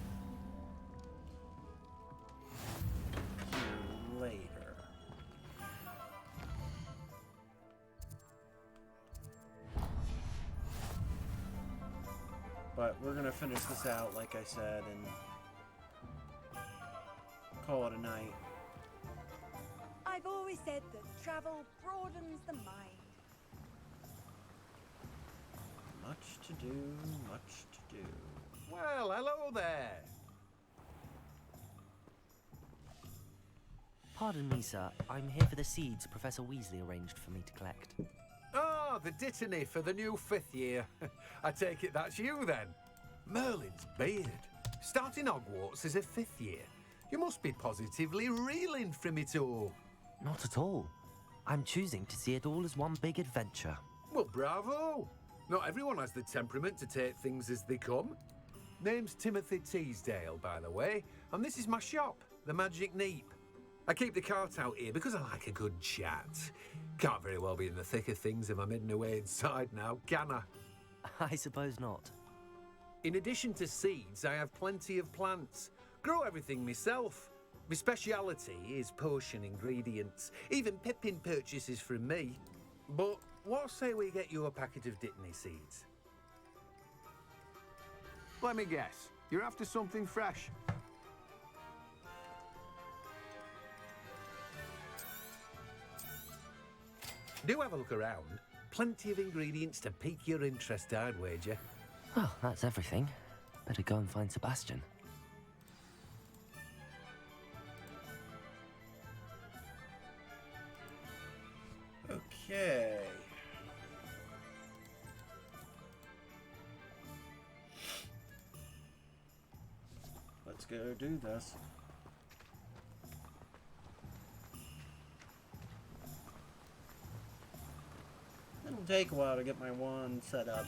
here later. But we're gonna finish this out, like I said, and call it a night. I've always said that travel broadens the mind. Much to do, much to do. Well, hello there. Pardon me, sir. I'm here for the seeds Professor Weasley arranged for me to collect. Ah, Ah, the dittany for the new 5th year. I take it that's you then. Merlin's beard. Starting Hogwarts as a 5th year. You must be positively reeling from it all. Not at all. I'm choosing to see it all as one big adventure. Well, bravo! Not everyone has the temperament to take things as they come. Name's Timothy Teasdale, by the way, and this is my shop, the Magic Neep. I keep the cart out here because I like a good chat. Can't very well be in the thick of things if I'm hidden away inside now, can I? I suppose not. In addition to seeds, I have plenty of plants. Grow everything myself. My speciality is potion ingredients. Even Pippin purchases from me. But what say we get you a packet of Dittany seeds? Let me guess. You're after something fresh. Do have a look around. Plenty of ingredients to pique your interest, I'd wager. Well, that's everything. Better go and find Sebastian. Okay. Let's go do this. It'll take a while to get my wand set up.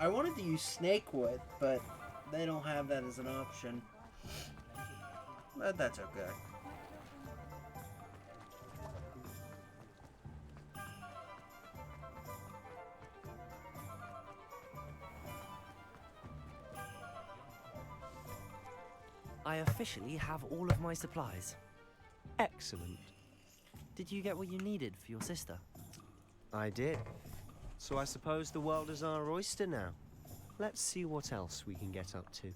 I wanted to use snakewood, but they don't have that as an option. But that's okay. I officially have all of my supplies. Excellent. Did you get what you needed for your sister? I did. So I suppose the world is our oyster now. Let's see what else we can get up to.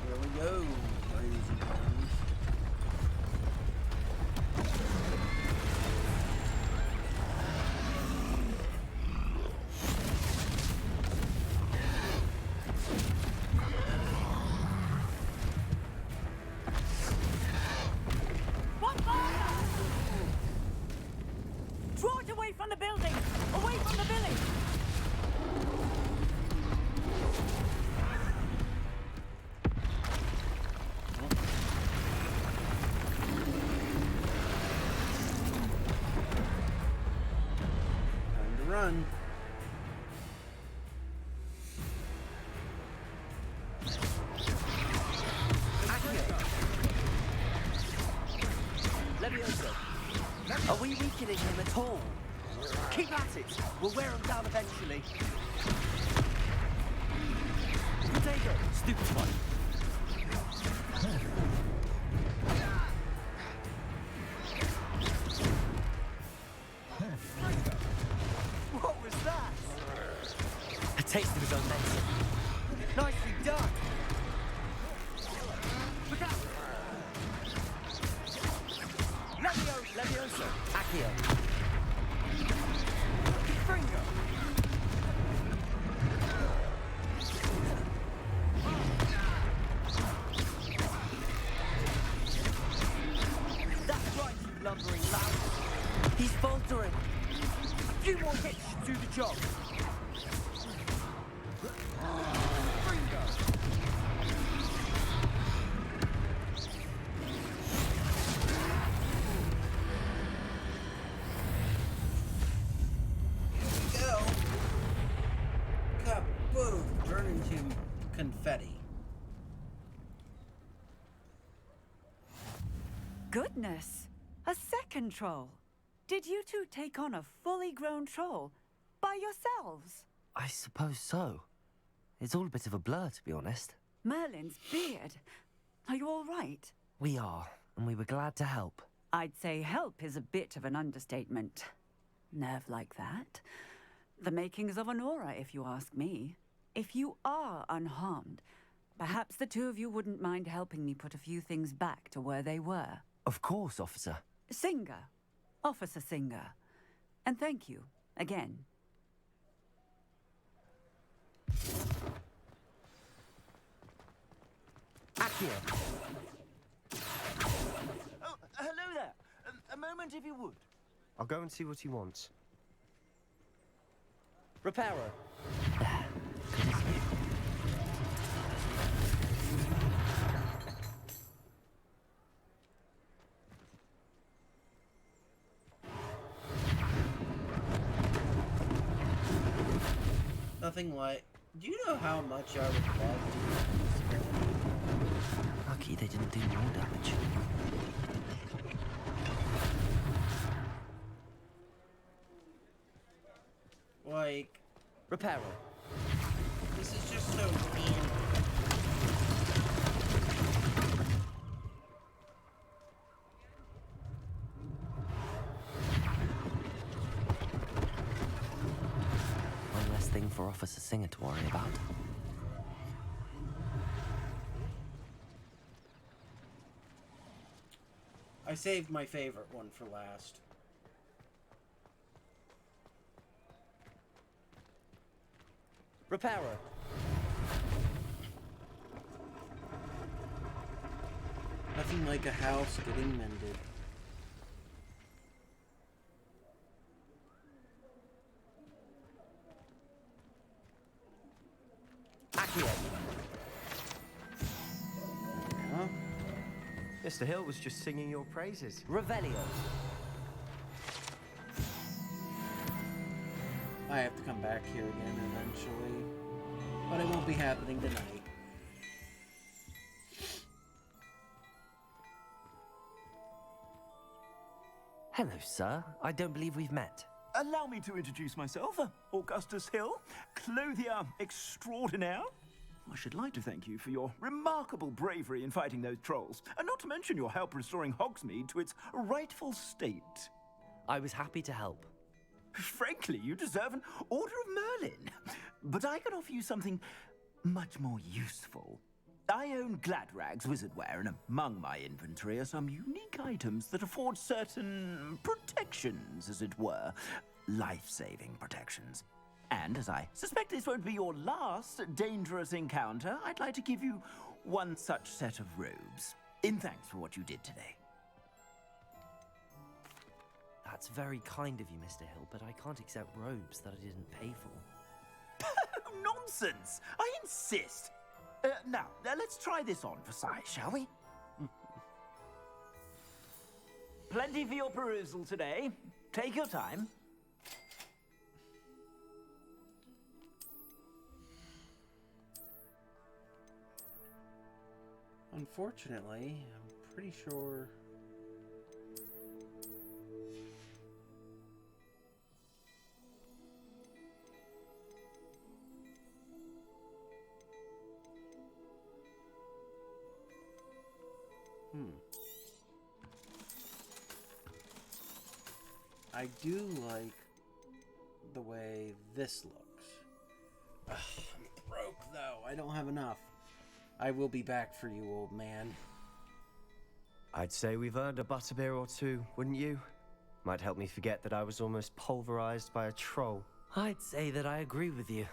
Here we go, ladies and gentlemen. Draw it away from the building! Away from the village! Time to run. Levioso! Are we weakening him at all? Keep at it! We'll wear him down eventually. Potato! Stupid one! What was that? A taste of his own medicine. Nicely done. Look out! Levioso! Accio! Fringo. That's right, you lumbering lout! He's faltering! A few more hits should do the job! Go! Kaboom! Turn into confetti. Goodness! A second troll! Did you two take on a fully grown troll? By yourselves? I suppose so. It's all a bit of a blur, to be honest. Merlin's beard. Are you all right? We are, and we were glad to help. I'd say help is a bit of an understatement. Nerve like that. The makings of an aura, if you ask me. If you are unharmed, perhaps the two of you wouldn't mind helping me put a few things back to where they were. Of course, officer. Singer. Officer Singer. And thank you, again. Accio. Oh, hello there. moment if you would. I'll go and see what he wants. Reparo. Nothing like. Do you know how much I would love to use this? Lucky they didn't do more damage. Like. Reparo. This is just so handy. One less thing for Officer Singer to worry about. I saved my favorite one for last. Reparo. Nothing like a house getting mended. Accio. Huh? Mr. Hill was just singing your praises. Revelio. I have to come back here again eventually, but it won't be happening tonight. Hello, sir. I don't believe we've met. Allow me to introduce myself, Augustus Hill, clothier extraordinaire. I should like to thank you for your remarkable bravery in fighting those trolls, and not to mention your help restoring Hogsmeade to its rightful state. I was happy to help. Frankly, you deserve an Order of Merlin. But I can offer you something much more useful. I own Gladrag's wizardware, and among my inventory are some unique items that afford certain protections, as it were. Life-saving protections. And as I suspect this won't be your last dangerous encounter, I'd like to give you one such set of robes, in thanks for what you did today. That's very kind of you, Mr. Hill, but I can't accept robes that I didn't pay for. Nonsense! I insist! Now, let's try this on for size, shall we? Plenty for your perusal today. Take your time. Unfortunately, I'm pretty sure... I do like the way this looks. Ugh, I'm broke though. I don't have enough. I will be back for you, old man. I'd say we've earned a butterbeer or two, wouldn't you? Might help me forget that I was almost pulverized by a troll. I'd say that I agree with you.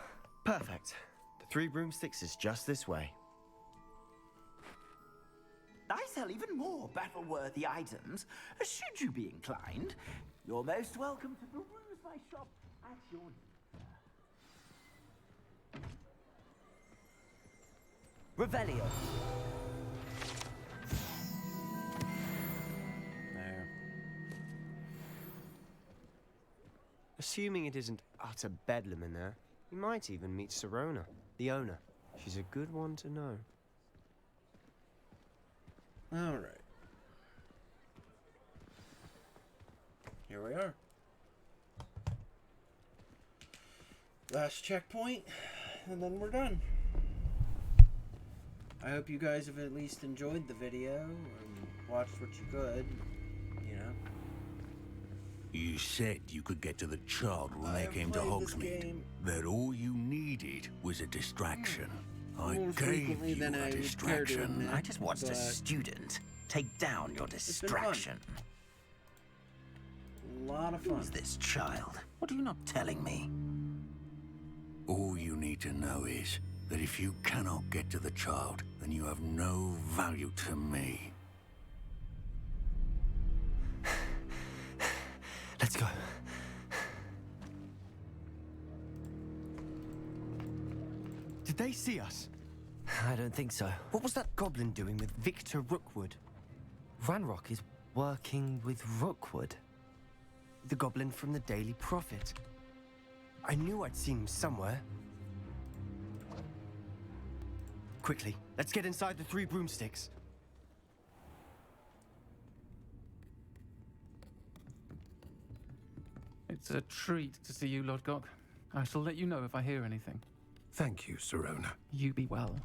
Perfect. The 3 broomsticks is just this way. I sell even more battle-worthy items. Should you be inclined, you're most welcome to peruse my shop at your Revelio. There. Assuming it isn't utter bedlam in there, you might even meet Sirona, the owner. She's a good one to know. All right. Here we are. Last checkpoint, and then we're done. I hope you guys have at least enjoyed the video and watched what you could, you know. You said you could get to the child when they came to Hogsmeade. That all you needed was a distraction. I gave you a distraction. I just watched a student take down your distraction. A lot of fun. Who's this child? What are you not telling me? All you need to know is that if you cannot get to the child, then you have no value to me. Did they see us? I don't think so. What was that goblin doing with Victor Rookwood? Ranrock is working with Rookwood. The goblin from the Daily Prophet. I knew I'd seen him somewhere. Quickly, let's get inside the 3 broomsticks. It's a treat to see you, Lodgok. I shall let you know if I hear anything. Thank you, Sirona. You be well.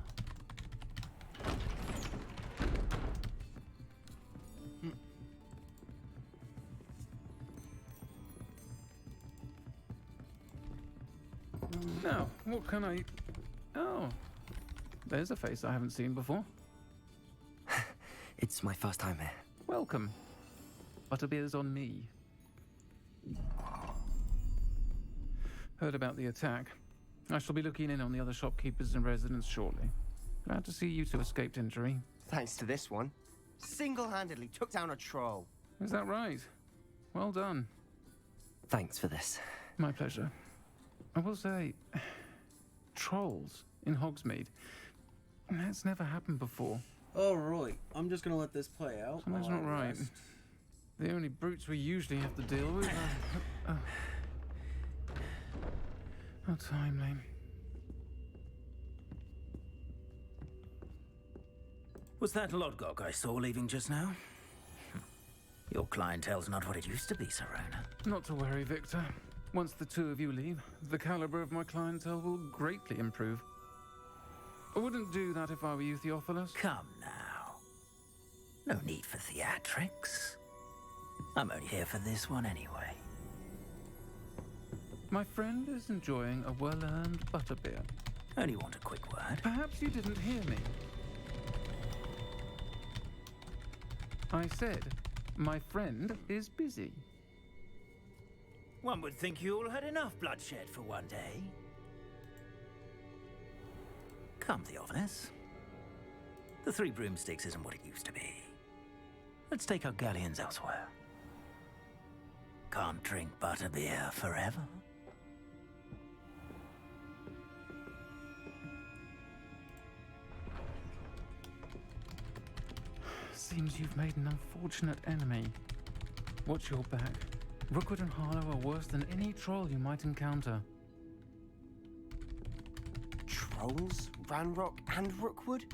Now, what can I... Oh, there's a face I haven't seen before. It's my first time here. Welcome. Butterbeer's on me. Heard about the attack. I shall be looking in on the other shopkeepers and residents shortly. Glad to see you two escaped injury. Thanks to this one. Single-handedly took down a troll. Is that right? Well done. Thanks for this. My pleasure. I will say, trolls in Hogsmeade. That's never happened before. Alright, I'm just gonna let this play out. Something's not right. The only brutes we usually have to deal with are... How timely. Was that Lodgok I saw leaving just now? Your clientele's not what it used to be, Sirona. Not to worry, Victor. Once the two of you leave, the caliber of my clientele will greatly improve. I wouldn't do that if I were you, Theophilus. Come now. No need for theatrics. I'm only here for this one anyway. My friend is enjoying a well-earned butterbeer. Only want a quick word. Perhaps you didn't hear me. I said, my friend is busy. One would think you all had enough bloodshed for one day. Come, Theophilus. The 3 broomsticks isn't what it used to be. Let's take our galleons elsewhere. Can't drink butterbeer forever. Seems you've made an unfortunate enemy. Watch your back. Rookwood and Harlow are worse than any troll you might encounter. Trolls? Ranrock and Rookwood?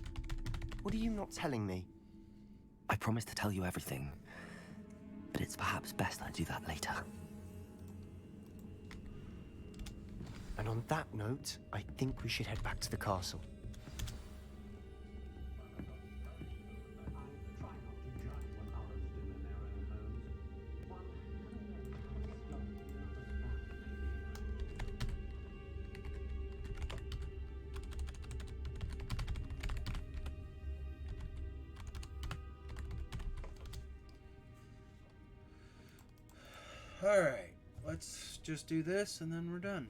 What are you not telling me? I promised to tell you everything, but it's perhaps best I do that later. And on that note, I think we should head back to the castle. Alright, let's just do this and then we're done.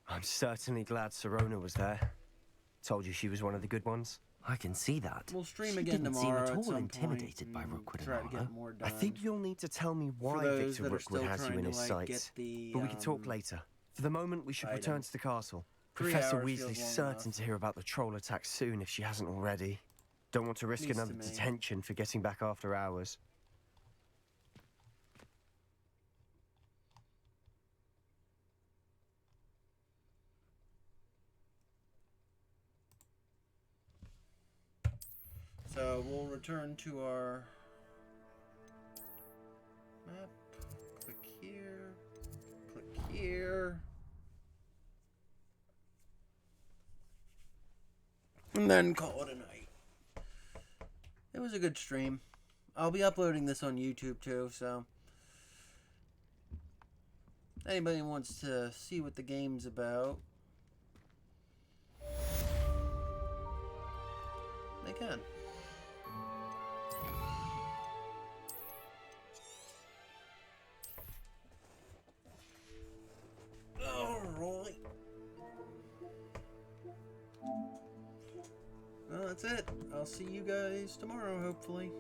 I'm certainly glad Sirona was there. Told you she was one of the good ones. I can see that. We'll stream she again didn't tomorrow seem at at some all intimidated point by and Rookwood try and to Harlow. get more done. I think you'll need to tell me why those Victor that are Rookwood still has you trying in to, his like, sights. get the, But we can talk later. For the moment, we should item. return to the castle. 3 Professor hours feels Weasley's long certain enough. to hear about the troll attack soon if she hasn't already. Don't want to risk Least to another me. detention for getting back after hours. So we'll return to our map. Click here. Click here. And then call it a night. It was a good stream. I'll be uploading this on YouTube too, so anybody wants to see what the game's about, they can. Alright. Well, that's it. I'll see you guys tomorrow, hopefully.